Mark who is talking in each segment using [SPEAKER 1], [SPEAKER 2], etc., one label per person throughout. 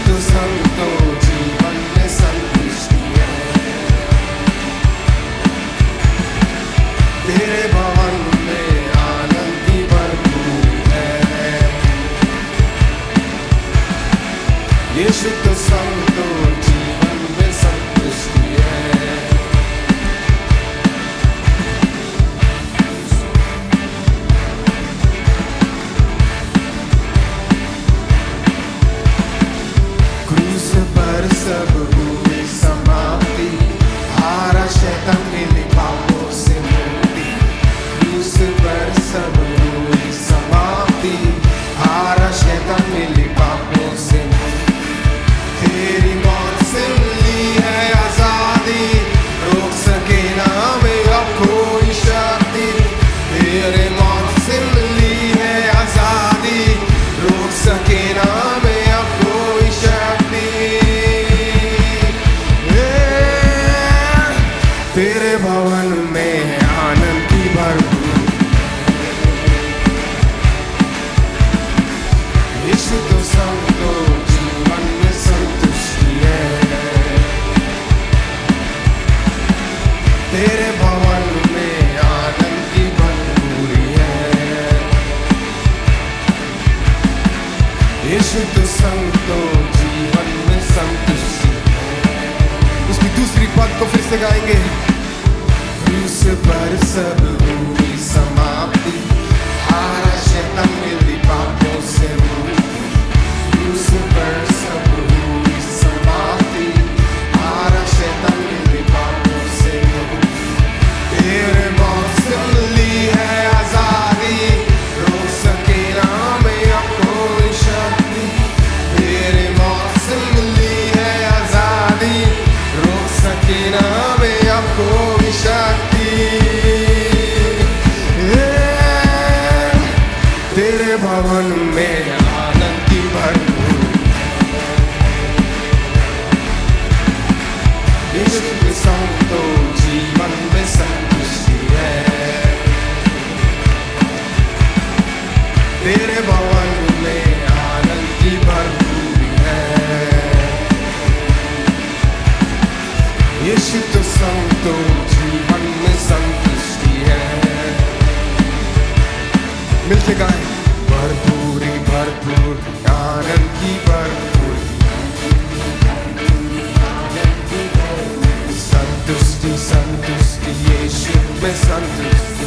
[SPEAKER 1] तो संग तो जीवन में संतुष्टि है। तेरे भवन में आनंद की भरपूरी है। यीशु तो संग तो जीवन में संतुष्टि है। क्रूस पर सब हुई समाप्ति, हारा शैतान मिली पापों से मुक्ति। क्रूस पर सब हुई समाप्ति, हारा शैतान मिली पापों से मुक्ति। तेरी मौत से मिली है आजादी, रोक सके ना हमें अब कोई शक्ति। तेरे मौत से मिली है आजादी, रोक सके ना हमें अब कोई शक्ति। तेरे भवन में है आनंद की भरपूरी। यीशु तो संग तो जीवन में संतुष्टि है। तेरे भवन में आनंद की भरपूरी है। यीशु तो संग तो जीवन में संतुष्टि है। उसकी दूसरी पद को फिर से गाएंगे। क्रूस पर सब हुई समाप्ति, हारा शैतान मिली पापों से मुक्ति। क्रूस पर सब हुई समाप्ति, हारा शैतान मिली पापों से मुक्ति। तेरे मौत से मिली है आजादी, रोक सके ना हमें अब कोई शक्ति। तेरे मौत से मिली है आजादी, रोक सके ना हमें अब कोई शक्ति। तेरे भवन में आनंद की भरपूरी। यीशु के संग तो जीवन में संतुष्टि है। तेरे भवन में आनंद की भरपूरी है। यीशु तो संग तो जीवन में संतुष्टि है। मिलके गाएं। भरपूरी भरपूर आनंद की भरपूरी, संतुष्टि संतुष्टि यीशु में संतुष्टि।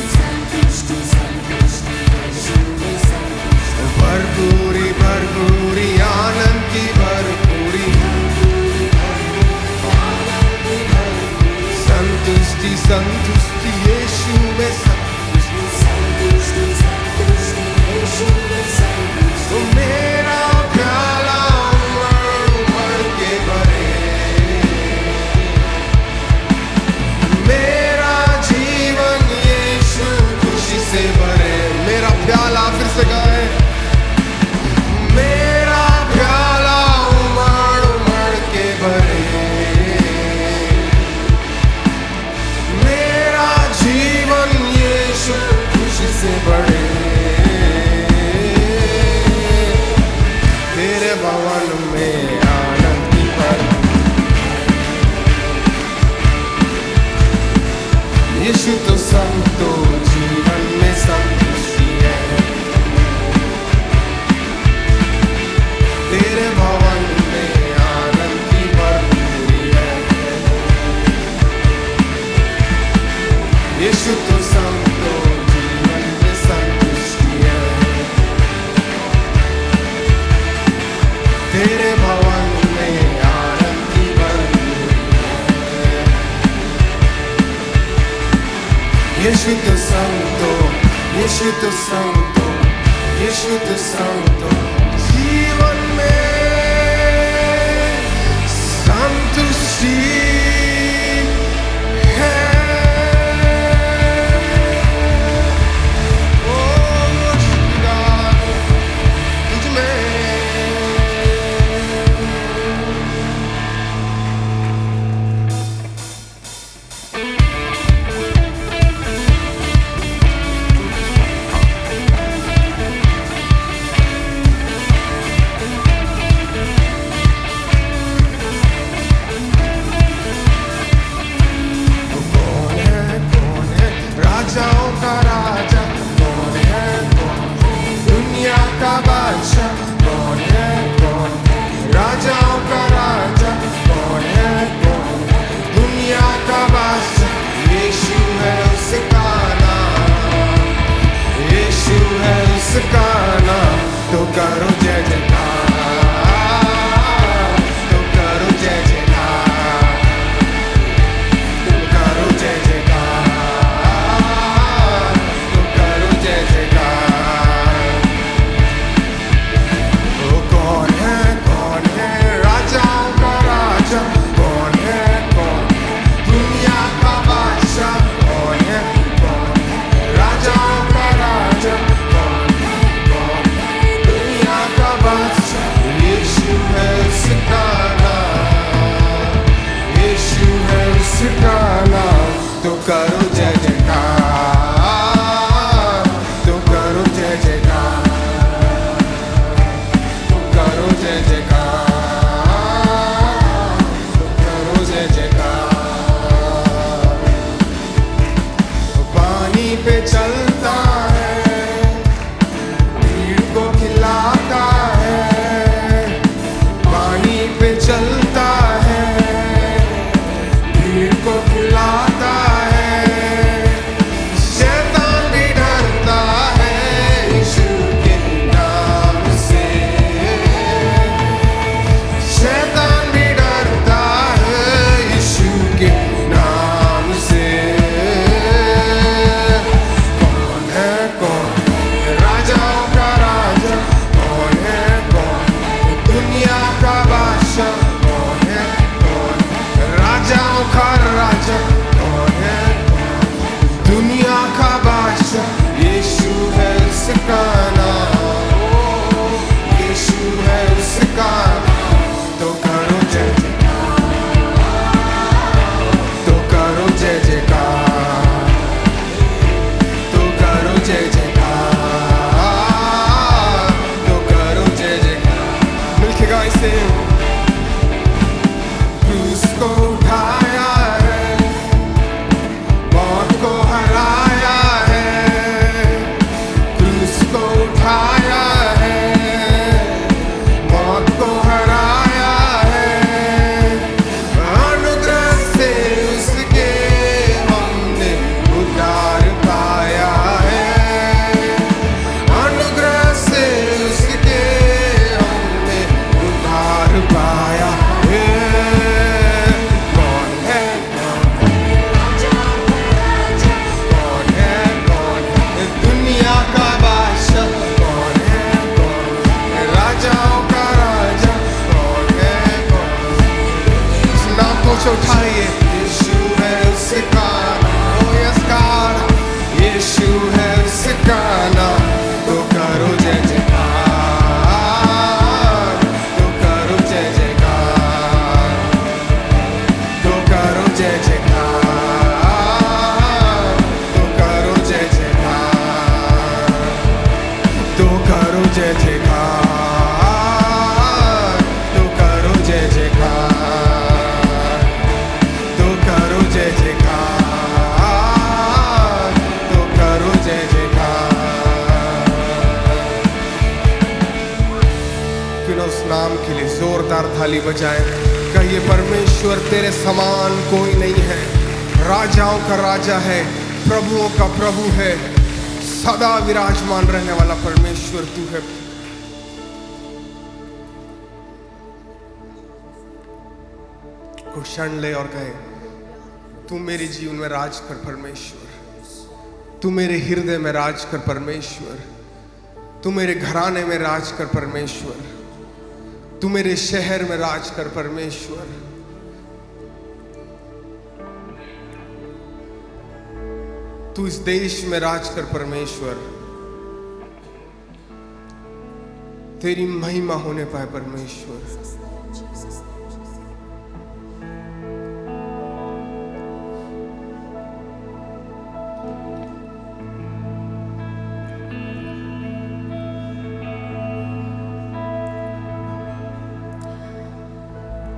[SPEAKER 1] भरपूरी भरपूरी आनंद की भरपूरी, संतुष्टि संतुष्टि यीशु में संतुष्टि। तो मेरा प्याला उमड़ के भरे, मेरा जीवन यीशु खुशी से भरे। मेरा प्याला फिर से गाए। मेरा प्याला उमड़ उमड़ के भरे, मेरा जीवन यीशु खुशी से भरे। तेरे भवन में आनंद की भरपूरी। यीशु तो संग तो जीवन में संतुष्टि है। तेरे भवन में आनंद की भरपूरी है। यीशु तो संग तो जीवन में संतुष्टि है। तेरे भवन में आनंद की भरपूरी है। यीशु तो संग तो, यीशु तो संग तो, यीशु तो संग तो जीवन में संतुष्टि है। ओ खुदा तुझ में करो जय जयकार, तो करो जय जयकार, तो करो जय जयकार, तो करो जय जयकार। पानी पे चलता है, भीड़ को खिलाता है, पानी पे चलता है, भीड़ को खिलाता है, शैतान भी डरता है यीशु के नाम से, शैतान भी डरता है यीशु के नाम से। कौन है कौन, राजाओं का राजा, कौन है कौन, दुनिया का बादशाह, कौन है कौन, राजाओं का राजा, कौन है कौन, दुनिया का बादशाह, यीशु है उसका नाम, यीशु है उसका नाम। तो करो जय जयकार, तो करो जय जयकार, तो करो जय जयकार, तो करो जय जयकार। मिलके गाओ इसे। क्रूस को उठाया है, मौत को हराया है, क्रूस को उठाया है, मौत को हराया है, अनुग्रह से उसके हमने उद्धार पाया है, अनुग्रह से उसके हमने उद्धार पाया है। कौन है कौन है कौन, दुनिया का बादशाह, कौन है कौन, राजाओं का राजा, कौन है कौन, इस नाम को उठाइए। यीशु है उसका नाम, ओ यस गॉड, यीशु है उसका नाम। तो करो जय जयकार, तो करो जय जयकार, तो करो जय जयकार, तो करो जय जयकार, तो करो जय जयकार, तो करो जय जयकार, तो करो जय जयकार, तो करो जय जयकार। क्यों ना उस नाम के लिए जोरदार थाली बजाएं, कहिए परमेश्वर तेरे समान कोई नहीं है, राजाओं का राजा है, प्रभुओं का प्रभु है, सदा विराजमान रहने वाला परमेश्वर तू है। कुछ क्षण ले और कहे, तू मेरे जीवन में राज कर परमेश्वर, तू मेरे हृदय में राज कर परमेश्वर, तू मेरे घराने में राज कर परमेश्वर, तू मेरे शहर में राज कर परमेश्वर। तू इस देश में राज कर परमेश्वर, तेरी महिमा होने पाए परमेश्वर।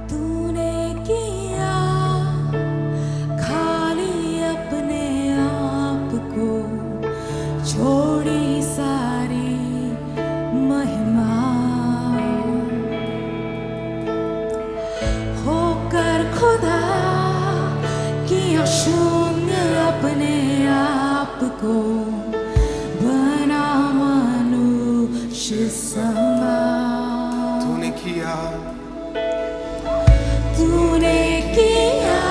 [SPEAKER 2] तूने किया खाली अपने आप को, छोड़ी सारी महिमा, होकर खुदा किया शून्य अपने आप को, बना मनुष्य समान।
[SPEAKER 1] तूने किया,
[SPEAKER 2] तूने किया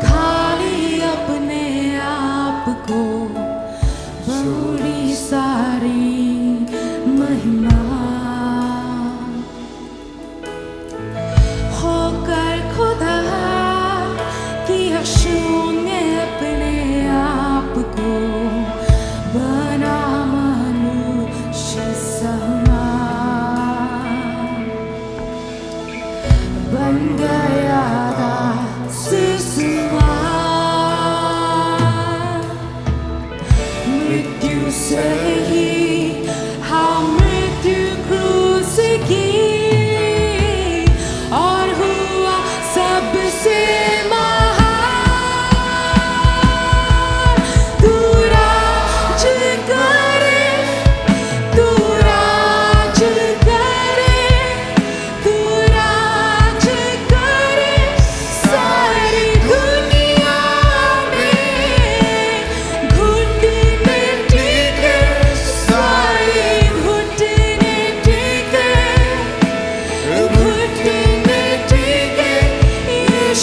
[SPEAKER 2] खाली अपने आप को, बड़ी सारी महिमा, होकर खुदा किया शून्य अपने आप को, बना मनुष्य समान।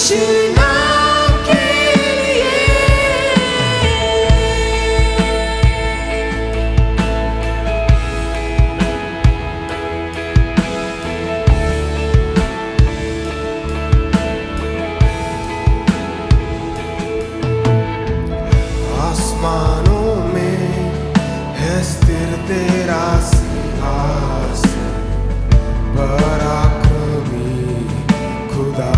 [SPEAKER 1] यीशु नाम के लिए। आसमानों में है स्थिर तेरा सिंहासन, पराक्रमी खुदा।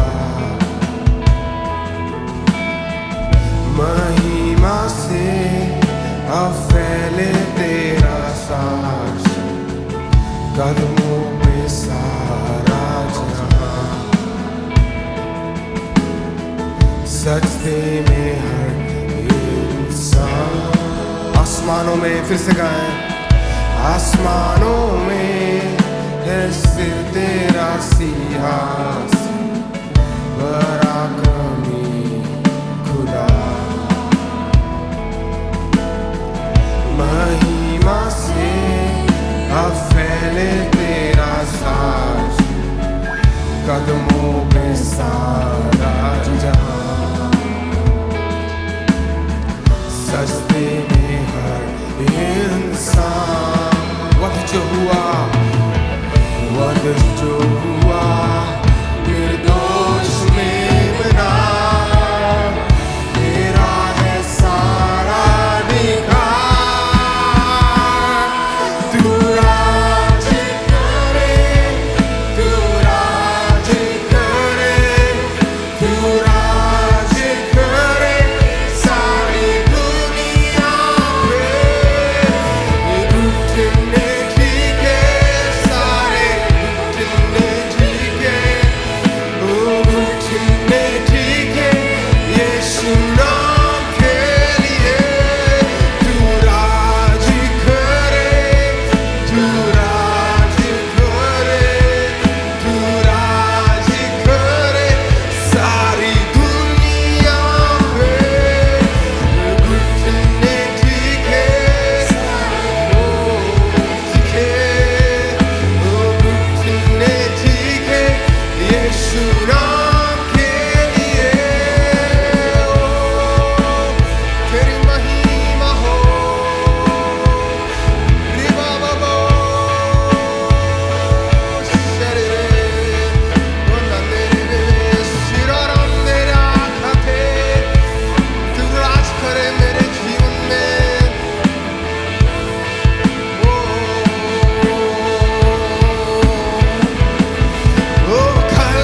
[SPEAKER 1] महिमा से अब फैले तेरा शासन, कदमों पे सारा जहां। सजदे में हर इंसान। आसमानों में, फिर से गाएं, आसमानों में है सिर तेरा सिंहासन, पराक्रमी खुदा। महिमा से अब फैले तेरा शासन, कदमों पे सारा जहां। सजदे में हर इंसान। वध जो हुआ निर्दोष में बना, तेरा है सारा अधिकार। तू राज करे, तू राज करे, तू राज करे सारी दुनिया पे। घुटने टिके सारे, घुटने टिके, ओ घुटने टिके यीशु नाम के लिए। तू राज करे, तू राज करे, तू राज करे सारी दुनिया पे। घुटने टिके, ओ टिके, ओ घुटने टिके यीशु नाम के लिए। ओ तेरी महिमा हो, रिबा बाबो शरीरे, ओ नंदे शिरोरम मेरा खाते। तू राज करे मेरे जीवन में। ओ कल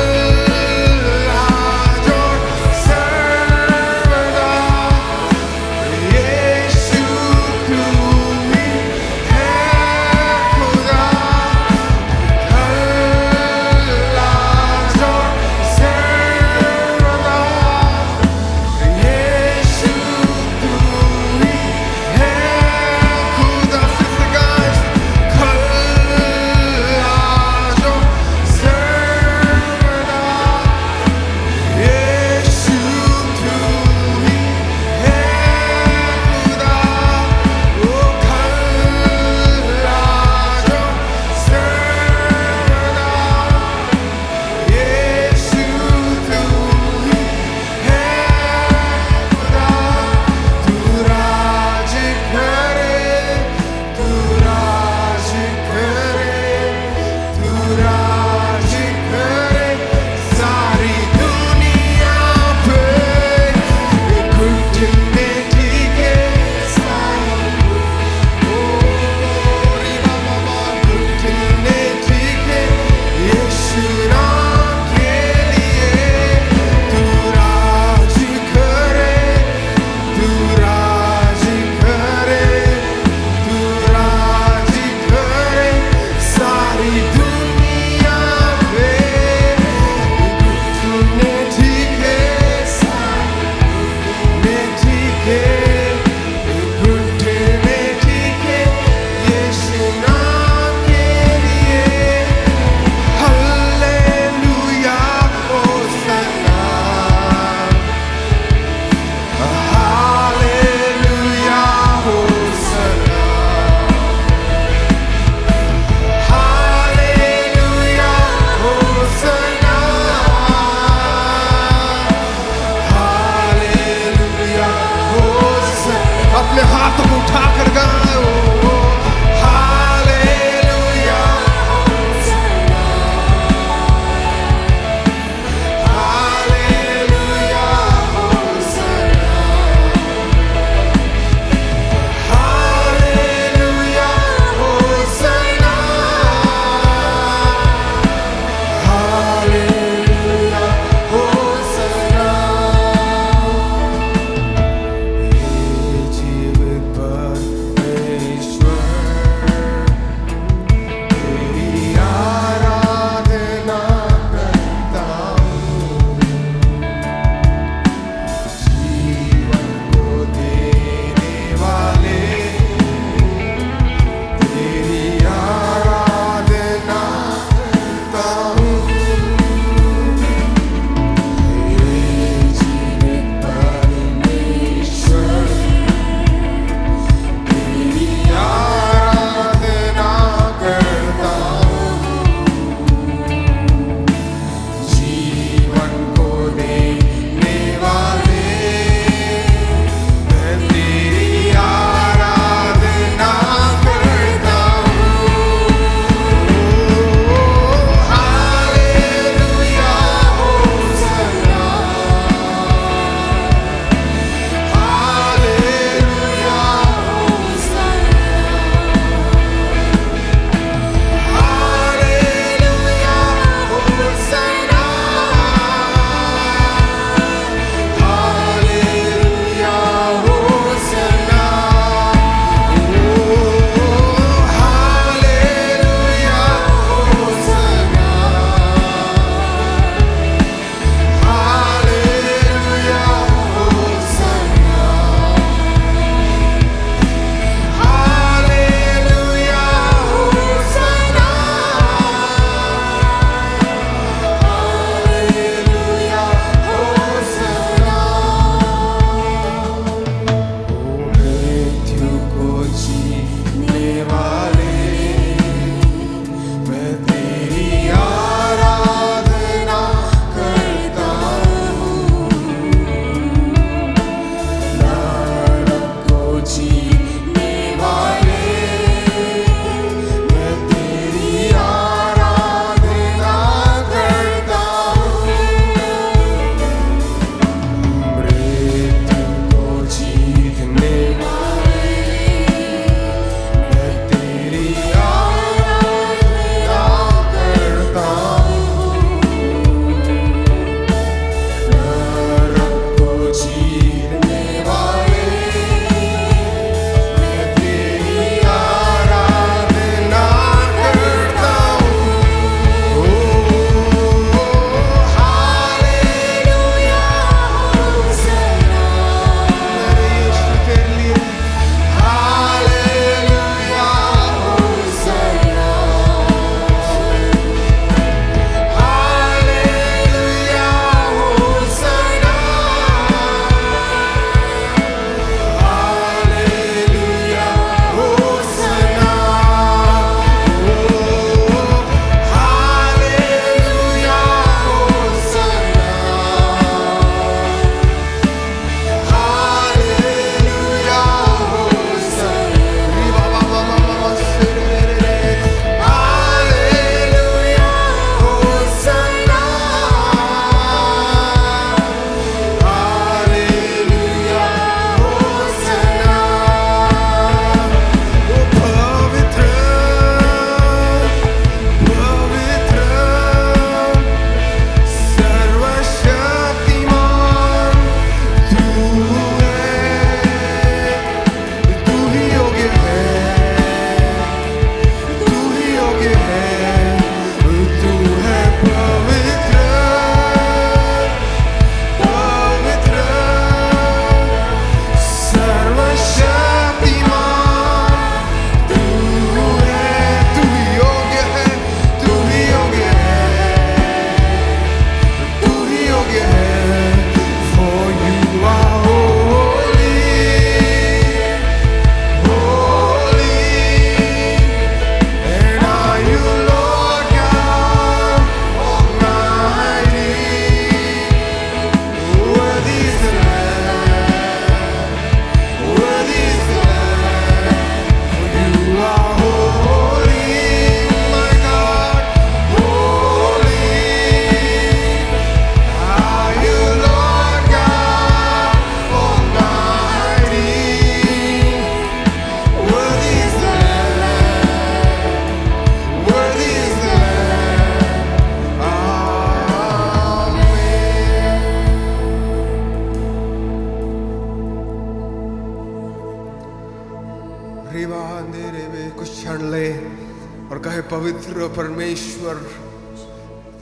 [SPEAKER 1] पवित्र परमेश्वर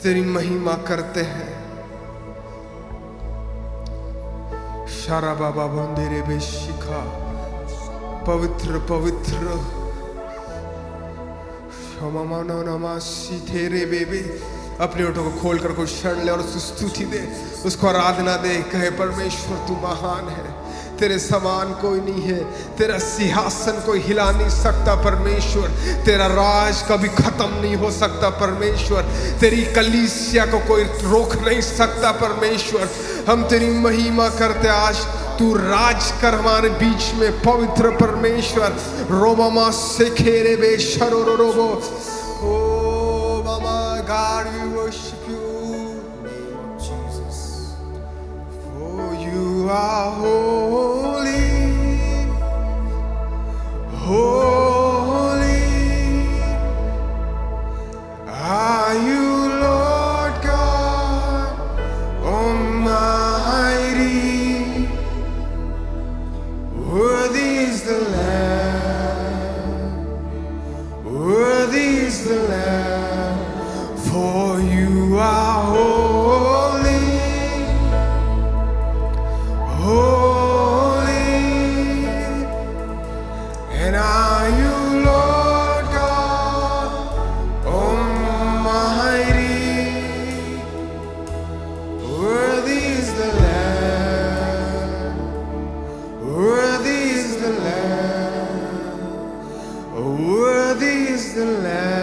[SPEAKER 1] तेरी महिमा करते हैं। शारा बाबा बंदेरे बेशिखा, पवित्र पवित्र क्षमामानो नमासी तेरे बेबे। अपने ओठों को खोलकर कोई शरण ले और उसकी स्तुति दे, उसको आराधना दे। कहे परमेश्वर तू महान है, तेरे समान कोई नहीं है, तेरा सिंहासन कोई हिला नहीं सकता परमेश्वर, तेरा राज कभी खत्म नहीं हो सकता परमेश्वर, तेरी कलीसिया को कोई रोक नहीं सकता परमेश्वर। हम तेरी महिमा करते आज, तू राज कर हमारे बीच में पवित्र परमेश्वर। रोमामा से खेरे बे शरो रोबो। ओ मामा God we worship you, Jesus, for you are holy, holy are you, Lord God Almighty. Worthy is the Lamb, worthy is the Lamb, for you are holy, holy, and are you, Lord God Almighty. Worthy is the Lamb, worthy is the Lamb, worthy is the Lamb.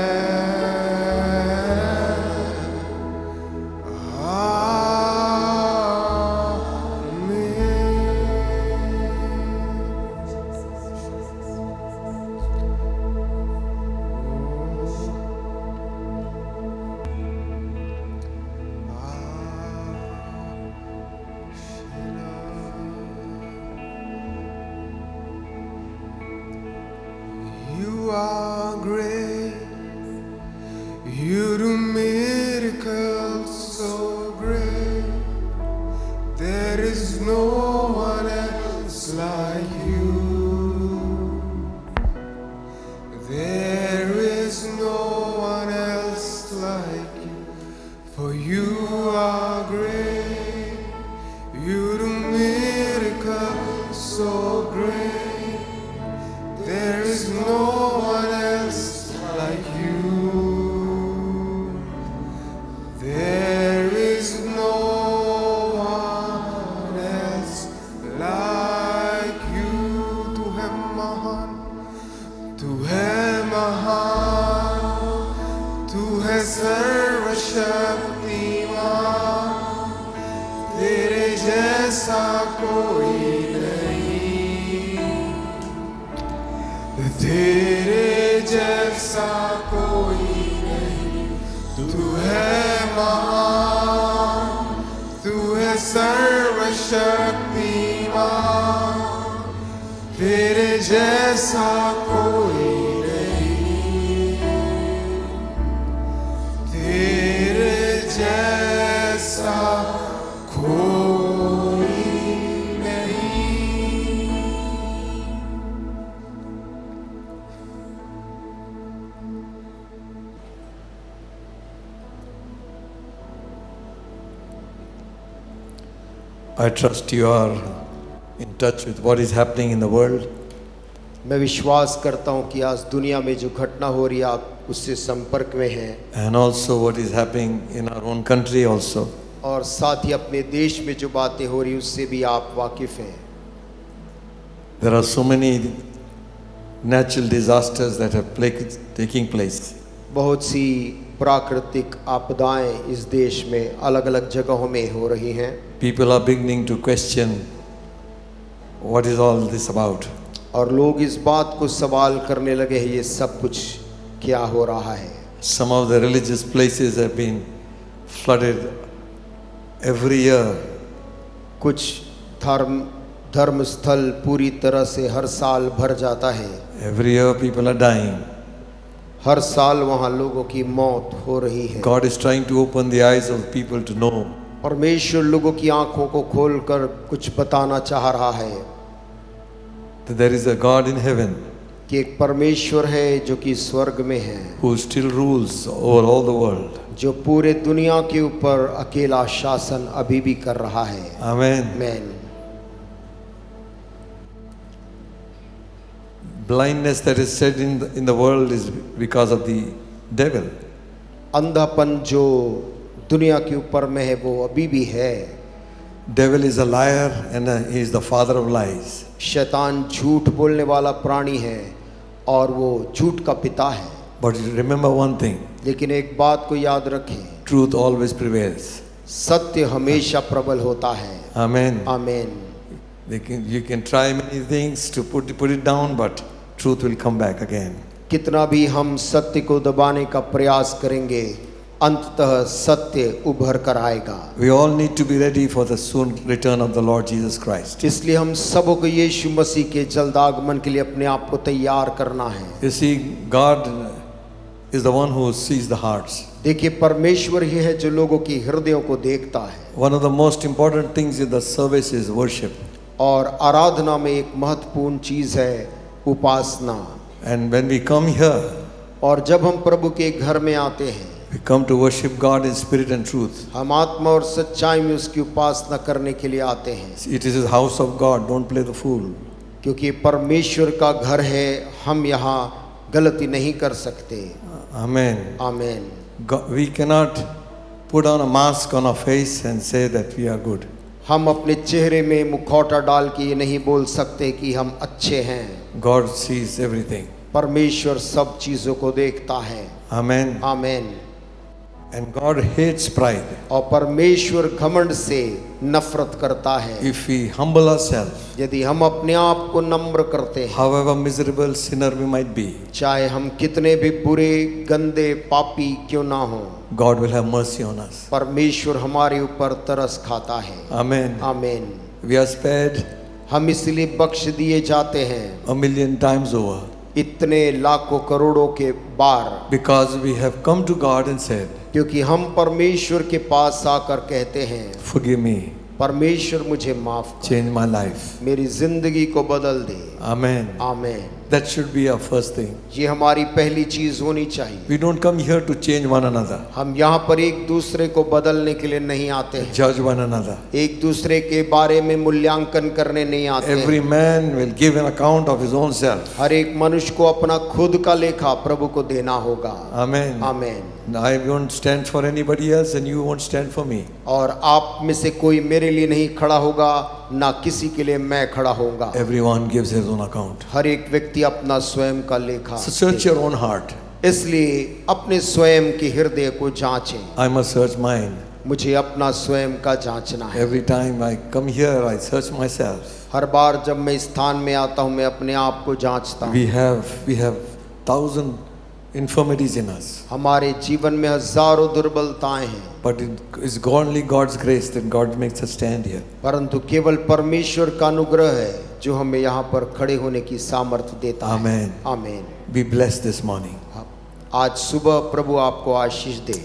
[SPEAKER 1] You are great, you do miracles so great. There is no one else like you. There is no one else like you. For you are great, you do miracles so great. There is no one else like you. There is no one else like you. Tu hai mahan, tu hai mahan, tu hai sarva shaktiman. तेरे जैसा कोई तेरे जैसा कोई नहीं। तू है महान, तू है सर्वशक्तिमान, तेरे जैसा कोई नहीं, तेरे जैसा कोई नहीं।
[SPEAKER 3] I trust you are in touch with what is happening in the world.
[SPEAKER 4] मैं विश्वास करता हूँ कि आज दुनिया में जो घटना हो रही है आप उससे संपर्क में हैं,
[SPEAKER 3] And also what is happening in our own country also.
[SPEAKER 4] और साथ ही अपने देश में जो बातें हो रही उससे भी आप वाकिफ हैं।
[SPEAKER 3] There are so many natural disasters that have taking place.
[SPEAKER 4] बहुत सी प्राकृतिक आपदाएं इस देश में अलग अलग जगहों में हो रही हैं।
[SPEAKER 3] People are beginning to question what is all this about.
[SPEAKER 4] और लोग इस बात को सवाल करने लगे हैं ये सब कुछ क्या हो रहा है।
[SPEAKER 3] Some of the religious places have been flooded every year.
[SPEAKER 4] कुछ धर्म स्थल पूरी तरह से हर साल भर जाता है।
[SPEAKER 3] Every year people are dying.
[SPEAKER 4] हर साल वहाँ लोगों की मौत हो रही है।
[SPEAKER 3] God is trying to open the eyes of people to know
[SPEAKER 4] परमेश्वर लोगों की आंखों को खोलकर कुछ बताना चाह रहा है
[SPEAKER 3] that there is a God in heaven
[SPEAKER 4] कि एक परमेश्वर है जो कि स्वर्ग में है,
[SPEAKER 3] who still rules over all the world.
[SPEAKER 4] जो पूरे दुनिया के ऊपर अकेला शासन अभी भी कर रहा है।
[SPEAKER 3] Amen.
[SPEAKER 4] आमीन।
[SPEAKER 3] Blindness that is said in the world is because of the devil.
[SPEAKER 4] अंधापन जो दुनिया के ऊपर में है वो अभी भी है।
[SPEAKER 3] Devil is a liar and he is the father of lies.
[SPEAKER 4] शैतान झूठ बोलने वाला प्राणी है और वो झूठ का पिता है।
[SPEAKER 3] But remember one thing,
[SPEAKER 4] लेकिन एक बात को याद रखें,
[SPEAKER 3] truth always prevails.
[SPEAKER 4] सत्य हमेशा प्रबल होता है।
[SPEAKER 3] Amen.
[SPEAKER 4] आमीन।
[SPEAKER 3] You can try many things to put it down, but truth will come back again.
[SPEAKER 4] कितना भी हम सत्य को दबाने का प्रयास करेंगे, अंततः सत्य उभर कर आएगा।
[SPEAKER 3] We all need to be ready for the soon return of the Lord Jesus Christ.
[SPEAKER 4] इसलिए हम सबों को यीशु मसीह के जल्द आगमन के लिए अपने आप को तैयार करना है।
[SPEAKER 3] You see, God is the one who sees the hearts.
[SPEAKER 4] देखिए, परमेश्वर ही है जो लोगों की हृदयों को देखता है।
[SPEAKER 3] One of the most important things in the service is worship.
[SPEAKER 4] और आराधना में एक महत्वपूर्ण चीज है उपासना।
[SPEAKER 3] And when we come here,
[SPEAKER 4] और जब हम प्रभु के घर में आते हैं,
[SPEAKER 3] we come to worship God in spirit and truth.
[SPEAKER 4] हम आत्मा और सच्चाई में उसकी उपासना करने के लिए आते हैं।
[SPEAKER 3] It is the house of God. Don't play the fool.
[SPEAKER 4] क्योंकि परमेश्वर का घर है, हम यहाँ गलती नहीं कर सकते।
[SPEAKER 3] Amen.
[SPEAKER 4] आमीन।
[SPEAKER 3] We cannot put on a mask on our face and say that we are good.
[SPEAKER 4] हम अपने चेहरे में मुखौटा डाल के ये नहीं बोल सकते कि हम अच्छे हैं।
[SPEAKER 3] God sees everything.
[SPEAKER 4] परमेश्वर सब चीजों को देखता है।
[SPEAKER 3] Amen.
[SPEAKER 4] आमीन।
[SPEAKER 3] And God hates pride.
[SPEAKER 4] और परमेश्वर घमंड से नफरत करता है।
[SPEAKER 3] If we humble ourselves,
[SPEAKER 4] यदि हम अपने आप को नम्र करते हैं,
[SPEAKER 3] however miserable sinner we might be,
[SPEAKER 4] चाहे हम कितने भी बुरे, गंदे, पापी क्यों ना हो,
[SPEAKER 3] God will have mercy on us.
[SPEAKER 4] परमेश्वर हमारे ऊपर तरस खाता है।
[SPEAKER 3] Amen.
[SPEAKER 4] आमीन।
[SPEAKER 3] We are spared
[SPEAKER 4] हम इसलिए बख्श दिए जाते हैं
[SPEAKER 3] 1,000,000 times over
[SPEAKER 4] इतने लाखों करोड़ों के बार,
[SPEAKER 3] because we have come to God and said,
[SPEAKER 4] क्योंकि हम परमेश्वर के पास आकर कहते हैं,
[SPEAKER 3] forgive me,
[SPEAKER 4] परमेश्वर मुझे माफ कर,
[SPEAKER 3] change my life.
[SPEAKER 4] मेरी जिंदगी को बदल दे।
[SPEAKER 3] Amen.
[SPEAKER 4] आमीन।
[SPEAKER 3] That should be our first thing.
[SPEAKER 4] ये हमारी पहली चीज होनी चाहिए।
[SPEAKER 3] We don't come here to change one another,
[SPEAKER 4] हम यहाँ पर एक दूसरे को बदलने के लिए नहीं आते हैं,
[SPEAKER 3] judge one another.
[SPEAKER 4] एक दूसरे के बारे में मूल्यांकन करने नहीं आते
[SPEAKER 3] Every
[SPEAKER 4] हैं।
[SPEAKER 3] man will give an account of his own self.
[SPEAKER 4] हर एक मनुष्य को अपना खुद का लेखा प्रभु को देना होगा।
[SPEAKER 3] Amen.
[SPEAKER 4] आमीन।
[SPEAKER 3] I won't stand for anybody else and you won't stand for me.
[SPEAKER 4] और आप में से कोई मेरे लिए नहीं खड़ा होगा, ना किसी के लिए मैं खड़ा होऊंगा।
[SPEAKER 3] Everyone gives his own account.
[SPEAKER 4] हर एक व्यक्ति अपना स्वयं का लेखा।
[SPEAKER 3] So search your own heart.
[SPEAKER 4] इसलिए अपने स्वयं के हृदय को जांचें।
[SPEAKER 3] I must search mine.
[SPEAKER 4] मुझे अपना स्वयं का जांचना है।
[SPEAKER 3] Every time I come here, I search myself.
[SPEAKER 4] हर बार जब मैं स्थान में आता हूँ, मैं अपने आप को जांचता हूँ।
[SPEAKER 3] We have 1,000 infirmities in us.
[SPEAKER 4] हमारे जीवन में हजारों दुर्बलताएं हैं,
[SPEAKER 3] But it is only God's grace that God makes us stand here.
[SPEAKER 4] परंतु केवल परमेश्वर का अनुग्रह है जो हमें यहाँ पर खड़े होने की सामर्थ्य देता है।
[SPEAKER 3] Amen.
[SPEAKER 4] आमीन।
[SPEAKER 3] Be blessed this morning.
[SPEAKER 4] आज सुबह प्रभु आपको आशीष दे।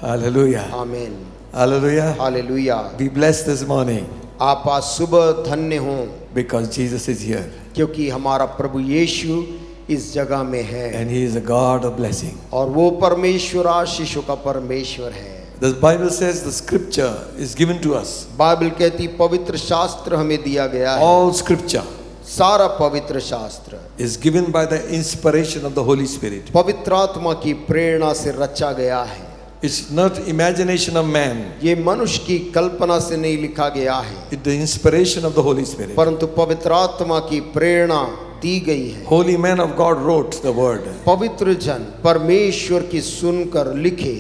[SPEAKER 3] Hallelujah.
[SPEAKER 4] आमीन।
[SPEAKER 3] Hallelujah.
[SPEAKER 4] Hallelujah.
[SPEAKER 3] Be blessed this morning
[SPEAKER 4] आप आज सुबह धन्य हो,
[SPEAKER 3] because Jesus is here
[SPEAKER 4] क्योंकि हमारा प्रभु यीशु इस जगह में है
[SPEAKER 3] and He is a God of blessing.
[SPEAKER 4] और वो परमेश्वर आशीषों का परमेश्वर है।
[SPEAKER 3] The Bible says the scripture is given to us.
[SPEAKER 4] Bible कहती पवित्र शास्त्र हमें दिया गया है।
[SPEAKER 3] All scripture
[SPEAKER 4] सारा पवित्र शास्त्र
[SPEAKER 3] is given by the inspiration of the Holy Spirit.
[SPEAKER 4] पवित्र आत्मा की प्रेरणा से रचा गया है।
[SPEAKER 3] It's not imagination of man.
[SPEAKER 4] ये मनुष्य की कल्पना से नहीं लिखा गया है,
[SPEAKER 3] It's the inspiration of the Holy Spirit.
[SPEAKER 4] परंतु पवित्र आत्मा की प्रेरणा दी गई है।
[SPEAKER 3] Holy men of God wrote the word.
[SPEAKER 4] पवित्र जन परमेश्वर की सुनकर लिखे।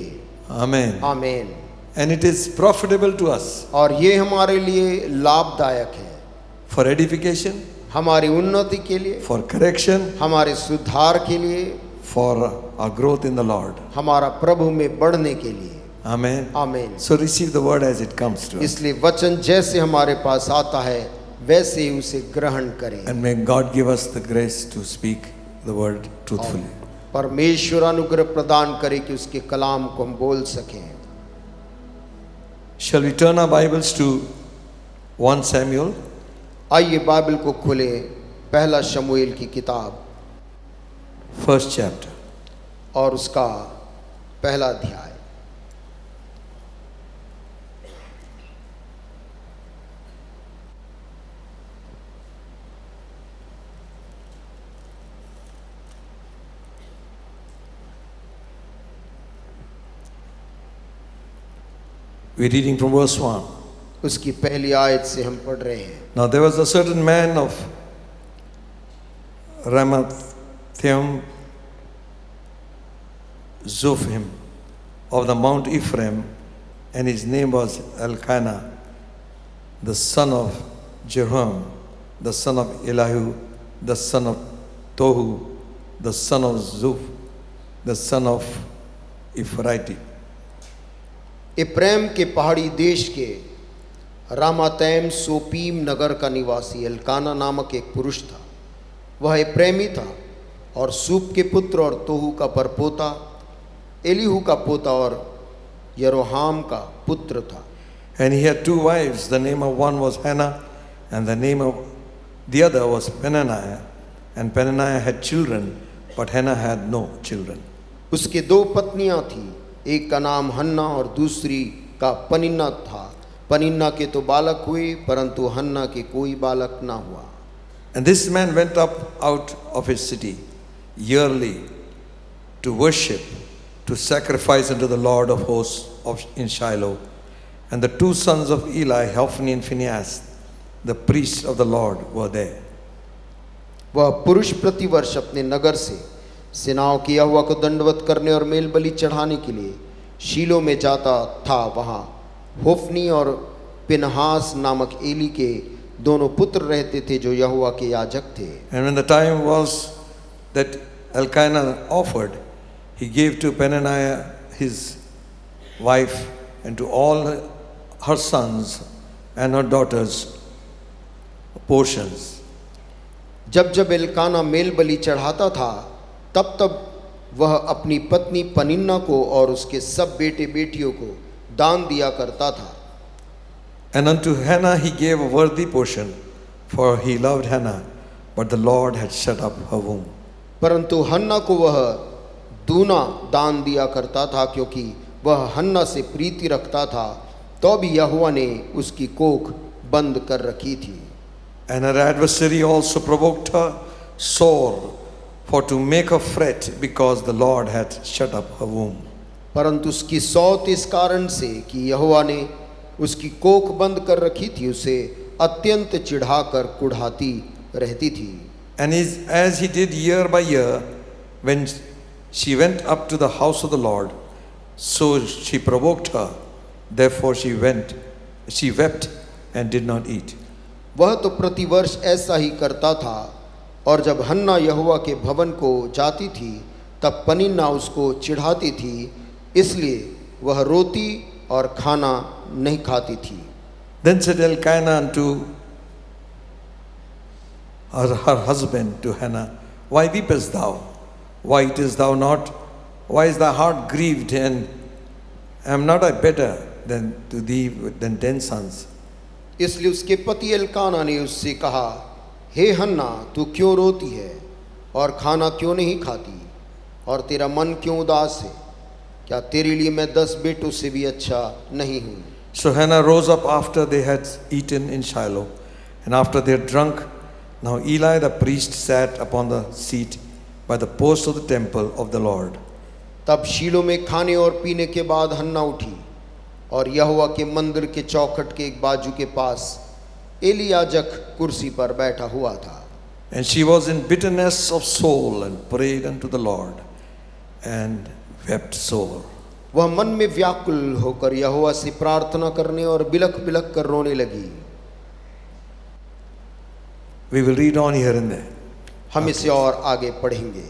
[SPEAKER 3] Amen.
[SPEAKER 4] आमीन।
[SPEAKER 3] And it is profitable to us
[SPEAKER 4] और ये हमारे लिए लाभदायक है,
[SPEAKER 3] for edification,
[SPEAKER 4] हमारी उन्नति के लिए,
[SPEAKER 3] for correction,
[SPEAKER 4] हमारे सुधार के लिए,
[SPEAKER 3] for our growth in the Lord.
[SPEAKER 4] हमारा प्रभु में बढ़ने के लिए।
[SPEAKER 3] Amen.
[SPEAKER 4] आमीन।
[SPEAKER 3] So receive the word as it comes to us.
[SPEAKER 4] इसलिए वचन जैसे हमारे पास आता है वैसे ही उसे ग्रहण करें।
[SPEAKER 3] And may God give us the grace to speak the word truthfully.
[SPEAKER 4] परमेश्वर अनुग्रह प्रदान करे कि उसके कलाम को हम बोल सकें।
[SPEAKER 3] Shall we turn our Bibles to 1 Samuel?
[SPEAKER 4] आइए बाइबल को खोलें, पहला शमूएल की किताब।
[SPEAKER 3] first chapter.
[SPEAKER 4] और उसका पहला अध्याय।
[SPEAKER 3] We're reading from verse 1.
[SPEAKER 4] उसकी पहली आयत से हम पढ़ रहे हैं।
[SPEAKER 3] Now there was a certain man of Ramathaim Zophim of the Mount Ephraim, and his name was Elkanah, the son of Jeroham, the son of Elihu, the son of Tohu, the son of Zuph, the son of Ephraiti.
[SPEAKER 4] इप्रेम के पहाड़ी देश के Ramathaim सोपीम नगर का निवासी Elkanah नामक एक पुरुष था। वह इप्रेमी था और सूप के पुत्र और तोहू का परपोता, एलीहू का पोता और यरोहाम का पुत्र था।
[SPEAKER 3] And he had 2 wives. The name of one was Hannah, and the name of the other was Peninnah. And Peninnah had children, but Hannah had no children.
[SPEAKER 4] उसके 2 पत्नियां थी, एक का नाम हन्ना और दूसरी का पनिन्ना था। पनिन्ना के तो बालक हुए, परंतु हन्ना के कोई बालक ना हुआ।
[SPEAKER 3] And this man went up out of his city yearly to worship, to sacrifice unto the Lord of hosts in Shiloh. And the 2 sons of Eli, Hophni and Phinehas, the priests of the Lord, were there.
[SPEAKER 4] वह पुरुष प्रतिवर्ष अपने नगर से सेनाओं की यहोवा को दंडवत करने और मेल बलि चढ़ाने के लिए शीलो में जाता था। वहाँ होफनी और पिनहास नामक एली के दोनों पुत्र रहते थे जो यहोवा के याजक थे।
[SPEAKER 3] And when the time was that Elkanah offered, he gave to Peninnah his wife and to all her sons and her daughters portions.
[SPEAKER 4] जब जब एल्काना मेल बलि चढ़ाता था, तब तब वह अपनी पत्नी पनिन्ना को और उसके सब बेटे बेटियों को दान दिया करता था।
[SPEAKER 3] And unto Hannah he gave a worthy portion, for he loved Hannah, but the Lord had shut up her womb.
[SPEAKER 4] परंतु हन्ना को वह दूना दान दिया करता था, क्योंकि वह हन्ना से प्रीति रखता था। तो भी यहोवा ने उसकी कोख बंद कर रखी थी।
[SPEAKER 3] And her adversary also provoked her sore, for to make her fret, because the Lord had shut up her womb.
[SPEAKER 4] परंतु उसकी सौत इस कारण से कि यहोवा ने उसकी कोख बंद कर रखी थी, उसे अत्यंत चिढ़ाकर कुढ़ाती रहती थी।
[SPEAKER 3] And as he did year by year, when she went up to the house of the Lord, so she provoked her. Therefore she wept and did not eat.
[SPEAKER 4] वह तो प्रतिवर्ष ऐसा ही करता था, और जब हन्ना यहोवा के भवन को जाती थी, तब पनिन्ना उसको चिढ़ाती थी, इसलिए वह रोती और खाना नहीं खाती थी।
[SPEAKER 3] Then said Elkanah unto her husband, to Hannah, Why weepest thou? Why eatest thou not? Why is thy heart grieved? And am not I better than to thee than 10 sons?
[SPEAKER 4] इसलिए उसके पति एल्काना ने उससे कहा, हे हन्ना, तू क्यों रोती है और खाना क्यों नहीं खाती, और तेरा मन क्यों उदास है? क्या तेरे लिए मैं 10 बेटों से भी अच्छा नहीं हूँ?
[SPEAKER 3] So Hannah rose up after they had eaten in Shiloh, and after they had drunk. Now Eli the priest sat upon the seat by the post of the temple of the Lord.
[SPEAKER 4] तब शीलो में खाने और पीने के बाद हन्ना उठी और यहोवा के मंदिर के चौखट के एक बाजू के पास एली याजक कुर्सी पर बैठा हुआ था।
[SPEAKER 3] And she was in bitterness of soul and prayed unto the Lord and wept sore.
[SPEAKER 4] वह मन में व्याकुल होकर यहोवा से प्रार्थना करने और बिलख बिलख कर रोने लगी।
[SPEAKER 3] We will read on here and there.
[SPEAKER 4] हम इसे और आगे पढ़ेंगे।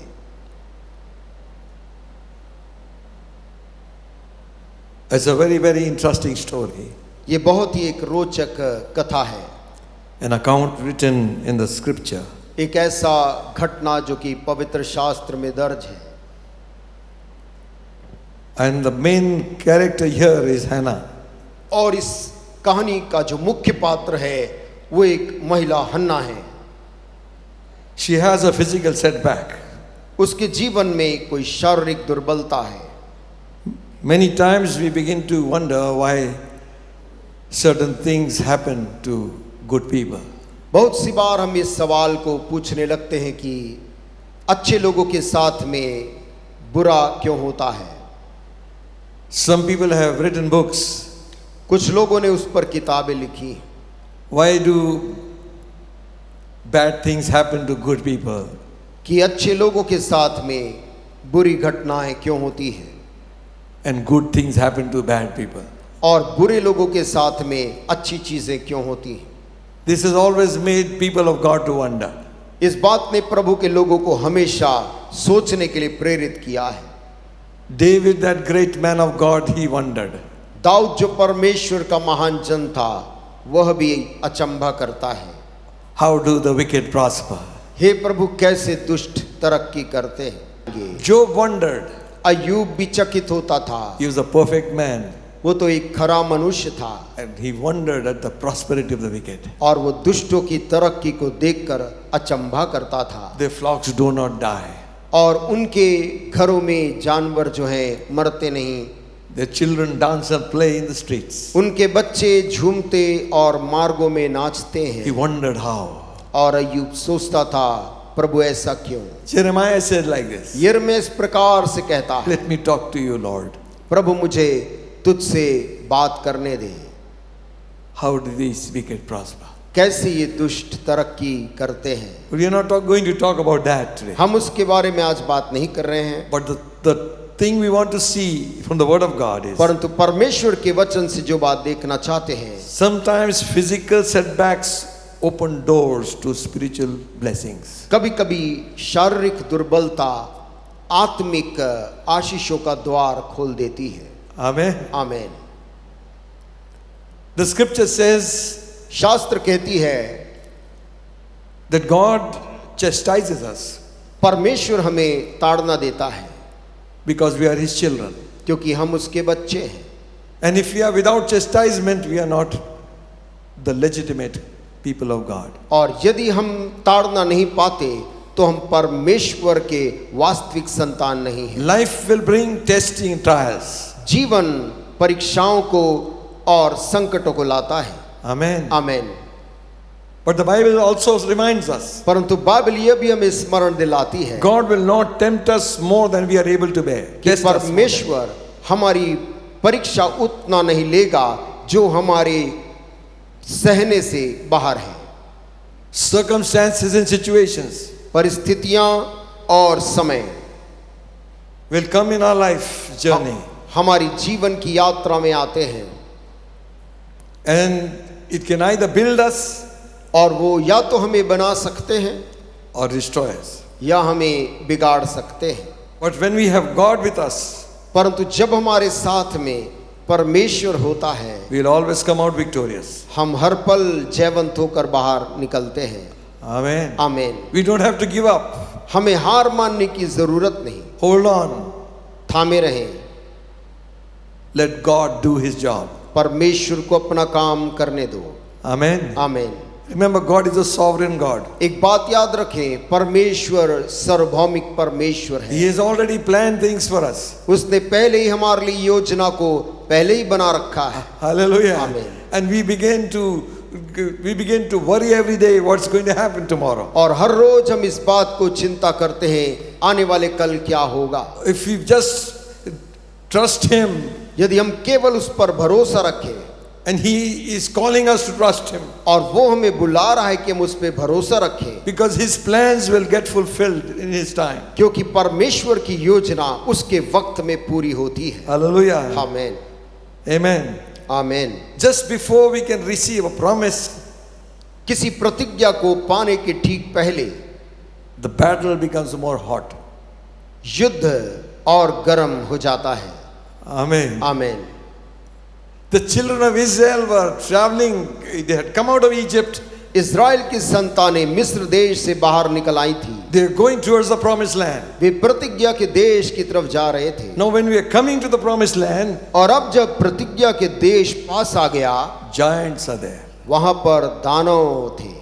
[SPEAKER 3] It's a very, very interesting story.
[SPEAKER 4] ये बहुत ही एक रोचक कथा है।
[SPEAKER 3] An account written in the scripture.
[SPEAKER 4] एक ऐसा घटना जो कि पवित्र शास्त्र में दर्ज है।
[SPEAKER 3] And the main character here is Hannah.
[SPEAKER 4] और इस कहानी का जो मुख्य पात्र है वो एक महिला हन्ना है।
[SPEAKER 3] She has a physical setback.
[SPEAKER 4] उसके जीवन में कोई शारीरिक दुर्बलता है।
[SPEAKER 3] Many times we begin to wonder why certain things happen to good people.
[SPEAKER 4] बहुत सी बार हम इस सवाल को पूछने लगते हैं कि अच्छे लोगों के साथ में बुरा क्यों होता है।
[SPEAKER 3] Some people have written books.
[SPEAKER 4] कुछ लोगों ने उस पर किताबें लिखी।
[SPEAKER 3] Why do bad things happen to good people?
[SPEAKER 4] कि अच्छे लोगों के साथ में बुरी घटनाएं क्यों होती हैं
[SPEAKER 3] And good things happen to bad people.
[SPEAKER 4] और बुरे लोगों के साथ में अच्छी चीजें क्यों होती हैं।
[SPEAKER 3] This has always made people of God to wonder.
[SPEAKER 4] इस बात ने प्रभु के लोगों को हमेशा सोचने के लिए प्रेरित किया है।
[SPEAKER 3] David, that great man of God, he wondered.
[SPEAKER 4] Dawood जो परमेश्वर का महान जन था, वह भी अचंभा करता है।
[SPEAKER 3] How do the wicked prosper?
[SPEAKER 4] हे प्रभु, कैसे दुष्ट तरक्की करते हैं।
[SPEAKER 3] Job wondered.
[SPEAKER 4] अय्यूब भी चकित होता था।
[SPEAKER 3] He was a perfect man.
[SPEAKER 4] वो तो एक खरा मनुष्य था
[SPEAKER 3] And he wondered at the prosperity of the wicked.
[SPEAKER 4] और वो दुष्टों की तरक्की को देखकर अचंभा करता था।
[SPEAKER 3] Their flocks do not die.
[SPEAKER 4] और उनके घरों में जानवर जो हैं मरते नहीं।
[SPEAKER 3] Their children dance and play in the streets.
[SPEAKER 4] उनके बच्चे झूमते और मार्गों में नाचते
[SPEAKER 3] He
[SPEAKER 4] हैं।
[SPEAKER 3] wondered how.
[SPEAKER 4] और अय्यूब सोचता था, प्रभु ऐसा क्यों।
[SPEAKER 3] Jeremiah said like this.
[SPEAKER 4] यिर्मयाह इस प्रकार से कहता है,
[SPEAKER 3] Let me talk to you, Lord.
[SPEAKER 4] प्रभु मुझे तुझसे बात करने दे।
[SPEAKER 3] How do these wicked prosper?
[SPEAKER 4] कैसे ये दुष्ट तरक्की करते हैं।
[SPEAKER 3] We are not going to talk about that today.
[SPEAKER 4] हम उसके बारे में आज बात नहीं कर रहे हैं,
[SPEAKER 3] But the thing we want to see from the Word of God is
[SPEAKER 4] परंतु परमेश्वर के वचन से जो बात देखना चाहते हैं,
[SPEAKER 3] sometimes physical setbacks open doors to spiritual blessings.
[SPEAKER 4] कभी कभी शारीरिक दुर्बलता आत्मिक आशीषों का द्वार खोल देती है।
[SPEAKER 3] Amen.
[SPEAKER 4] आमीन।
[SPEAKER 3] The scripture says
[SPEAKER 4] शास्त्र कहती है
[SPEAKER 3] that God chastises us
[SPEAKER 4] परमेश्वर हमें ताड़ना देता है
[SPEAKER 3] because we are His children.
[SPEAKER 4] क्योंकि हम उसके बच्चे हैं।
[SPEAKER 3] And if we are without chastisement, we are not the legitimate people of God.
[SPEAKER 4] और यदि हम ताड़ना नहीं पाते तो हम परमेश्वर के वास्तविक संतान नहीं हैं।
[SPEAKER 3] Life will bring testing and trials.
[SPEAKER 4] जीवन परीक्षाओं को और संकटों को लाता है।
[SPEAKER 3] Amen.
[SPEAKER 4] आमीन।
[SPEAKER 3] But the Bible also reminds us
[SPEAKER 4] परंतु बाइबल यह भी हमें स्मरण दिलाती है
[SPEAKER 3] God will not tempt us more than we are able to bear.
[SPEAKER 4] कि
[SPEAKER 3] Test us more than-
[SPEAKER 4] परमेश्वर हमारी परीक्षा उतना नहीं लेगा जो हमारे सहने से बाहर है।
[SPEAKER 3] Circumstances and situations
[SPEAKER 4] परिस्थितियां और समय
[SPEAKER 3] will come in our life journey,
[SPEAKER 4] हमारी जीवन की यात्रा में आते हैं
[SPEAKER 3] and it can either build us
[SPEAKER 4] और वो या तो हमें बना सकते हैं
[SPEAKER 3] or destroy us.
[SPEAKER 4] या हमें बिगाड़ सकते हैं।
[SPEAKER 3] But when we have God with us,
[SPEAKER 4] परंतु जब हमारे साथ में परमेश्वर होता है,
[SPEAKER 3] we will always come out victorious.
[SPEAKER 4] हम हर पल जयवंत होकर बाहर निकलते हैं।
[SPEAKER 3] Amen.
[SPEAKER 4] आमीन।
[SPEAKER 3] We don't have to give up.
[SPEAKER 4] हमें हार मानने की जरूरत नहीं,
[SPEAKER 3] Hold on.
[SPEAKER 4] थामे रहें।
[SPEAKER 3] Let God do His job.
[SPEAKER 4] परमेश्वर को अपना काम करने दो।
[SPEAKER 3] Amen.
[SPEAKER 4] आमीन।
[SPEAKER 3] Remember, God is a sovereign God.
[SPEAKER 4] एक बात याद रखें, परमेश्वर सार्वभौमिक परमेश्वर है।
[SPEAKER 3] He has already planned things for us.
[SPEAKER 4] उसने पहले ही हमारे लिए योजना को पहले ही बना रखा है।
[SPEAKER 3] Hallelujah.
[SPEAKER 4] Amen.
[SPEAKER 3] And we begin to worry every day what's going to happen tomorrow.
[SPEAKER 4] और हर रोज हम इस बात को चिंता करते हैं, आने वाले कल क्या होगा।
[SPEAKER 3] If we just trust Him,
[SPEAKER 4] यदि हम केवल उस पर भरोसा रखें
[SPEAKER 3] and He is calling us to trust Him,
[SPEAKER 4] और वो हमें बुला रहा है कि हम उस पर भरोसा रखें,
[SPEAKER 3] because His plans will get fulfilled in His time.
[SPEAKER 4] क्योंकि परमेश्वर की योजना उसके वक्त में पूरी होती है।
[SPEAKER 3] Hallelujah.
[SPEAKER 4] आमीन।
[SPEAKER 3] Amen.
[SPEAKER 4] आमीन।
[SPEAKER 3] Just before we can receive a promise,
[SPEAKER 4] किसी प्रतिज्ञा को पाने के ठीक पहले
[SPEAKER 3] the battle becomes more hot.
[SPEAKER 4] युद्ध और गर्म हो जाता है।
[SPEAKER 3] Amen.
[SPEAKER 4] आमीन।
[SPEAKER 3] The children of Israel were traveling, they had come out of Egypt,
[SPEAKER 4] Israel की संतानें मिस्र देश से बाहर निकल आई थी।
[SPEAKER 3] they were going towards the promised land.
[SPEAKER 4] वे प्रतिज्ञा के देश की तरफ जा रहे थे।
[SPEAKER 3] Now, when we are coming to the promised land,
[SPEAKER 4] और अब जब प्रतिज्ञा के देश पास आ गया,
[SPEAKER 3] giants are there.
[SPEAKER 4] वहां पर दानव थे।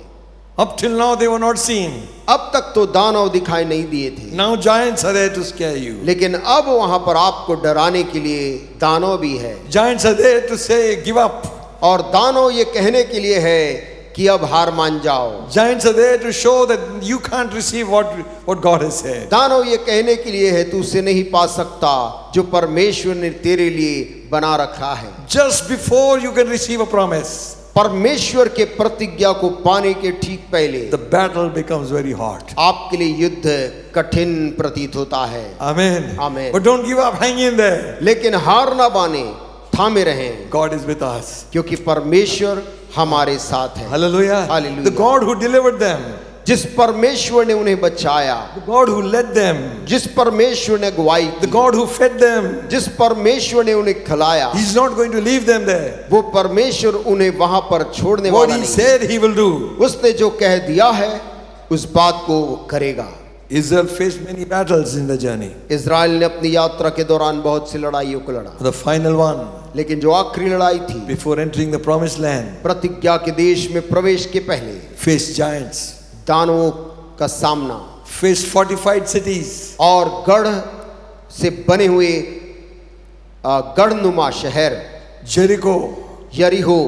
[SPEAKER 3] Up till now they were not seen.
[SPEAKER 4] अब तक तो दानव दिखाई नहीं दिए थे,
[SPEAKER 3] Now giants are there to scare you.
[SPEAKER 4] लेकिन अब वहां पर आपको डराने के लिए दानव भी है।
[SPEAKER 3] Giants are there to say, give up.
[SPEAKER 4] और दानव ये कहने के लिए है कि अब हार मान जाओ।
[SPEAKER 3] Giants are there to show that you can't receive what God has said.
[SPEAKER 4] दानव ये कहने के लिए है तू उसे नहीं पा सकता जो परमेश्वर ने तेरे लिए बना रखा है।
[SPEAKER 3] Just before you can receive a promise,
[SPEAKER 4] परमेश्वर के प्रतिज्ञा को पाने के ठीक पहले
[SPEAKER 3] the battle becomes very hot.
[SPEAKER 4] आपके लिए युद्ध कठिन प्रतीत होता है।
[SPEAKER 3] Amen.
[SPEAKER 4] Amen.
[SPEAKER 3] But don't give up, hang in there.
[SPEAKER 4] लेकिन हार ना माने, थामे रहें,
[SPEAKER 3] God is with us.
[SPEAKER 4] क्योंकि परमेश्वर हमारे साथ है।
[SPEAKER 3] Hallelujah.
[SPEAKER 4] Hallelujah.
[SPEAKER 3] The God who delivered them,
[SPEAKER 4] जिस परमेश्वर ने उन्हें बचाया,
[SPEAKER 3] the God who led them,
[SPEAKER 4] जिस परमेश्वर ने अगुवाई
[SPEAKER 3] the
[SPEAKER 4] की,
[SPEAKER 3] God who fed them,
[SPEAKER 4] जिस परमेश्वर ने उन्हें खिलाया,
[SPEAKER 3] He's not going to leave them there.
[SPEAKER 4] वो परमेश्वर उन्हें वहां पर छोड़ने
[SPEAKER 3] What
[SPEAKER 4] वाला
[SPEAKER 3] He
[SPEAKER 4] नहीं।
[SPEAKER 3] said He will do.
[SPEAKER 4] उसने जो कह दिया है उस बात को वो करेगा।
[SPEAKER 3] Israel faced many battles in the journey.
[SPEAKER 4] Israel ने अपनी यात्रा के दौरान बहुत सी लड़ाइयों को लड़ा,
[SPEAKER 3] The final one,
[SPEAKER 4] लेकिन जो आखिरी लड़ाई थी
[SPEAKER 3] before entering the promised land,
[SPEAKER 4] प्रतिज्ञा के देश में प्रवेश के पहले,
[SPEAKER 3] faced giants,
[SPEAKER 4] दानवों का सामना
[SPEAKER 3] faced fortified cities,
[SPEAKER 4] और गढ़ से बने हुए गढ़नुमा शहर
[SPEAKER 3] Jericho.
[SPEAKER 4] यरीहो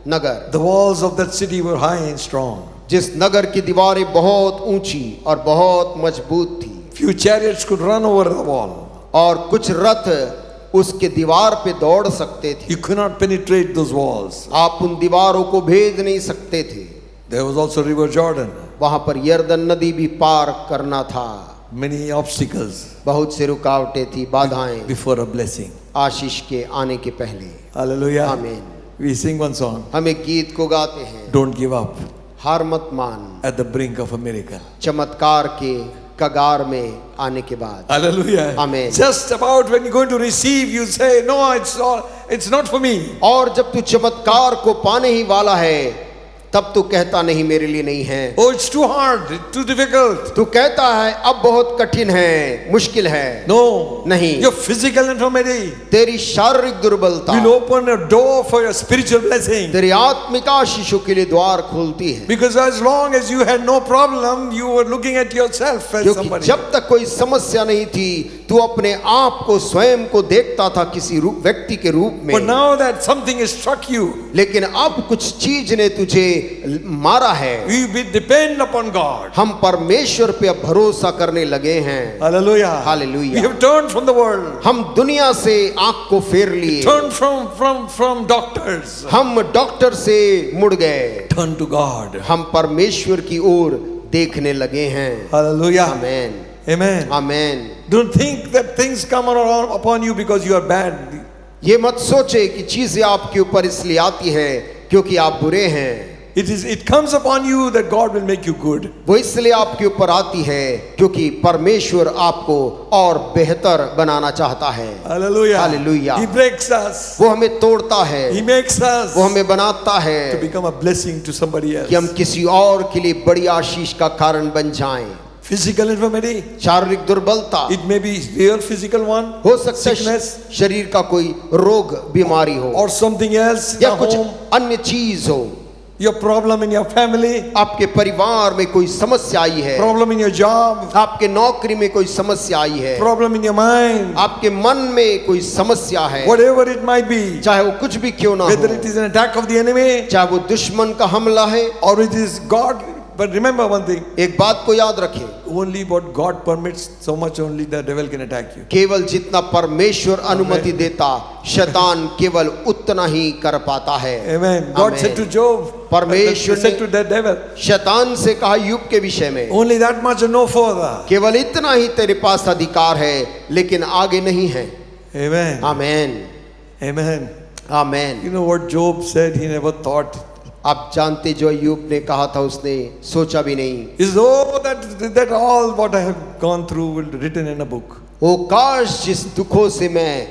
[SPEAKER 4] नगर,
[SPEAKER 3] The walls of that city were high and strong.
[SPEAKER 4] जिस नगर की दीवारें बहुत ऊंची और बहुत मजबूत थी,
[SPEAKER 3] Few chariots could run over the wall.
[SPEAKER 4] और कुछ रथ उसके दीवार पे दौड़ सकते थे।
[SPEAKER 3] You could not penetrate those walls.
[SPEAKER 4] आप उन दीवारों को भेद नहीं सकते थे।
[SPEAKER 3] There was also River Jordan.
[SPEAKER 4] वहां पर यरदन नदी भी पार करना था।
[SPEAKER 3] Many obstacles
[SPEAKER 4] बहुत से रुकावटें थी, बाधाएं,
[SPEAKER 3] before a blessing.
[SPEAKER 4] आशीष के आने के पहले।
[SPEAKER 3] Hallelujah.
[SPEAKER 4] आमीन।
[SPEAKER 3] We sing one song.
[SPEAKER 4] हम एक गीत को गाते हैं,
[SPEAKER 3] Don't give up
[SPEAKER 4] हार मत मान,
[SPEAKER 3] at the brink of a miracle.
[SPEAKER 4] चमत्कार के कगार में आने के बाद।
[SPEAKER 3] Hallelujah.
[SPEAKER 4] Amen.
[SPEAKER 3] Just about when you're going to receive, you say, no, it's not for me.
[SPEAKER 4] और जब तू चमत्कार को पाने ही वाला है, तब तू कहता नहीं मेरे लिए नहीं है।
[SPEAKER 3] Oh, it's too hard, it's too difficult.
[SPEAKER 4] तू कहता है अब बहुत कठिन है, मुश्किल है।
[SPEAKER 3] No.
[SPEAKER 4] नहीं।
[SPEAKER 3] Your physical infirmity
[SPEAKER 4] तेरी शारीरिक दुर्बलता
[SPEAKER 3] will open a door for your spiritual blessing.
[SPEAKER 4] तेरी आत्मिक आशीषों के लिए द्वार खोलती है।
[SPEAKER 3] Because as long as you had no problem, you were looking at yourself as
[SPEAKER 4] क्योंकि
[SPEAKER 3] somebody.
[SPEAKER 4] जब तक कोई समस्या नहीं थी, तू अपने आप को स्वयं को देखता था किसी व्यक्ति के रूप में।
[SPEAKER 3] But now that something has struck you,
[SPEAKER 4] लेकिन अब कुछ चीज ने तुझे मारा है,
[SPEAKER 3] we depend upon God.
[SPEAKER 4] हम परमेश्वर पे अब भरोसा करने लगे हैं।
[SPEAKER 3] Hallelujah.
[SPEAKER 4] Hallelujah.
[SPEAKER 3] We have turned from the world.
[SPEAKER 4] हम दुनिया से आंख को फेर लिए,
[SPEAKER 3] Turned from doctors.
[SPEAKER 4] हम डॉक्टर से मुड़ गए,
[SPEAKER 3] Turn to God.
[SPEAKER 4] हम परमेश्वर की ओर देखने लगे हैं।
[SPEAKER 3] Hallelujah.
[SPEAKER 4] Amen,
[SPEAKER 3] Amen.
[SPEAKER 4] Amen.
[SPEAKER 3] Don't think that things come around upon you because you are bad.
[SPEAKER 4] ये मत सोचे कि चीजें आपके ऊपर इसलिए आती है क्योंकि आप बुरे हैं।
[SPEAKER 3] It comes upon you that God will make you good.
[SPEAKER 4] वो इसलिए आपके ऊपर आती है क्योंकि परमेश्वर आपको और बेहतर बनाना चाहता है।
[SPEAKER 3] Hallelujah.
[SPEAKER 4] Hallelujah.
[SPEAKER 3] He breaks us.
[SPEAKER 4] वो हमें तोड़ता है,
[SPEAKER 3] He makes us
[SPEAKER 4] वो हमें बनाता है
[SPEAKER 3] to become a blessing to somebody else.
[SPEAKER 4] कि हम किसी और के लिए बड़ी आशीष का कारण बन जाएं।
[SPEAKER 3] Physical infirmity.
[SPEAKER 4] शारीरिक दुर्बलता,
[SPEAKER 3] It may be real physical one.
[SPEAKER 4] हो सकता है
[SPEAKER 3] Sickness.
[SPEAKER 4] शरीर का कोई रोग बीमारी हो,
[SPEAKER 3] Or something else.
[SPEAKER 4] या
[SPEAKER 3] At
[SPEAKER 4] कुछ
[SPEAKER 3] home.
[SPEAKER 4] अन्य चीज हो।
[SPEAKER 3] Your problem in your family.
[SPEAKER 4] आपके परिवार में कोई समस्या आई है,
[SPEAKER 3] Problem in your job.
[SPEAKER 4] आपके नौकरी में कोई समस्या आई है,
[SPEAKER 3] Problem in your mind.
[SPEAKER 4] आपके मन में कोई समस्या है,
[SPEAKER 3] Whatever it might be.
[SPEAKER 4] चाहे वो कुछ भी क्यों ना
[SPEAKER 3] Whether
[SPEAKER 4] हो,
[SPEAKER 3] it is an attack of the enemy
[SPEAKER 4] चाहे वो दुश्मन का हमला है।
[SPEAKER 3] or it is God. But remember one thing.
[SPEAKER 4] एक बात को याद रखें,
[SPEAKER 3] Only what God permits, so much only the devil can attack you.
[SPEAKER 4] केवल जितना परमेश्वर अनुमति देता, शैतान केवल उतना ही कर पाता है।
[SPEAKER 3] Amen. God
[SPEAKER 4] Amen.
[SPEAKER 3] said to Job,
[SPEAKER 4] परमेश्वर
[SPEAKER 3] said to
[SPEAKER 4] ने
[SPEAKER 3] the devil,
[SPEAKER 4] शैतान से कहा यूब के विषय में,
[SPEAKER 3] only that much and no further.
[SPEAKER 4] केवल इतना ही तेरे पास अधिकार है, लेकिन आगे नहीं है।
[SPEAKER 3] Amen.
[SPEAKER 4] Amen,
[SPEAKER 3] Amen.
[SPEAKER 4] Amen.
[SPEAKER 3] You know what Job said? He never thought.
[SPEAKER 4] आप जानते जो यूब ने कहा था, उसने सोचा भी नहीं।
[SPEAKER 3] Is oh that all what I have gone through will be written in a book.
[SPEAKER 4] ओ काश जिस दुखों से मैं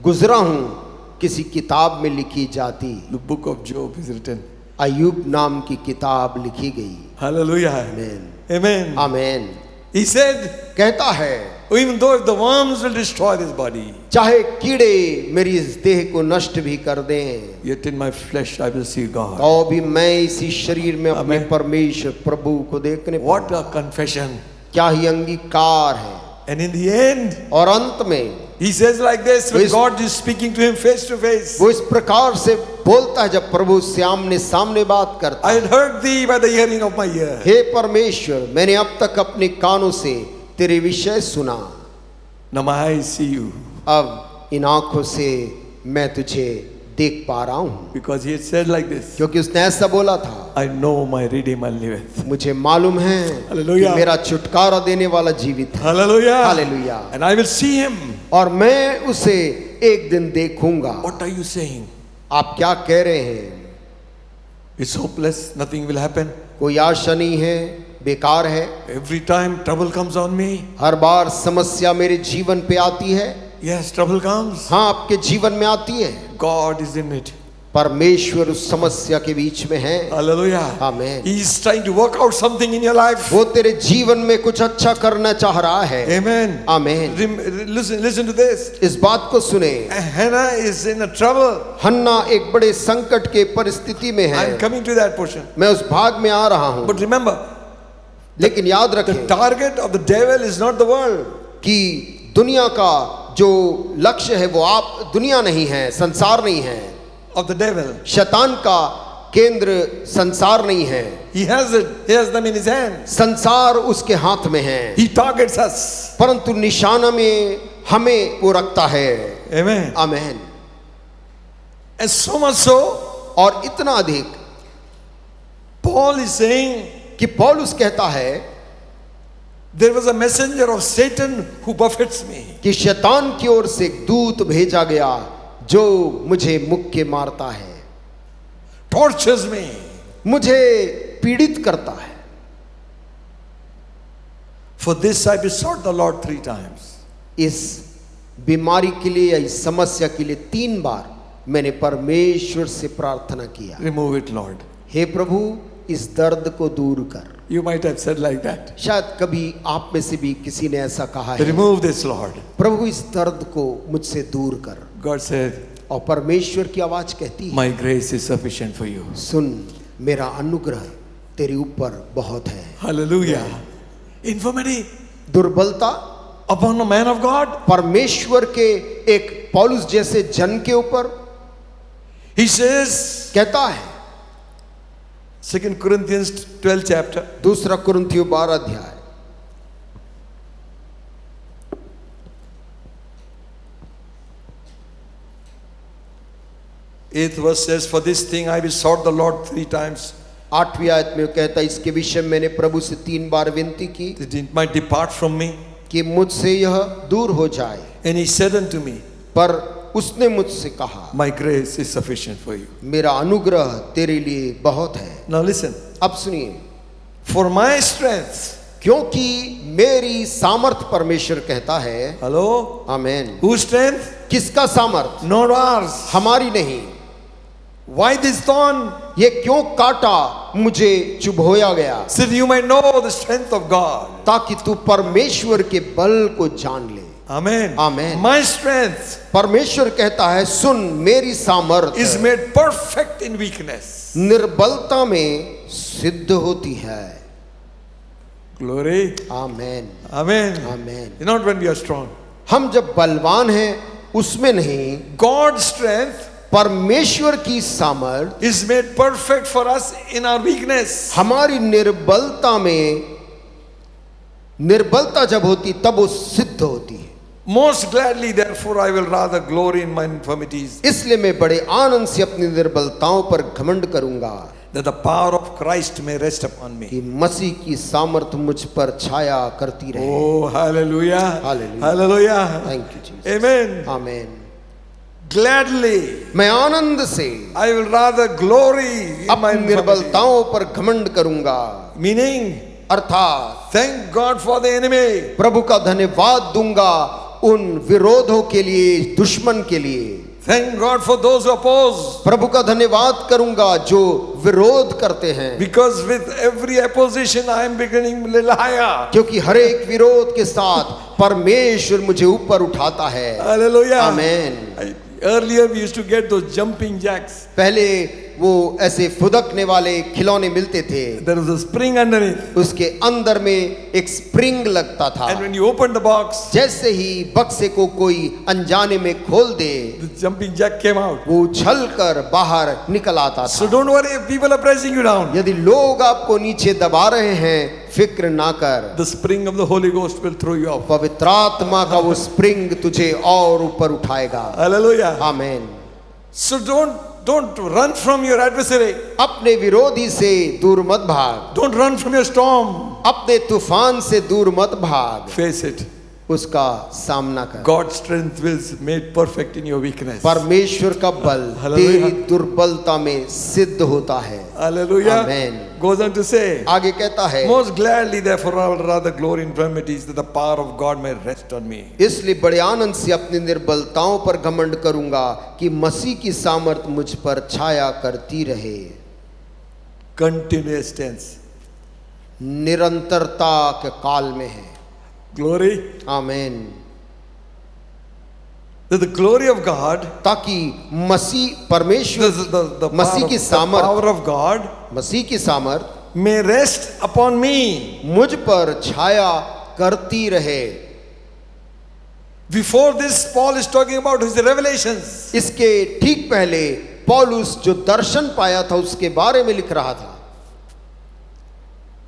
[SPEAKER 4] गुजरा हूं किसी किताब में लिखी जाती।
[SPEAKER 3] The book of Job is written.
[SPEAKER 4] अय्यूब नाम की किताब लिखी गई।
[SPEAKER 3] Hallelujah.
[SPEAKER 4] Amen,
[SPEAKER 3] Amen.
[SPEAKER 4] Amen.
[SPEAKER 3] He said,
[SPEAKER 4] कहता है
[SPEAKER 3] even though if the worms will destroy this body,
[SPEAKER 4] चाहे कीड़े मेरी इस देह को नष्ट भी कर दें,
[SPEAKER 3] yet in my flesh I will see God.
[SPEAKER 4] तो भी मैं इसी शरीर में अपने
[SPEAKER 3] Amen.
[SPEAKER 4] परमेश्वर प्रभु को देखने
[SPEAKER 3] What
[SPEAKER 4] पाऊंगा।
[SPEAKER 3] a confession.
[SPEAKER 4] क्या ही अंगीकार है।
[SPEAKER 3] And in the end,
[SPEAKER 4] और अंत में
[SPEAKER 3] he says like this, when
[SPEAKER 4] Yes.
[SPEAKER 3] God is speaking to him face to face,
[SPEAKER 4] वो इस प्रकार से बोलता है जब प्रभु सामने सामने बात करता
[SPEAKER 3] I
[SPEAKER 4] है,
[SPEAKER 3] had heard thee by the hearing of my ear.
[SPEAKER 4] हे परमेश्वर, मैंने अब तक अपने कानों से तेरे विषय सुना,
[SPEAKER 3] Now my eyes see you.
[SPEAKER 4] अब इन आंखों से मैं तुझे देख पा रहा हूं।
[SPEAKER 3] Because he had said like this,
[SPEAKER 4] क्योंकि उसने ऐसा बोला था,
[SPEAKER 3] I know my Redeemer liveth.
[SPEAKER 4] मुझे मालूम है
[SPEAKER 3] Hallelujah.
[SPEAKER 4] कि मेरा छुटकारा देने वाला जीवित है।
[SPEAKER 3] Hallelujah.
[SPEAKER 4] Hallelujah.
[SPEAKER 3] And I will see him.
[SPEAKER 4] और मैं उसे एक दिन देखूंगा।
[SPEAKER 3] What are you saying?
[SPEAKER 4] आप क्या कह रहे हैं?
[SPEAKER 3] It's hopeless. Nothing will happen.
[SPEAKER 4] कोई आशा नहीं है, बेकार है।
[SPEAKER 3] Every time trouble comes on me.
[SPEAKER 4] हर बार समस्या मेरे जीवन पे आती है।
[SPEAKER 3] Yes, trouble comes.
[SPEAKER 4] हाँ, आपके जीवन में आती है।
[SPEAKER 3] God is in it.
[SPEAKER 4] परमेश्वर उस समस्या के बीच में है।
[SPEAKER 3] Hallelujah.
[SPEAKER 4] Amen.
[SPEAKER 3] He is trying to work out something in your life.
[SPEAKER 4] वो तेरे जीवन में कुछ अच्छा करना चाह रहा है।
[SPEAKER 3] Amen.
[SPEAKER 4] Amen.
[SPEAKER 3] Listen to this.
[SPEAKER 4] इस बात को सुने।
[SPEAKER 3] Hannah is in a trouble.
[SPEAKER 4] हन्ना एक बड़े संकट के परिस्थिति में है।
[SPEAKER 3] I'm coming to that portion.
[SPEAKER 4] मैं उस भाग में आ रहा हूँ।
[SPEAKER 3] But remember,
[SPEAKER 4] लेकिन याद
[SPEAKER 3] the
[SPEAKER 4] रखें
[SPEAKER 3] target of the devil is not the world.
[SPEAKER 4] कि दुनिया का जो लक्ष्य है वो आप दुनिया नहीं है, संसार नहीं है।
[SPEAKER 3] Of the devil.
[SPEAKER 4] शैतान का केंद्र संसार नहीं है।
[SPEAKER 3] He has it. He has them in his hand.
[SPEAKER 4] संसार उसके हाथ में है,
[SPEAKER 3] He targets us.
[SPEAKER 4] परंतु निशाना में हमें वो रखता है।
[SPEAKER 3] Amen.
[SPEAKER 4] Amen.
[SPEAKER 3] And so much so,
[SPEAKER 4] और इतना अधिक
[SPEAKER 3] Paul is saying,
[SPEAKER 4] कि पौलुस कहता है
[SPEAKER 3] there was a messenger of Satan who buffets me.
[SPEAKER 4] कि शैतान की ओर से एक दूत भेजा गया जो मुझे मुक्के मारता है,
[SPEAKER 3] Tortures me.
[SPEAKER 4] मुझे पीड़ित करता है।
[SPEAKER 3] For this I besought the Lord 3 times.
[SPEAKER 4] इस बीमारी के लिए या इस समस्या के लिए 3 बार मैंने परमेश्वर से प्रार्थना किया,
[SPEAKER 3] Remove it, Lord.
[SPEAKER 4] हे प्रभु इस दर्द को दूर कर।
[SPEAKER 3] You might have said like that.
[SPEAKER 4] शायद कभी आप में से भी किसी ने ऐसा कहा है,
[SPEAKER 3] Remove this, Lord.
[SPEAKER 4] प्रभु इस दर्द को मुझसे दूर कर।
[SPEAKER 3] God said,
[SPEAKER 4] और परमेश्वर की आवाज कहती है,
[SPEAKER 3] my grace is sufficient for you.
[SPEAKER 4] सुन, मेरा अनुग्रह तेरे ऊपर बहुत है।
[SPEAKER 3] Hallelujah. Infirmity
[SPEAKER 4] दुर्बलता
[SPEAKER 3] upon a man of God.
[SPEAKER 4] परमेश्वर के एक पौलुस जैसे जन के ऊपर
[SPEAKER 3] He says,
[SPEAKER 4] कहता है।
[SPEAKER 3] 2 Corinthians 12 chapter.
[SPEAKER 4] दूसरा कुरिन्थियों 12 अध्याय
[SPEAKER 3] 8th verse says, for this thing I besought the Lord 3 times,
[SPEAKER 4] 8वीं आयत में कहता है, इसके विषय में मैंने प्रभु से 3 बार विनती की
[SPEAKER 3] that it might depart from me.
[SPEAKER 4] कि मुझसे यह दूर हो जाए,
[SPEAKER 3] And he said unto me,
[SPEAKER 4] पर उसने मुझसे कहा,
[SPEAKER 3] my grace is sufficient for you.
[SPEAKER 4] मेरा अनुग्रह तेरे लिए बहुत है।
[SPEAKER 3] Now listen,
[SPEAKER 4] अब सुनिए,
[SPEAKER 3] for my strength,
[SPEAKER 4] क्योंकि मेरी सामर्थ, परमेश्वर कहता है।
[SPEAKER 3] hello,
[SPEAKER 4] आमेन।
[SPEAKER 3] whose strength?
[SPEAKER 4] किसका सामर्थ?
[SPEAKER 3] Not ours.
[SPEAKER 4] हमारी नहीं।
[SPEAKER 3] Why this thorn?
[SPEAKER 4] ये क्यों काटा मुझे चुभोया गया?
[SPEAKER 3] So that you might know the strength of God.
[SPEAKER 4] ताकि तू परमेश्वर के बल को जान ले।
[SPEAKER 3] Amen.
[SPEAKER 4] Amen.
[SPEAKER 3] My strength
[SPEAKER 4] परमेश्वर कहता है, सुन, मेरी सामर्थ
[SPEAKER 3] is made perfect in weakness.
[SPEAKER 4] निर्बलता में सिद्ध होती है।
[SPEAKER 3] Glory.
[SPEAKER 4] Amen.
[SPEAKER 3] Amen.
[SPEAKER 4] Amen.
[SPEAKER 3] Not when we are strong.
[SPEAKER 4] हम जब बलवान हैं उसमें नहीं,
[SPEAKER 3] God's strength
[SPEAKER 4] परमेश्वर की सामर्थ
[SPEAKER 3] is made perfect for us in our weakness.
[SPEAKER 4] हमारी निर्बलता में, निर्बलता जब होती तब वो सिद्ध होती है।
[SPEAKER 3] Most gladly, therefore, I will rather glory in my infirmities,
[SPEAKER 4] इसलिए मैं बड़े आनंद से अपनी निर्बलताओं पर घमंड करूंगा,
[SPEAKER 3] that the power of Christ may rest upon me.
[SPEAKER 4] कि मसीह की सामर्थ मुझ पर छाया करती रहे।
[SPEAKER 3] Oh, hallelujah.
[SPEAKER 4] Hallelujah.
[SPEAKER 3] Hallelujah.
[SPEAKER 4] Thank you Jesus.
[SPEAKER 3] Amen.
[SPEAKER 4] Amen.
[SPEAKER 3] Gladly,
[SPEAKER 4] मैं आनंद से
[SPEAKER 3] I will rather glory in my
[SPEAKER 4] अपनी
[SPEAKER 3] infirmities.
[SPEAKER 4] निर्बलताओं पर घमंड करूंगा।
[SPEAKER 3] Meaning,
[SPEAKER 4] अर्थात
[SPEAKER 3] thank God for the enemy.
[SPEAKER 4] प्रभु का धन्यवाद दूंगा उन विरोधों के लिए, दुश्मन के लिए।
[SPEAKER 3] Thank God for those who oppose.
[SPEAKER 4] प्रभु का धन्यवाद करूंगा जो विरोध करते हैं,
[SPEAKER 3] Because with every opposition I am becoming a little higher.
[SPEAKER 4] क्योंकि हर एक विरोध के साथ परमेश्वर मुझे ऊपर उठाता है।
[SPEAKER 3] Hallelujah.
[SPEAKER 4] Amen.
[SPEAKER 3] Earlier we used to get those jumping jacks.
[SPEAKER 4] पहले वो ऐसे फुदकने वाले खिलौने मिलते थे,
[SPEAKER 3] There was a spring underneath.
[SPEAKER 4] उसके अंदर में एक स्प्रिंग लगता था।
[SPEAKER 3] And when you opened the box,
[SPEAKER 4] जैसे ही बक्से को कोई अनजाने में खोल दे,
[SPEAKER 3] the jumping jack came out.
[SPEAKER 4] वो उछल कर बाहर निकल आता
[SPEAKER 3] So
[SPEAKER 4] था।
[SPEAKER 3] don't worry if people are pressing you down.
[SPEAKER 4] यदि लोग आपको नीचे दबा रहे हैं, फिक्र ना कर,
[SPEAKER 3] The spring of the Holy Ghost will throw you off.
[SPEAKER 4] पवित्र आत्मा का वो स्प्रिंग तुझे और ऊपर उठाएगा।
[SPEAKER 3] Hallelujah.
[SPEAKER 4] Amen.
[SPEAKER 3] So don't run from your adversary.
[SPEAKER 4] अपने विरोधी से दूर मत भाग,
[SPEAKER 3] Don't run from your storm.
[SPEAKER 4] अपने तूफान से दूर मत भाग,
[SPEAKER 3] Face it.
[SPEAKER 4] उसका सामना कर।
[SPEAKER 3] God's strength is made perfect in your weakness.
[SPEAKER 4] परमेश्वर का बल
[SPEAKER 3] Hallelujah.
[SPEAKER 4] तेरी दुर्बलता में सिद्ध होता है।
[SPEAKER 3] Hallelujah.
[SPEAKER 4] Amen.
[SPEAKER 3] Goes on to say,
[SPEAKER 4] आगे कहता है,
[SPEAKER 3] most gladly therefore I will rather glory in infirmities that the power of God may rest on me.
[SPEAKER 4] इसलिए बड़े आनंद से अपनी निर्बलताओं पर घमंड करूंगा कि मसीह की सामर्थ मुझ पर छाया करती रहे।
[SPEAKER 3] Continuous tense.
[SPEAKER 4] निरंतरता के काल में है।
[SPEAKER 3] Glory.
[SPEAKER 4] Amen.
[SPEAKER 3] That the glory of God,
[SPEAKER 4] ताकि मसीह परमेश्वर
[SPEAKER 3] the
[SPEAKER 4] मसीह की सामर्थ,
[SPEAKER 3] power of God
[SPEAKER 4] मसीह की सामर्थ
[SPEAKER 3] may rest upon me.
[SPEAKER 4] मुझ पर छाया करती रहे।
[SPEAKER 3] Before this, Paul is talking about his revelations.
[SPEAKER 4] इसके ठीक पहले पौलुस जो दर्शन पाया था उसके बारे में लिख रहा था।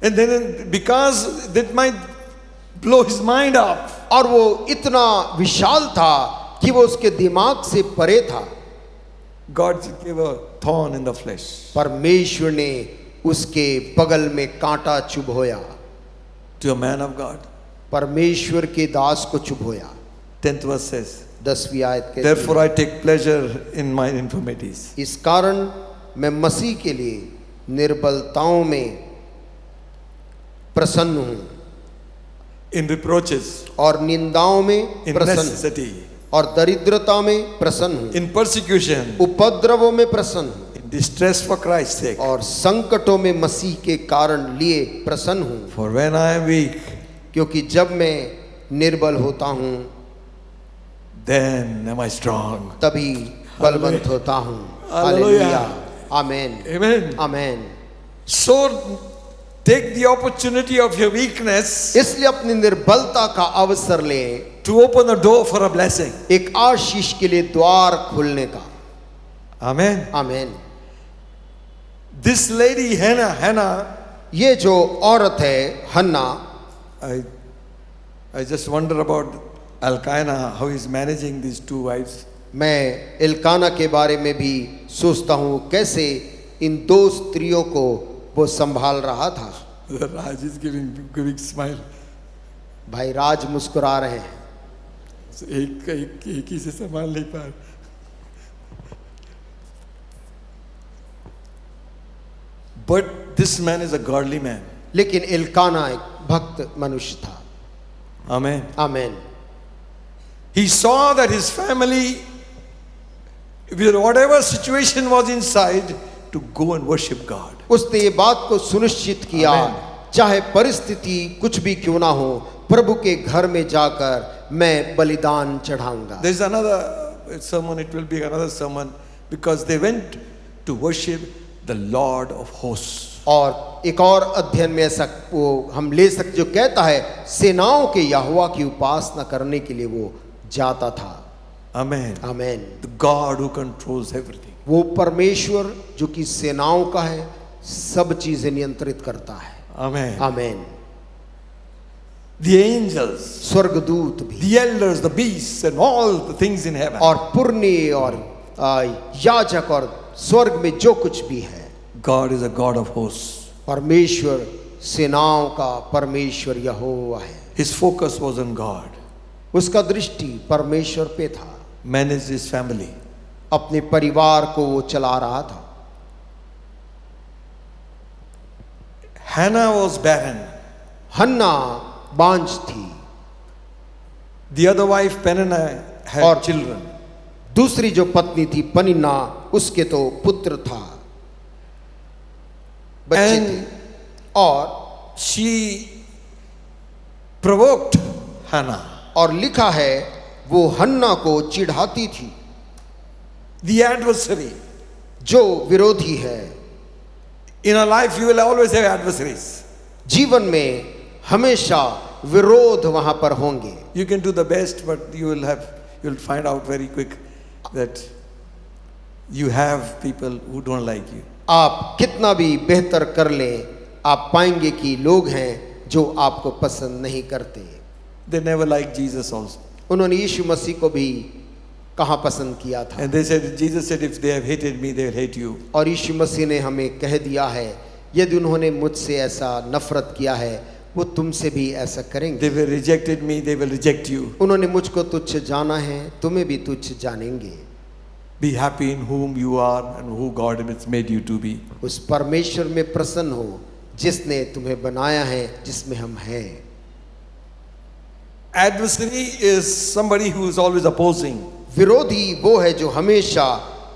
[SPEAKER 3] And then because that might blow his mind up,
[SPEAKER 4] और वो इतना विशाल था कि वो उसके दिमाग से परे था।
[SPEAKER 3] God gave a thorn in the flesh.
[SPEAKER 4] परमेश्वर ने उसके बगल में कांटा चुभोया,
[SPEAKER 3] To a man of God.
[SPEAKER 4] परमेश्वर के दास को चुभोया।
[SPEAKER 3] 10th verse says,
[SPEAKER 4] 10वीं आयत कहती
[SPEAKER 3] therefore
[SPEAKER 4] है,
[SPEAKER 3] I take pleasure in my infirmities.
[SPEAKER 4] इस कारण मैं मसीह के लिए निर्बलताओं में प्रसन्न हूं,
[SPEAKER 3] In reproaches,
[SPEAKER 4] और निंदाओं में
[SPEAKER 3] in
[SPEAKER 4] प्रसन्न हूं,
[SPEAKER 3] necessity,
[SPEAKER 4] और दरिद्रता में प्रसन्न हूं,
[SPEAKER 3] in persecution,
[SPEAKER 4] उपद्रवों में प्रसन्न हूं,
[SPEAKER 3] in distress for Christ's sake.
[SPEAKER 4] और संकटों में मसीह के कारण लिए प्रसन्न हूं।
[SPEAKER 3] For when I am weak,
[SPEAKER 4] क्योंकि जब मैं निर्बल होता हूं
[SPEAKER 3] then am I strong.
[SPEAKER 4] तभी बलवंत होता हूं।
[SPEAKER 3] Hallelujah.
[SPEAKER 4] Hallelujah. Amen.
[SPEAKER 3] Amen.
[SPEAKER 4] Amen.
[SPEAKER 3] So take the opportunity of your weakness
[SPEAKER 4] इसलिए अपनी निर्बलता का अवसर ले,
[SPEAKER 3] to open a door for a blessing.
[SPEAKER 4] एक आशीष के लिए द्वार खोलने का।
[SPEAKER 3] Amen.
[SPEAKER 4] Amen.
[SPEAKER 3] This lady Hannah,
[SPEAKER 4] ये जो औरत है हन्ना,
[SPEAKER 3] I just wonder about Elkanah, how he's managing these two wives.
[SPEAKER 4] मैं एल्काना के बारे में भी सोचता हूँ कैसे इन दो स्त्रियों को वो संभाल रहा था।
[SPEAKER 3] Raj is giving smile.
[SPEAKER 4] भाई राज मुस्कुरा रहे हैं।
[SPEAKER 3] So, एक ही से संभाल नहीं पा रहे। But this man is a godly man.
[SPEAKER 4] लेकिन एल्काना एक भक्त मनुष्य था।
[SPEAKER 3] Amen.
[SPEAKER 4] Amen.
[SPEAKER 3] He saw that his family, with whatever situation was inside, to go and worship God.
[SPEAKER 4] उसने ये बात को सुनिश्चित किया, चाहे परिस्थिति कुछ भी क्यों ना हो, प्रभु के घर में जाकर मैं बलिदान चढ़ाऊंगा।
[SPEAKER 3] There is another sermon, it will be another sermon, because they went to worship the Lord of hosts.
[SPEAKER 4] और एक और अध्ययन में ऐसा वो हम ले सकते जो कहता है सेनाओं के यहोवा की उपासना करने के लिए वो जाता था।
[SPEAKER 3] Amen.
[SPEAKER 4] Amen.
[SPEAKER 3] The God who controls everything.
[SPEAKER 4] वो परमेश्वर जो कि सेनाओं का है, सब चीजें नियंत्रित करता है।
[SPEAKER 3] Amen.
[SPEAKER 4] आमेन।
[SPEAKER 3] The angels,
[SPEAKER 4] स्वर्गदूत भी,
[SPEAKER 3] the elders, the beasts, and all the things in heaven.
[SPEAKER 4] और पुण्य और याजक और स्वर्ग में जो कुछ भी है,
[SPEAKER 3] God is a God of hosts.
[SPEAKER 4] परमेश्वर सेनाओं का परमेश्वर यहोवा है।
[SPEAKER 3] His focus was on God.
[SPEAKER 4] उसका दृष्टि परमेश्वर पे था।
[SPEAKER 3] Managed his family.
[SPEAKER 4] अपने परिवार को वो चला रहा था।
[SPEAKER 3] Hannah was barren.
[SPEAKER 4] हन्ना बांझ थी,
[SPEAKER 3] The other wife, Peninnah, had
[SPEAKER 4] और
[SPEAKER 3] children.
[SPEAKER 4] दूसरी जो पत्नी थी पनिन्ना, उसके तो पुत्र था, बच्चे थे,
[SPEAKER 3] And
[SPEAKER 4] और
[SPEAKER 3] she provoked Hannah.
[SPEAKER 4] और लिखा है वो हन्ना को चिढ़ाती थी।
[SPEAKER 3] The adversary.
[SPEAKER 4] जो विरोधी है,
[SPEAKER 3] In our life, you will always have adversaries.
[SPEAKER 4] जीवन में हमेशा विरोध वहां पर होंगे।
[SPEAKER 3] You can do the best, but you'll find out very quick that you have people who don't like you.
[SPEAKER 4] आप कितना भी बेहतर कर लें, आप पाएंगे कि लोग हैं जो आपको पसंद नहीं करते।
[SPEAKER 3] They never liked Jesus also.
[SPEAKER 4] उन्होंने यीशु मसीह को भी कहाँ पसंद किया था।
[SPEAKER 3] And Jesus said, if they have hated me, they will hate you.
[SPEAKER 4] और यीशु मसीह ने हमें कह दिया है, यदि उन्होंने मुझसे ऐसा नफरत किया है, वो तुमसे भी ऐसा करेंगे।
[SPEAKER 3] They have rejected me, they will reject you.
[SPEAKER 4] उन्होंने मुझको तुच्छ जाना है, तुम्हें भी तुच्छ जानेंगे।
[SPEAKER 3] Be happy in whom you are and who God has made you to be.
[SPEAKER 4] उस परमेश्वर में प्रसन्न हो जिसने तुम्हें बनाया है, जिसमें हम हैं।
[SPEAKER 3] Adversary is somebody who is always opposing.
[SPEAKER 4] विरोधी वो है जो हमेशा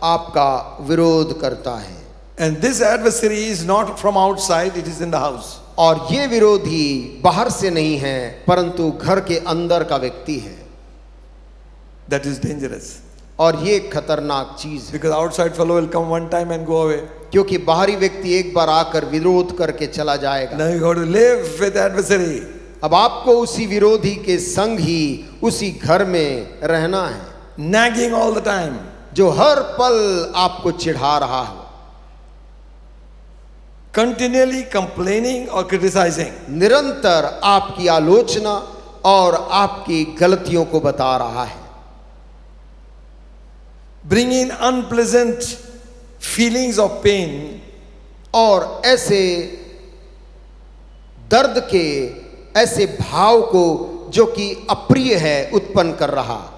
[SPEAKER 4] आपका विरोध करता है।
[SPEAKER 3] And this adversary is not from outside, it is in the house.
[SPEAKER 4] और ये विरोधी बाहर से नहीं है, परंतु घर के अंदर का व्यक्ति है।
[SPEAKER 3] That is dangerous.
[SPEAKER 4] और ये खतरनाक चीज है,
[SPEAKER 3] Because outside fellow will come one time and go away.
[SPEAKER 4] क्योंकि बाहरी व्यक्ति एक बार आकर विरोध करके चला जाएगा।
[SPEAKER 3] Now you got to live with adversary.
[SPEAKER 4] अब आपको उसी विरोधी के संग ही उसी घर में रहना है,
[SPEAKER 3] Nagging all the time.
[SPEAKER 4] जो हर पल आपको चिढ़ा रहा हो,
[SPEAKER 3] Continually complaining or criticizing.
[SPEAKER 4] निरंतर आपकी आलोचना और आपकी गलतियों को बता रहा है,
[SPEAKER 3] Bringing unpleasant feelings of pain.
[SPEAKER 4] और ऐसे दर्द के ऐसे भाव को जो कि अप्रिय है उत्पन्न कर रहा।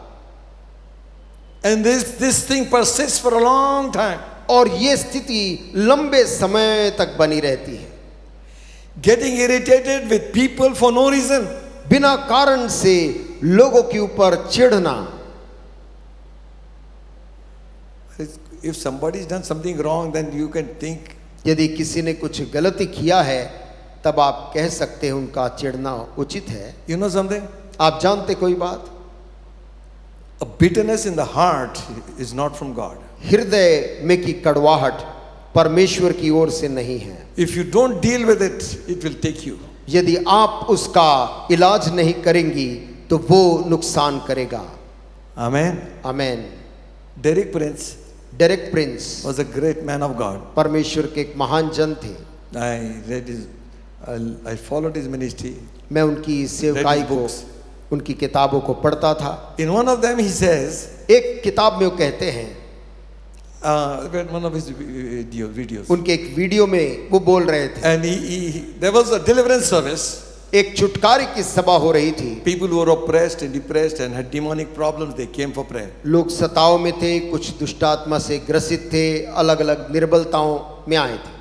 [SPEAKER 3] And this thing persists for a long time.
[SPEAKER 4] और ये स्थिति लंबे समय तक बनी रहती है।
[SPEAKER 3] Getting irritated with people for no reason.
[SPEAKER 4] बिना कारण से लोगों के ऊपर चिढ़ना।
[SPEAKER 3] If somebody's done something wrong, then you can think,
[SPEAKER 4] यदि किसी ने कुछ गलती किया है, तब आप कह सकते हैं उनका चिढ़ना उचित है।
[SPEAKER 3] you know something?
[SPEAKER 4] आप जानते कोई बात,
[SPEAKER 3] A bitterness in the heart is not from God.
[SPEAKER 4] हृदय में की कड़वाहट परमेश्वर की ओर से नहीं है।
[SPEAKER 3] If you don't deal with it, it will take you.
[SPEAKER 4] यदि आप उसका इलाज नहीं करेंगी तो वो नुकसान करेगा।
[SPEAKER 3] Amen.
[SPEAKER 4] Amen.
[SPEAKER 3] Derek Prince
[SPEAKER 4] Derek Prince
[SPEAKER 3] was a great man of God.
[SPEAKER 4] परमेश्वर के एक महान जन थे।
[SPEAKER 3] I followed his ministry.
[SPEAKER 4] मैं उनकी सेवकाई को,
[SPEAKER 3] books.
[SPEAKER 4] उनकी किताबों को पढ़ता था।
[SPEAKER 3] In one of them he says,
[SPEAKER 4] एक किताब में वो कहते हैं,
[SPEAKER 3] one of his videos,
[SPEAKER 4] उनके एक वीडियो में वो बोल रहे थे,
[SPEAKER 3] and there was a deliverance service.
[SPEAKER 4] एक छुटकारे की सभा हो रही थी।
[SPEAKER 3] People who were oppressed and depressed and had demonic problems, they came for prayer.
[SPEAKER 4] लोग सताव में थे, कुछ दुष्टात्मा से ग्रसित थे, अलग अलग निर्बलताओं में आए थे।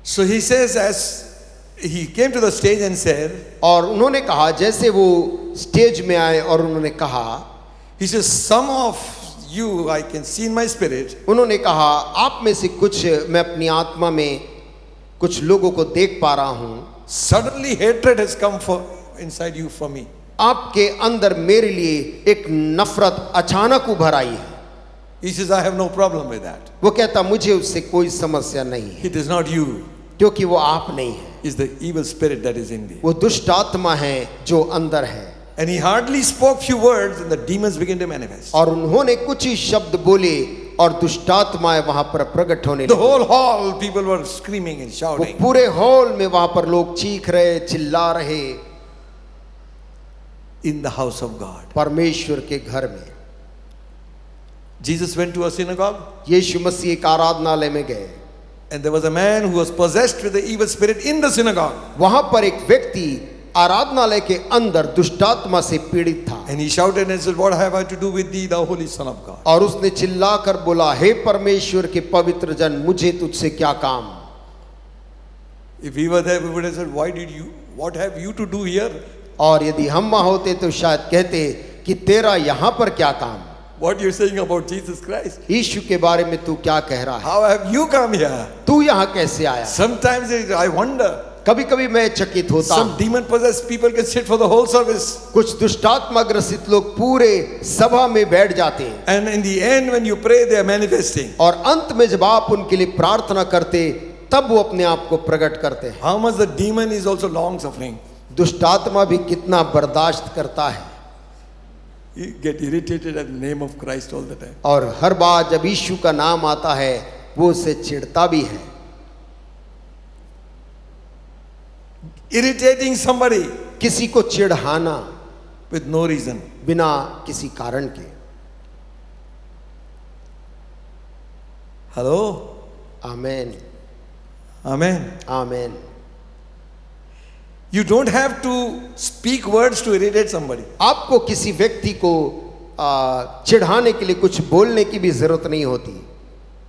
[SPEAKER 3] So he says, as he came to the stage and said,
[SPEAKER 4] और उन्होंने कहा, जैसे वो स्टेज में आए और उन्होंने कहा,
[SPEAKER 3] he says, some of you I can see in my spirit,
[SPEAKER 4] उन्होंने कहा, आप में से कुछ मैं अपनी आत्मा में कुछ लोगों को देख पा रहा हूं,
[SPEAKER 3] suddenly hatred has come for inside you for me.
[SPEAKER 4] आपके अंदर मेरे लिए एक नफरत अचानक उभर आई है।
[SPEAKER 3] He says, I have no problem with that.
[SPEAKER 4] वो कहता, मुझे उससे कोई समस्या नहीं है,
[SPEAKER 3] It is not you,
[SPEAKER 4] क्योंकि वो आप नहीं है,
[SPEAKER 3] it's the evil spirit that is in thee.
[SPEAKER 4] वो दुष्ट आत्मा है जो अंदर है।
[SPEAKER 3] And he hardly spoke few words and the demons began to manifest.
[SPEAKER 4] और उन्होंने कुछ ही शब्द बोले और दुष्टात्माएं वहां पर प्रकट होने
[SPEAKER 3] The
[SPEAKER 4] लगी।
[SPEAKER 3] whole hall, people were screaming and
[SPEAKER 4] वो
[SPEAKER 3] shouting.
[SPEAKER 4] पूरे हॉल में वहां पर लोग चीख रहे, चिल्ला रहे,
[SPEAKER 3] In the house of God.
[SPEAKER 4] परमेश्वर के घर में।
[SPEAKER 3] Jesus went to a synagogue
[SPEAKER 4] यीशु मसीह एक आराधनालय में गए,
[SPEAKER 3] and there was a man who was possessed with the evil spirit in the synagogue.
[SPEAKER 4] वहां पर एक व्यक्ति आराधनालय के अंदर दुष्टात्मा से पीड़ित था।
[SPEAKER 3] And he shouted and said, what have I to do with thee, the holy son of God?
[SPEAKER 4] और उसने चिल्लाकर बोला, हे परमेश्वर के पवित्र जन, मुझे तुझसे क्या काम।
[SPEAKER 3] If he were there, we would have said, what have you to do here?
[SPEAKER 4] और यदि हम वहां होते तो शायद कहते कि तेरा यहां पर क्या काम।
[SPEAKER 3] what you're saying about Jesus Christ?
[SPEAKER 4] यीशु के बारे में तू क्या कह रहा है?
[SPEAKER 3] How have you come here?
[SPEAKER 4] तू यहाँ कैसे आया?
[SPEAKER 3] Sometimes I wonder.
[SPEAKER 4] कभी कभी मैं चकित होता
[SPEAKER 3] Some
[SPEAKER 4] हूँ।
[SPEAKER 3] demon possessed people can sit for the whole service.
[SPEAKER 4] कुछ दुष्टात्मा ग्रसित लोग पूरे सभा में बैठ जाते हैं
[SPEAKER 3] And in the end, when you pray, they are manifesting.
[SPEAKER 4] और अंत में जब आप उनके लिए प्रार्थना करते तब वो अपने आप को प्रकट करते हैं।
[SPEAKER 3] How much the demon is also long suffering.
[SPEAKER 4] दुष्टात्मा भी कितना बर्दाश्त करता है
[SPEAKER 3] You get irritated at the name of Christ all the time.
[SPEAKER 4] और हर बार जब यीशु का नाम आता है वो उससे चिढ़ता भी है।
[SPEAKER 3] Irritating somebody
[SPEAKER 4] किसी को चिढ़ाना
[SPEAKER 3] with no reason.
[SPEAKER 4] बिना किसी कारण के।
[SPEAKER 3] Hello?
[SPEAKER 4] Amen
[SPEAKER 3] Amen.
[SPEAKER 4] Amen.
[SPEAKER 3] You don't have to speak words to irritate somebody.
[SPEAKER 4] आपको किसी व्यक्ति को चिढ़ाने के लिए कुछ बोलने की भी जरूरत नहीं होती।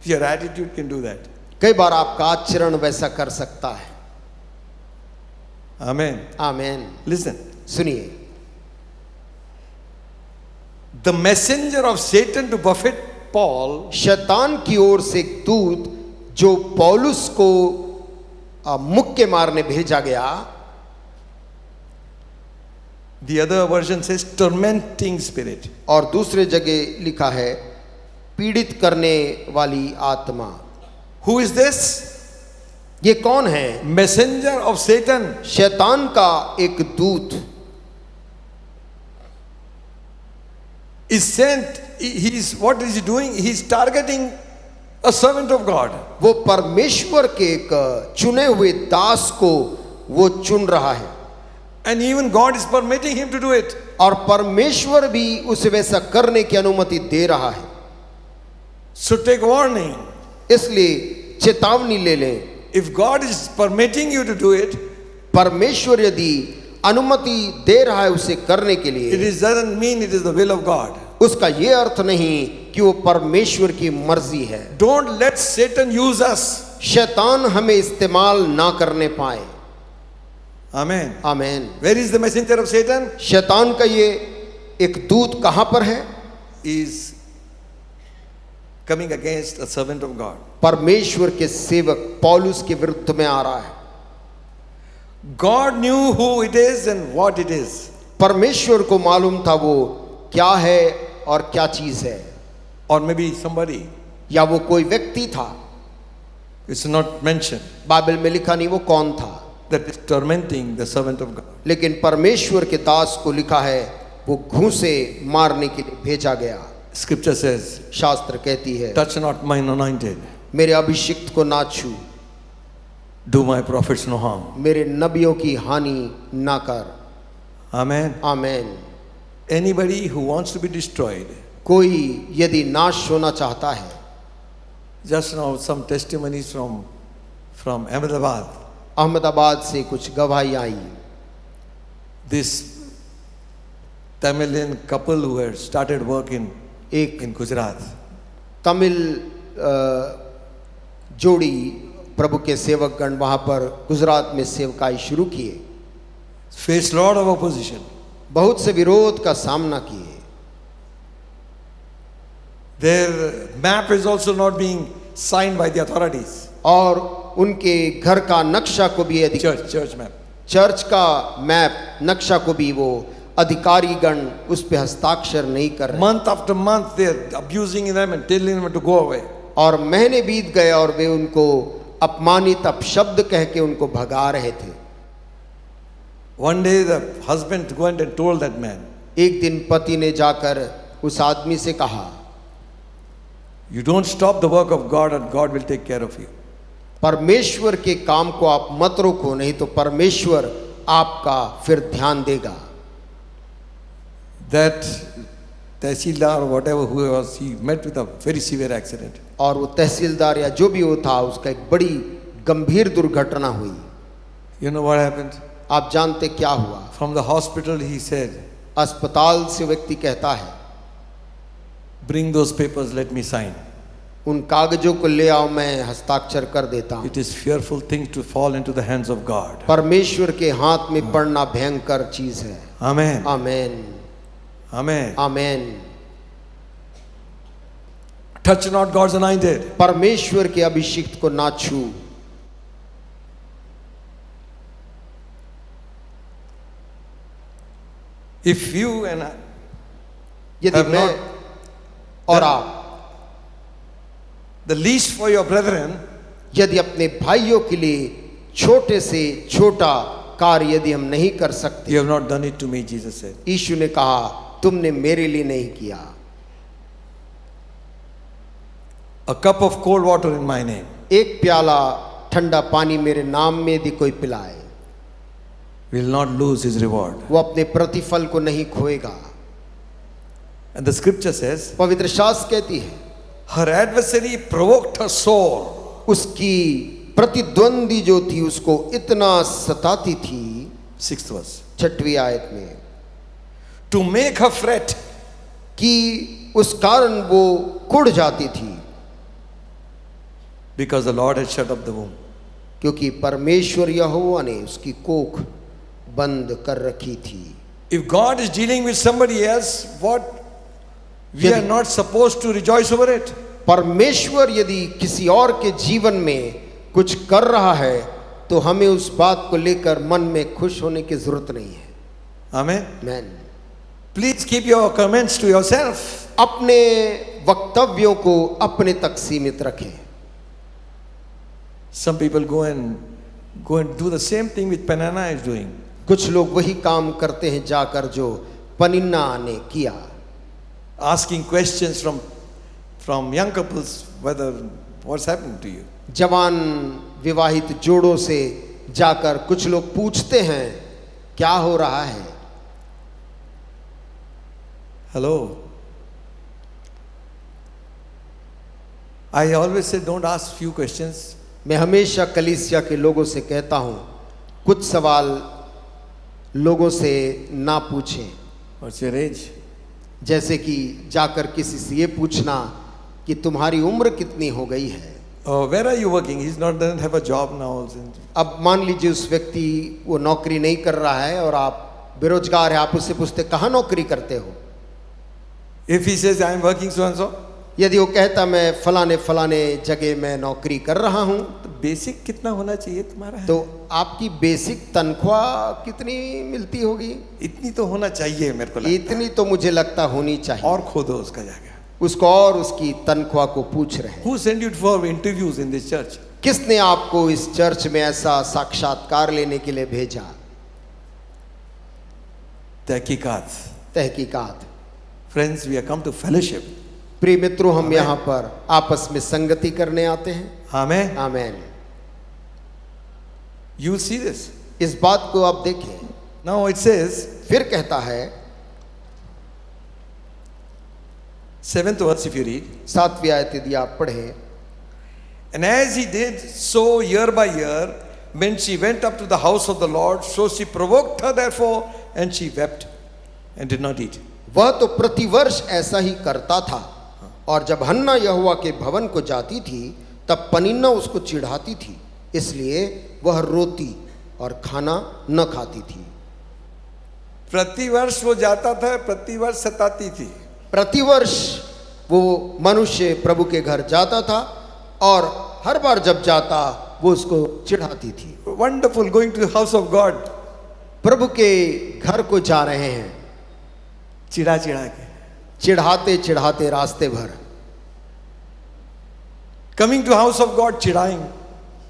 [SPEAKER 3] Your attitude can do that.
[SPEAKER 4] कई बार आपका आचरण वैसा कर सकता है।
[SPEAKER 3] Amen.
[SPEAKER 4] आमेन।
[SPEAKER 3] Listen.
[SPEAKER 4] सुनिए,
[SPEAKER 3] The messenger of Satan to buffet Paul
[SPEAKER 4] शैतान की ओर से एक दूत जो पौलुस को मुक्के मारने भेजा गया,
[SPEAKER 3] the other version says tormenting spirit.
[SPEAKER 4] और दूसरे जगह लिखा है पीड़ित करने वाली आत्मा।
[SPEAKER 3] Who is this?
[SPEAKER 4] ये कौन है?
[SPEAKER 3] Messenger of Satan.
[SPEAKER 4] शैतान का एक दूत
[SPEAKER 3] Is sent. What is he doing? He is targeting a servant of God.
[SPEAKER 4] वो परमेश्वर के एक चुने हुए दास को वो चुन रहा है
[SPEAKER 3] And even God is permitting him to do it.
[SPEAKER 4] और परमेश्वर भी उसे वैसा करने की अनुमति दे रहा है।
[SPEAKER 3] So take warning.
[SPEAKER 4] इसलिए चेतावनी ले लें।
[SPEAKER 3] If God is permitting you to do it,
[SPEAKER 4] परमेश्वर यदि अनुमति दे रहा है उसे करने के
[SPEAKER 3] it
[SPEAKER 4] लिए,
[SPEAKER 3] doesn't mean it is the will of God.
[SPEAKER 4] उसका ये अर्थ नहीं कि वो परमेश्वर की मर्जी है।
[SPEAKER 3] Don't let Satan use us.
[SPEAKER 4] शैतान हमें इस्तेमाल ना करने पाए।
[SPEAKER 3] Amen.
[SPEAKER 4] Amen.
[SPEAKER 3] Where is the messenger of Satan?
[SPEAKER 4] शैतान का ये एक दूत कहां पर है?
[SPEAKER 3] He is coming against a servant of God.
[SPEAKER 4] परमेश्वर के सेवक पौलुस के विरुद्ध में आ रहा है।
[SPEAKER 3] God knew who it is and what it is.
[SPEAKER 4] परमेश्वर को मालूम था वो क्या है और क्या चीज है,
[SPEAKER 3] Or maybe somebody.
[SPEAKER 4] या वो कोई व्यक्ति था।
[SPEAKER 3] It's not mentioned.
[SPEAKER 4] बाइबल में लिखा नहीं वो कौन था,
[SPEAKER 3] That is tormenting the servant of God.
[SPEAKER 4] लेकिन परमेश्वर के दास को लिखा है वो घूंसे मारने के लिए भेजा गया।
[SPEAKER 3] Scripture says,
[SPEAKER 4] शास्त्र कहती है
[SPEAKER 3] touch not mine anointed.
[SPEAKER 4] मेरे अभिषिक्त को ना छू,
[SPEAKER 3] Do my prophets no harm.
[SPEAKER 4] मेरे नबियों की हानि ना कर।
[SPEAKER 3] Amen.
[SPEAKER 4] Amen.
[SPEAKER 3] Anybody who wants to be destroyed.
[SPEAKER 4] कोई यदि नाश होना चाहता है,
[SPEAKER 3] Just now some testimonies from Ahmedabad.
[SPEAKER 4] Ahmedabad से कुछ गवाही आई।
[SPEAKER 3] This Tamilian couple who had started work in Gujarat.
[SPEAKER 4] Tamil जोड़ी प्रभु के सेवकगण वहां पर गुजरात में सेवकाई शुरू किए।
[SPEAKER 3] Faced lot of opposition.
[SPEAKER 4] बहुत से विरोध का सामना किए।
[SPEAKER 3] Their map is also not being signed by the authorities.
[SPEAKER 4] और उनके घर का नक्शा को भी
[SPEAKER 3] Church map.
[SPEAKER 4] चर्च का मैप नक्शा को भी वो अधिकारीगण उस पे हस्ताक्षर नहीं कर रहे।
[SPEAKER 3] Month after month they are abusing them and telling them to go away.
[SPEAKER 4] और महीने बीत गए और वे उनको अपमानित अपशब्द कह के उनको भगा रहे थे।
[SPEAKER 3] One day the husband went and told that man,
[SPEAKER 4] एक दिन पति ने जाकर उस आदमी से कहा,
[SPEAKER 3] you don't stop the work of God and God will take care of you.
[SPEAKER 4] परमेश्वर के काम को आप मत रोको, नहीं तो परमेश्वर आपका फिर ध्यान देगा।
[SPEAKER 3] That Tehsildar or whatever who was, he met with a very severe accident.
[SPEAKER 4] और वो तहसीलदार या जो भी वो था उसका एक बड़ी गंभीर दुर्घटना हुई।
[SPEAKER 3] You know what happened?
[SPEAKER 4] आप जानते क्या हुआ?
[SPEAKER 3] From the hospital he said,
[SPEAKER 4] अस्पताल से व्यक्ति कहता है,
[SPEAKER 3] bring those papers, let me sign.
[SPEAKER 4] उन कागजों को ले आओ, मैं हस्ताक्षर कर देता हूँ।
[SPEAKER 3] It is fearful thing to fall into the hands of God.
[SPEAKER 4] परमेश्वर के हाथ में पड़ना भयंकर चीज है।
[SPEAKER 3] Amen.
[SPEAKER 4] Amen
[SPEAKER 3] Amen.
[SPEAKER 4] Amen.
[SPEAKER 3] Touch not God's anointed.
[SPEAKER 4] परमेश्वर के अभिषिक्त को ना छू।
[SPEAKER 3] If you and I
[SPEAKER 4] यदि
[SPEAKER 3] have
[SPEAKER 4] मैं
[SPEAKER 3] not
[SPEAKER 4] और
[SPEAKER 3] done
[SPEAKER 4] आप
[SPEAKER 3] the least for your brethren,
[SPEAKER 4] यदि अपने भाइयों के लिए छोटे से छोटा कार्य यदि हम नहीं कर सकते,
[SPEAKER 3] you have not done it to me, Jesus said.
[SPEAKER 4] यीशु ने कहा तुमने मेरे लिए नहीं किया।
[SPEAKER 3] A cup of cold water in my name
[SPEAKER 4] एक प्याला ठंडा पानी मेरे नाम में यदि कोई पिलाए,
[SPEAKER 3] will not lose his reward.
[SPEAKER 4] वो अपने प्रतिफल को नहीं खोएगा।
[SPEAKER 3] And the scripture says,
[SPEAKER 4] पवित्र शास्त्र कहती है
[SPEAKER 3] her adversary provoked her sore.
[SPEAKER 4] उसकी प्रतिद्वंदी जो थी उसको इतना सताती थी,
[SPEAKER 3] 6th verse.
[SPEAKER 4] 6वीं आयत में,
[SPEAKER 3] To make her fret,
[SPEAKER 4] कि उस कारण वो कुढ़ जाती थी,
[SPEAKER 3] because the Lord had shut up the womb.
[SPEAKER 4] क्योंकि परमेश्वर यहोवा ने उसकी कोख बंद कर रखी थी।
[SPEAKER 3] If God is dealing with somebody else, what we are
[SPEAKER 4] यदि-
[SPEAKER 3] not supposed to rejoice over it.
[SPEAKER 4] परमेश्वर यदि किसी और के जीवन में कुछ कर रहा है तो हमें उस बात को लेकर मन में खुश होने की जरूरत नहीं है।
[SPEAKER 3] Amen.
[SPEAKER 4] Man
[SPEAKER 3] Please keep your comments to yourself.
[SPEAKER 4] अपने वक्तव्यों को अपने तक सीमित रखें।
[SPEAKER 3] Some people go and do the same thing which Penina is doing.
[SPEAKER 4] कुछ लोग वही काम करते हैं जाकर जो पनिन्ना ने किया,
[SPEAKER 3] Asking questions from young couples whether what's happened to you.
[SPEAKER 4] जवान विवाहित जोड़ों से जाकर कुछ लोग पूछते हैं क्या हो रहा है।
[SPEAKER 3] Hello. I always say don't ask few questions.
[SPEAKER 4] मैं हमेशा कलीसिया के लोगों से कहता हूं कुछ सवाल लोगों से ना पूछें।
[SPEAKER 3] What's your age?
[SPEAKER 4] जैसे कि जाकर किसी से ये पूछना कि तुम्हारी उम्र कितनी हो गई है।
[SPEAKER 3] Oh, where are you working? Doesn't have a job now also.
[SPEAKER 4] अब मान लीजिए उस व्यक्ति वो नौकरी नहीं कर रहा है और आप बेरोजगार है, आप उससे पूछते कहाँ नौकरी करते हो।
[SPEAKER 3] If he says I am working so and so,
[SPEAKER 4] यदि वो कहता मैं फलाने फलाने जगह मैं नौकरी कर रहा हूँ,
[SPEAKER 3] तो बेसिक कितना होना चाहिए तुम्हारा?
[SPEAKER 4] तो आपकी बेसिक तनख्वाह कितनी मिलती होगी?
[SPEAKER 3] इतनी तो होना चाहिए मेरे को लगता
[SPEAKER 4] इतनी तो मुझे लगता होनी
[SPEAKER 3] है।
[SPEAKER 4] चाहिए।
[SPEAKER 3] और खोदो उसका जाके।
[SPEAKER 4] उसको और उसकी तनख्वाह को पूछ रहे हैं।
[SPEAKER 3] Who sent you for interviews in this church?
[SPEAKER 4] किसने आपको इस चर्च में ऐसा साक्षात्कार लेने के लिए भेजा?
[SPEAKER 3] तहकीकात।
[SPEAKER 4] तहकीकात।
[SPEAKER 3] Friends, we have come to fellowship.
[SPEAKER 4] प्रिय मित्रों, हम यहाँ पर आपस में संगति करने आते हैं।
[SPEAKER 3] Amen.
[SPEAKER 4] Amen.
[SPEAKER 3] You will see this.
[SPEAKER 4] इस बात को आप देखें।
[SPEAKER 3] Now it says,
[SPEAKER 4] फिर कहता है
[SPEAKER 3] 7th verse if you read.
[SPEAKER 4] 7वीं आयत यदि आप पढ़ें,
[SPEAKER 3] And as he did so year by year, when she went up to the house of the Lord, so she provoked her therefore, and she wept and did not eat.
[SPEAKER 4] वह तो प्रतिवर्ष ऐसा ही करता था, और जब हन्ना यहोवा के भवन को जाती थी तब पनिन्ना उसको चिढ़ाती थी, इसलिए वह रोती और खाना न खाती थी।
[SPEAKER 3] प्रतिवर्ष वो जाता था, प्रतिवर्ष सताती थी।
[SPEAKER 4] प्रतिवर्ष वो मनुष्य प्रभु के घर जाता था और हर बार जब जाता वो उसको चिढ़ाती थी।
[SPEAKER 3] Wonderful, going to the house of God.
[SPEAKER 4] प्रभु के घर को जा रहे हैं,
[SPEAKER 3] चिढ़ा चिढ़ा के।
[SPEAKER 4] चिढ़ाते चिढ़ाते रास्ते भर।
[SPEAKER 3] Coming to house of God, चिढ़ाएं।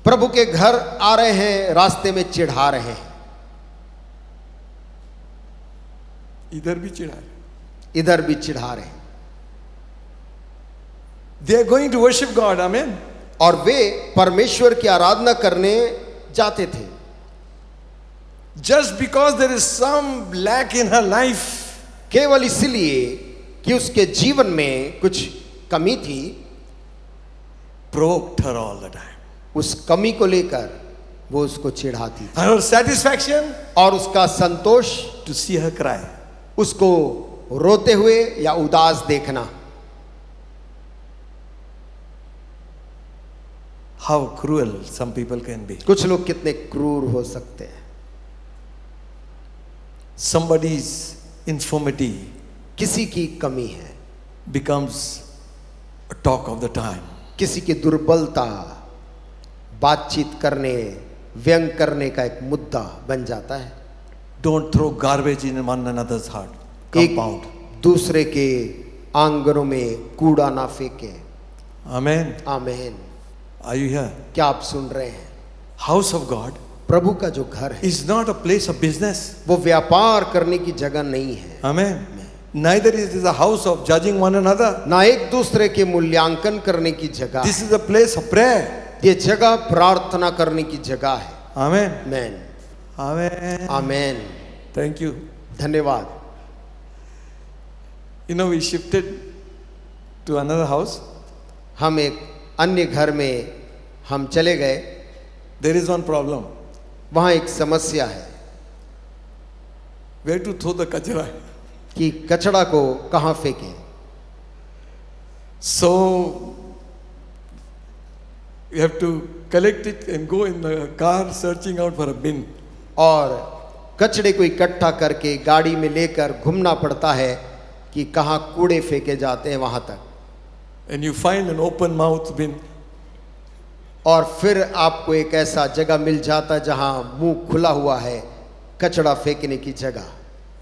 [SPEAKER 4] प्रभु के घर आ रहे हैं, रास्ते में चिढ़ा रहे हैं।
[SPEAKER 3] इधर भी चिढ़ा।
[SPEAKER 4] इधर भी चिढ़ा रहे हैं।
[SPEAKER 3] They are going to worship God, amen.
[SPEAKER 4] और वे परमेश्वर की आराधना करने जाते थे।
[SPEAKER 3] Just because there is some lack in her life,
[SPEAKER 4] केवल इसलिए कि उसके जीवन में कुछ कमी थी,
[SPEAKER 3] provoked her all the time.
[SPEAKER 4] उस कमी को लेकर वो उसको चिढ़ाती थी।
[SPEAKER 3] And her satisfaction,
[SPEAKER 4] और उसका संतोष
[SPEAKER 3] to see her cry.
[SPEAKER 4] उसको रोते हुए या उदास देखना।
[SPEAKER 3] How cruel some people can be.
[SPEAKER 4] कुछ लोग कितने क्रूर हो सकते हैं।
[SPEAKER 3] Somebody's infirmity
[SPEAKER 4] किसी की कमी है,
[SPEAKER 3] becomes talk of the time.
[SPEAKER 4] किसी की दुर्बलता बातचीत करने, व्यंग करने का एक मुद्दा बन जाता है।
[SPEAKER 3] Don't throw garbage in one another's heart.
[SPEAKER 4] एक
[SPEAKER 3] Compound.
[SPEAKER 4] दूसरे के आंगनों में कूड़ा ना फेंके।
[SPEAKER 3] Amen.
[SPEAKER 4] आमीन।
[SPEAKER 3] Are you here?
[SPEAKER 4] क्या आप सुन रहे हैं?
[SPEAKER 3] House of God
[SPEAKER 4] प्रभु का जो घर है
[SPEAKER 3] is not a place of business.
[SPEAKER 4] वो व्यापार करने की जगह नहीं है।
[SPEAKER 3] Amen. Neither is it a house of judging one another.
[SPEAKER 4] ना एक दूसरे के मूल्यांकन करने की जगह
[SPEAKER 3] This is a place of prayer.
[SPEAKER 4] ये जगह प्रार्थना करने की जगह है।
[SPEAKER 3] Amen.
[SPEAKER 4] आमीन।
[SPEAKER 3] Amen.
[SPEAKER 4] आमीन।
[SPEAKER 3] Thank you.
[SPEAKER 4] धन्यवाद।
[SPEAKER 3] You know, we shifted to another house.
[SPEAKER 4] हम एक अन्य घर में हम चले गए।
[SPEAKER 3] There is one problem.
[SPEAKER 4] वहाँ एक समस्या है
[SPEAKER 3] Where to throw the kachra?
[SPEAKER 4] कि कचड़ा को कहाँ फेंकें।
[SPEAKER 3] So we have to collect it and go in the car searching out for a bin.
[SPEAKER 4] और कचड़े को इकट्ठा करके गाड़ी में लेकर घूमना पड़ता है कि कहाँ कूड़े फेंके जाते हैं वहाँ तक।
[SPEAKER 3] And you find an open mouth bin.
[SPEAKER 4] और फिर आपको एक ऐसा जगह मिल जाता है जहाँ मुंह खुला हुआ है, कचड़ा फेंकने की जगह।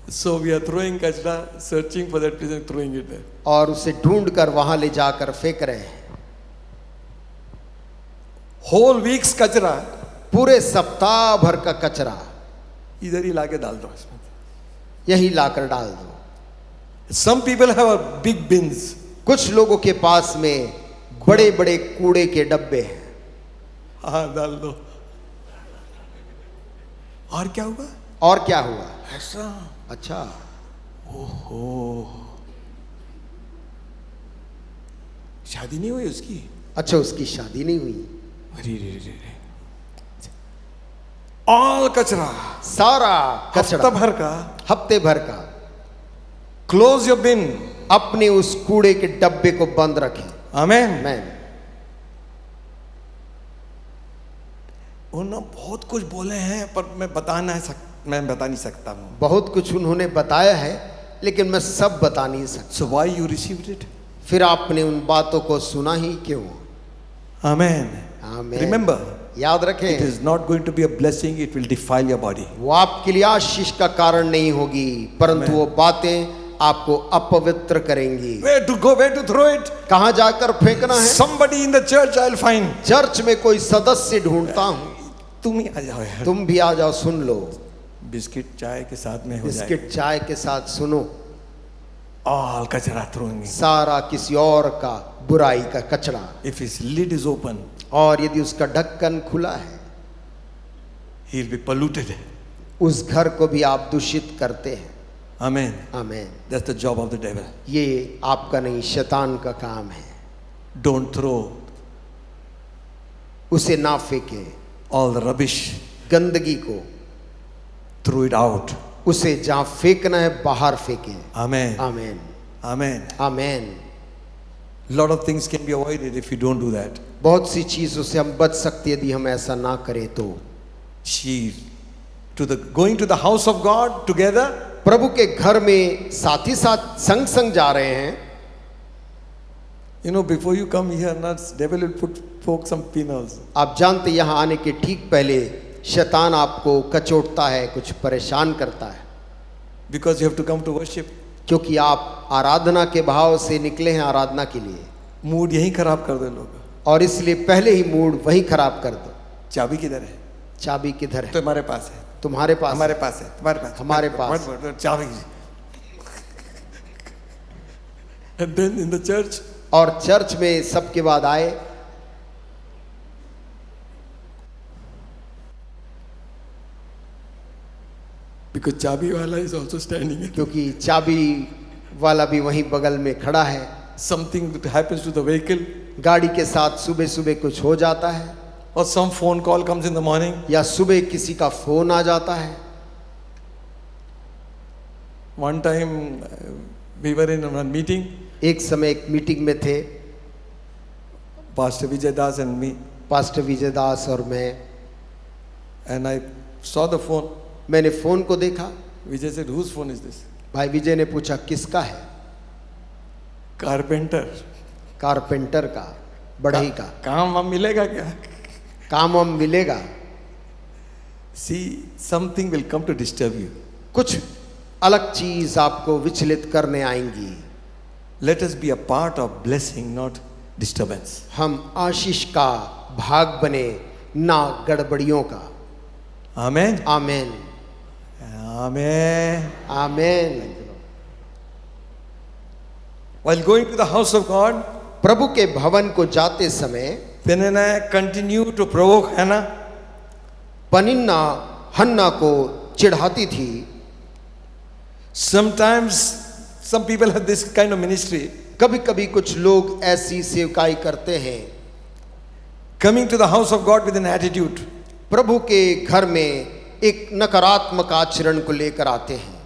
[SPEAKER 3] So we are throwing kachra, searching for that place and throwing it there.
[SPEAKER 4] और उसे ढूंढ कर वहाँ ले जाकर फेंक रहे हैं।
[SPEAKER 3] Whole week's kachra
[SPEAKER 4] पूरे सप्ताह भर का कचरा
[SPEAKER 3] इधर ही लाके डाल दो इसमें.
[SPEAKER 4] यही लाकर डाल दो।
[SPEAKER 3] Some people have a big bins.
[SPEAKER 4] कुछ लोगों के पास में बड़े बड़े कूड़े के डब्बे हैं।
[SPEAKER 3] हाँ डाल दो. और क्या हुआ?
[SPEAKER 4] और क्या हुआ?
[SPEAKER 3] ऐसा.
[SPEAKER 4] अच्छा,
[SPEAKER 3] ओहो, शादी नहीं हुई उसकी?
[SPEAKER 4] अच्छा उसकी शादी नहीं हुई।
[SPEAKER 3] अरे रे रे रे. All कचरा,
[SPEAKER 4] सारा
[SPEAKER 3] हफ्ता
[SPEAKER 4] कचरा
[SPEAKER 3] भर का.
[SPEAKER 4] हफ्ते भर का
[SPEAKER 3] Close your bin.
[SPEAKER 4] अपने उस कूड़े के डब्बे को बंद रखें।
[SPEAKER 3] Amen.
[SPEAKER 4] मैं
[SPEAKER 3] उन्होंने बहुत कुछ बोले हैं पर मैं बता नहीं सकता हूँ.
[SPEAKER 4] बहुत कुछ उन्होंने बताया है लेकिन मैं सब बता नहीं सकता।
[SPEAKER 3] So why you received it?
[SPEAKER 4] फिर आपने उन बातों को सुना ही क्यों?
[SPEAKER 3] Amen.
[SPEAKER 4] आमीन।
[SPEAKER 3] Remember,
[SPEAKER 4] याद
[SPEAKER 3] it
[SPEAKER 4] रखें,
[SPEAKER 3] is not going to be a blessing. It will defile your body.
[SPEAKER 4] वो आपके लिए आशीष का कारण नहीं होगी, परंतु वो बातें आपको अपवित्र करेंगी।
[SPEAKER 3] Where to go? Where to throw it?
[SPEAKER 4] कहाँ जाकर फेंकना है?
[SPEAKER 3] Somebody in the church I'll find.
[SPEAKER 4] Church में कोई सदस्य ढूंढता हूँ।
[SPEAKER 3] तुम ही आ जाओ यार.
[SPEAKER 4] तुम भी आ जाओ, सुन लो।
[SPEAKER 3] बिस्किट चाय के साथ में हो जाए.
[SPEAKER 4] बिस्किट चाय के साथ सुनो।
[SPEAKER 3] All कचरा throwing.
[SPEAKER 4] सारा किसी और का बुराई का कचरा।
[SPEAKER 3] If his lid is open,
[SPEAKER 4] और यदि उसका ढक्कन खुला है,
[SPEAKER 3] he'll be polluted.
[SPEAKER 4] उस घर को भी आप दूषित करते हैं।
[SPEAKER 3] Amen.
[SPEAKER 4] आमीन।
[SPEAKER 3] That's the job of the devil.
[SPEAKER 4] ये आपका नहीं, शैतान का काम है।
[SPEAKER 3] Don't throw
[SPEAKER 4] उसे ना फेंके,
[SPEAKER 3] all the rubbish.
[SPEAKER 4] गंदगी को
[SPEAKER 3] Throw it out.
[SPEAKER 4] उसे जहाँ फेंकना है बाहर फेंके।
[SPEAKER 3] Amen.
[SPEAKER 4] आमीन।
[SPEAKER 3] Amen.
[SPEAKER 4] आमीन।
[SPEAKER 3] Lot of things can be avoided if you don't do that.
[SPEAKER 4] बहुत सी चीजों से हम बच सकते यदि हम ऐसा ना करें तो।
[SPEAKER 3] Going to the house of God together.
[SPEAKER 4] प्रभु के घर में साथ ही साथ संग संग जा रहे हैं।
[SPEAKER 3] You know, before you come here, devil will poke some pin also.
[SPEAKER 4] आप जानते यहाँ आने के ठीक पहले शैतान आपको कचोटता है, कुछ परेशान करता है।
[SPEAKER 3] Because you have to come to worship.
[SPEAKER 4] क्योंकि आप आराधना के भाव से निकले हैं आराधना के लिए,
[SPEAKER 3] मूड यही खराब कर दे लोग.
[SPEAKER 4] और इसलिए पहले ही मूड वही खराब कर दो।
[SPEAKER 3] चाबी किधर है?
[SPEAKER 4] चाबी किधर है?
[SPEAKER 3] तुम्हारे पास है.
[SPEAKER 4] तुम्हारे पास।
[SPEAKER 3] हमारे पास है. तुम्हारे पास.
[SPEAKER 4] हमारे पास।
[SPEAKER 3] चाबी. And then in the church,
[SPEAKER 4] और चर्च में सबके बाद आए,
[SPEAKER 3] because चाबी वाला is also standing.
[SPEAKER 4] क्योंकि चाबी वाला भी वहीं बगल में खड़ा है।
[SPEAKER 3] Something that happens to the vehicle,
[SPEAKER 4] गाड़ी के साथ सुबह सुबह कुछ हो जाता है,
[SPEAKER 3] or some phone call comes in the morning.
[SPEAKER 4] या सुबह किसी का फोन आ जाता है।
[SPEAKER 3] One time we were in a meeting.
[SPEAKER 4] एक समय एक मीटिंग में थे,
[SPEAKER 3] Pastor Vijay Das and me,
[SPEAKER 4] pastor Vijay Das और मैं।
[SPEAKER 3] and I saw the phone.
[SPEAKER 4] मैंने फोन को देखा।
[SPEAKER 3] Vijay said, "Whose phone is this?"
[SPEAKER 4] भाई विजय ने पूछा किसका है?
[SPEAKER 3] Carpenter.
[SPEAKER 4] कारपेंटर का, बढ़ई का।
[SPEAKER 3] काम वाम मिलेगा क्या?
[SPEAKER 4] काम वाम मिलेगा।
[SPEAKER 3] See, something will come to disturb you.
[SPEAKER 4] कुछ अलग चीज आपको विचलित करने आएंगी।
[SPEAKER 3] Let us be a part of blessing, not disturbance.
[SPEAKER 4] हम आशीष का भाग बने, ना गड़बड़ियों का।
[SPEAKER 3] Amen.
[SPEAKER 4] Amen,
[SPEAKER 3] Amen.
[SPEAKER 4] Amen.
[SPEAKER 3] While going to the house of God,
[SPEAKER 4] प्रभु के भवन को जाते समय
[SPEAKER 3] Peninnah continued to provoke Hannah.
[SPEAKER 4] Peninnah हन्ना को चिढ़ाती थी।
[SPEAKER 3] Sometimes some people have this kind of ministry,
[SPEAKER 4] कभी कभी कुछ लोग ऐसी सेवकाई करते हैं,
[SPEAKER 3] coming to the house of God with an attitude.
[SPEAKER 4] प्रभु के घर में एक नकारात्मक आचरण को लेकर आते हैं,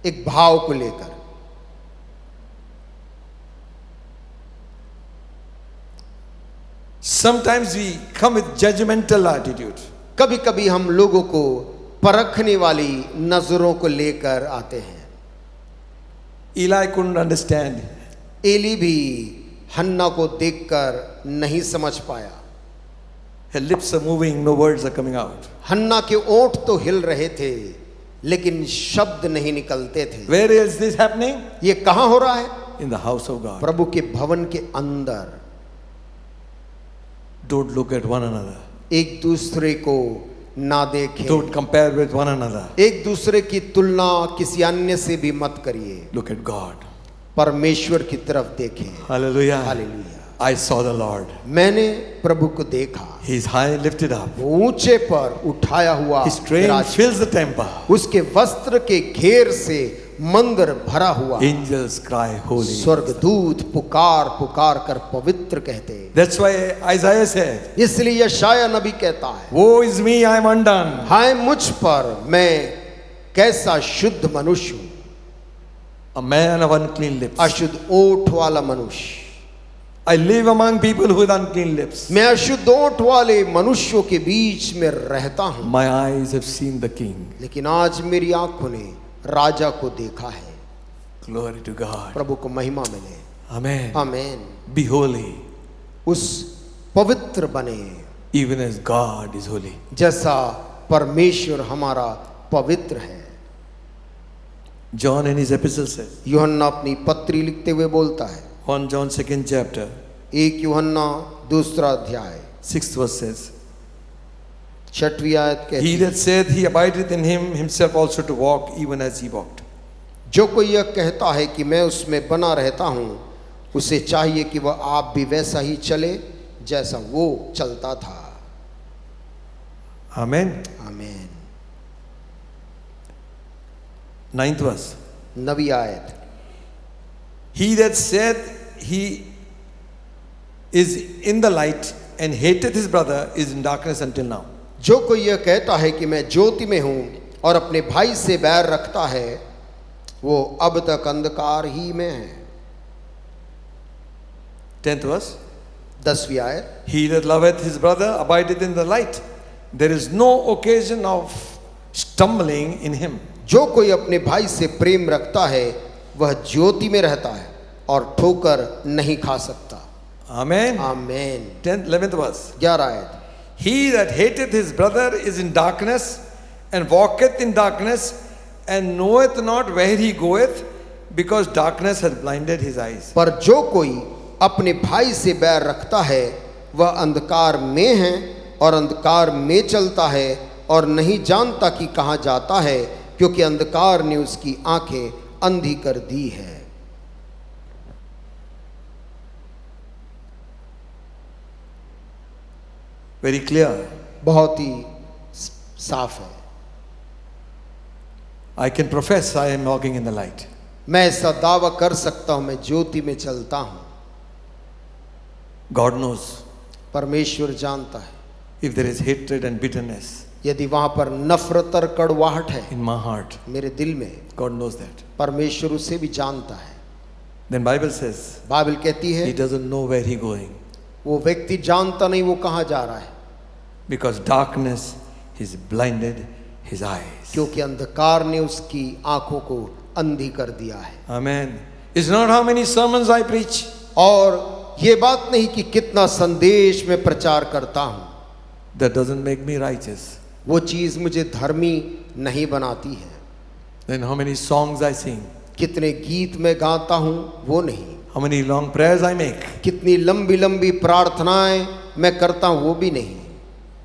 [SPEAKER 4] एक भाव को लेकर।
[SPEAKER 3] Sometimes we come with judgmental attitude.
[SPEAKER 4] कभी कभी हम लोगों को परखने वाली नजरों को लेकर आते हैं।
[SPEAKER 3] Eli couldn't understand.
[SPEAKER 4] एली भी हन्ना को देखकर नहीं समझ पाया।
[SPEAKER 3] Her lips are moving, no words are coming out.
[SPEAKER 4] हन्ना के ओंठ तो हिल रहे थे, लेकिन शब्द नहीं निकलते थे।
[SPEAKER 3] Where is this happening?
[SPEAKER 4] ये कहाँ हो रहा है?
[SPEAKER 3] In the house of God.
[SPEAKER 4] प्रभु के भवन के अंदर।
[SPEAKER 3] Don't look at one another.
[SPEAKER 4] एक दूसरे को ना देखें।
[SPEAKER 3] Don't compare with one another.
[SPEAKER 4] एक दूसरे की तुलना किसी अन्य से भी मत करिए।
[SPEAKER 3] Look at God.
[SPEAKER 4] परमेश्वर की तरफ देखें।
[SPEAKER 3] Hallelujah.
[SPEAKER 4] Hallelujah.
[SPEAKER 3] I saw the Lord.
[SPEAKER 4] मैंने प्रभु को देखा,
[SPEAKER 3] He is high lifted up.
[SPEAKER 4] वो ऊंचे पर उठाया हुआ
[SPEAKER 3] His train
[SPEAKER 4] Viraj-
[SPEAKER 3] fills the temple.
[SPEAKER 4] उसके वस्त्र के घेर से मंदिर भरा हुआ।
[SPEAKER 3] Angels cry holy.
[SPEAKER 4] स्वर्गदूत पुकार पुकार कर पवित्र कहते।
[SPEAKER 3] That's why Isaiah said,
[SPEAKER 4] इसलिए यशाया नबी कहता है,
[SPEAKER 3] woe is me, I am undone.
[SPEAKER 4] हाय मुझ पर, मैं कैसा शुद्ध मनुष्य हूं,
[SPEAKER 3] A man of unclean lips.
[SPEAKER 4] अशुद्ध ओठ वाला मनुष्य।
[SPEAKER 3] I live among people with unclean lips.
[SPEAKER 4] मैं अशुद्ध ओठ वाले मनुष्यों के बीच में रहता हूं,
[SPEAKER 3] My eyes have seen the King.
[SPEAKER 4] लेकिन आज मेरी आंखों ने राजा को देखा है।
[SPEAKER 3] Glory to God.
[SPEAKER 4] प्रभु को महिमा मिले।
[SPEAKER 3] Amen.
[SPEAKER 4] आमेन।
[SPEAKER 3] Be holy,
[SPEAKER 4] उस पवित्र बने
[SPEAKER 3] even as God is holy.
[SPEAKER 4] जैसा परमेश्वर हमारा पवित्र है।
[SPEAKER 3] John in his epistle says,
[SPEAKER 4] यूहन्ना अपनी पत्री लिखते हुए बोलता है,
[SPEAKER 3] 1 John 2nd chapter,
[SPEAKER 4] 1 यूहन्ना 2 अध्याय
[SPEAKER 3] 6th verse says,
[SPEAKER 4] 6वीं आयत कहती
[SPEAKER 3] He
[SPEAKER 4] है,
[SPEAKER 3] that saith he abideth in him himself also to walk even as he walked.
[SPEAKER 4] जो कोई यह कहता है कि मैं उसमें बना रहता हूं, उसे चाहिए कि वह आप भी वैसा ही चले जैसा वो चलता था।
[SPEAKER 3] Amen.
[SPEAKER 4] आमीन।
[SPEAKER 3] 9th verse.
[SPEAKER 4] 9वीं आयत,
[SPEAKER 3] He that saith he is in the light and hateth his brother is in darkness until now.
[SPEAKER 4] जो कोई यह कहता है कि मैं ज्योति में हूं और अपने भाई से बैर रखता है, वो अब तक अंधकार ही में है।
[SPEAKER 3] 10th verse.
[SPEAKER 4] 10वीं आयत,
[SPEAKER 3] He that loveth his brother abideth in the light. There is no occasion of stumbling in him.
[SPEAKER 4] जो कोई अपने भाई से प्रेम रखता है वह ज्योति में रहता है और ठोकर नहीं खा सकता।
[SPEAKER 3] Amen.
[SPEAKER 4] आमीन।
[SPEAKER 3] 10th, 11th verse.
[SPEAKER 4] 11 आयत,
[SPEAKER 3] He that hateth his brother is in darkness and walketh in darkness and knoweth not where he goeth because darkness hath blinded his eyes.
[SPEAKER 4] पर जो कोई अपने भाई से बैर रखता है वह अंधकार में है और अंधकार में चलता है और नहीं जानता कि कहाँ जाता है, क्योंकि अंधकार ने उसकी आंखें अंधी कर दी है।
[SPEAKER 3] Very clear.
[SPEAKER 4] बहुत ही साफ है।
[SPEAKER 3] I can profess I am walking in the light.
[SPEAKER 4] मैं ऐसा दावा कर सकता हूं, मैं ज्योति में चलता हूं।
[SPEAKER 3] God knows.
[SPEAKER 4] परमेश्वर जानता है
[SPEAKER 3] If there is hatred and bitterness
[SPEAKER 4] यदि वहां पर नफरत और कड़वाहट है
[SPEAKER 3] in my heart,
[SPEAKER 4] मेरे दिल में,
[SPEAKER 3] God knows that.
[SPEAKER 4] परमेश्वर उसे भी जानता है।
[SPEAKER 3] Then Bible says
[SPEAKER 4] बाइबल कहती है
[SPEAKER 3] he doesn't know where he going
[SPEAKER 4] वो व्यक्ति जानता नहीं वो कहाँ जा रहा है,
[SPEAKER 3] because darkness has blinded his eyes.
[SPEAKER 4] क्योंकि अंधकार ने उसकी आंखों को अंधी कर दिया है।
[SPEAKER 3] Amen. It's not how many sermons I preach.
[SPEAKER 4] और ये बात नहीं कि कितना संदेश मैं प्रचार करता हूँ,
[SPEAKER 3] That doesn't make me righteous.
[SPEAKER 4] वो चीज मुझे धर्मी नहीं बनाती है।
[SPEAKER 3] Then how many songs I sing,
[SPEAKER 4] कितने गीत मैं गाता हूँ वो नहीं,
[SPEAKER 3] how many long prayers I make
[SPEAKER 4] कितनी लंबी लंबी प्रार्थनाएं मैं करता हूँ वो भी नहीं,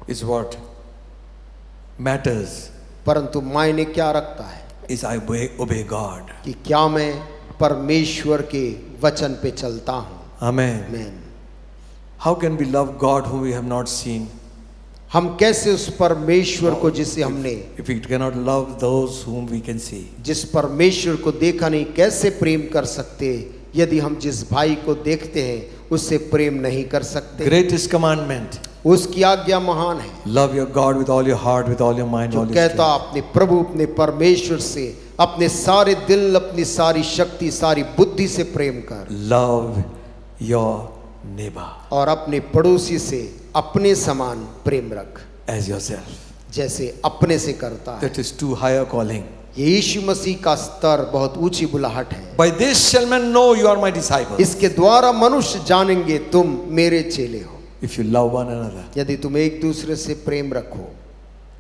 [SPEAKER 3] is what matters.
[SPEAKER 4] परंतु मायने क्या रखता है
[SPEAKER 3] Is I obey God.
[SPEAKER 4] कि क्या मैं परमेश्वर के वचन पे चलता हूँ।
[SPEAKER 3] Amen.
[SPEAKER 4] आमीन।
[SPEAKER 3] How can we love God whom we have not seen?
[SPEAKER 4] हम कैसे उस परमेश्वर को जिसे हमने,
[SPEAKER 3] If we cannot love those whom we can see.
[SPEAKER 4] जिस परमेश्वर को देखा नहीं, कैसे प्रेम कर सकते यदि हम जिस भाई को देखते हैं उससे प्रेम नहीं कर सकते।
[SPEAKER 3] Greatest commandment.
[SPEAKER 4] उसकी आज्ञा महान है,
[SPEAKER 3] Love your God with all your heart, with all your mind,
[SPEAKER 4] जो
[SPEAKER 3] all your
[SPEAKER 4] कहता
[SPEAKER 3] strength.
[SPEAKER 4] अपने प्रभु अपने परमेश्वर से अपने सारे दिल, अपनी सारी शक्ति, सारी बुद्धि से प्रेम कर,
[SPEAKER 3] Love your neighbor
[SPEAKER 4] और अपने पड़ोसी से अपने समान प्रेम रख,
[SPEAKER 3] as yourself.
[SPEAKER 4] जैसे अपने से करता है।
[SPEAKER 3] That is too high a calling.
[SPEAKER 4] ये यीशु मसीह का स्तर बहुत ऊंची बुलाहट है।
[SPEAKER 3] By this shall men know you are my disciples.
[SPEAKER 4] इसके द्वारा मनुष्य जानेंगे तुम मेरे चेले हो,
[SPEAKER 3] If you love one another.
[SPEAKER 4] यदि तुम एक दूसरे से प्रेम रखो।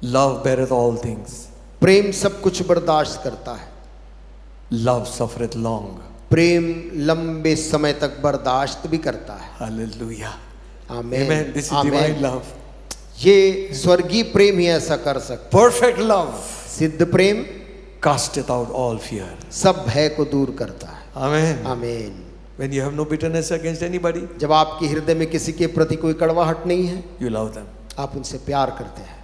[SPEAKER 3] Love beareth all things.
[SPEAKER 4] प्रेम सब कुछ बर्दाश्त करता है,
[SPEAKER 3] Love suffereth long.
[SPEAKER 4] प्रेम लंबे समय तक बर्दाश्त भी करता है।
[SPEAKER 3] Hallelujah.
[SPEAKER 4] आमीन।
[SPEAKER 3] Amen. This is
[SPEAKER 4] आमीन।
[SPEAKER 3] divine love.
[SPEAKER 4] ये स्वर्गीय प्रेम ही ऐसा कर सकता।
[SPEAKER 3] Perfect love
[SPEAKER 4] सिद्ध प्रेम
[SPEAKER 3] casteth out all fear.
[SPEAKER 4] सब भय को दूर करता है।
[SPEAKER 3] Amen.
[SPEAKER 4] आमीन।
[SPEAKER 3] When you have no bitterness against anybody,
[SPEAKER 4] जब आपके हृदय में किसी के प्रति कोई कड़वाहट नहीं है,
[SPEAKER 3] you love them.
[SPEAKER 4] आप उनसे प्यार करते हैं।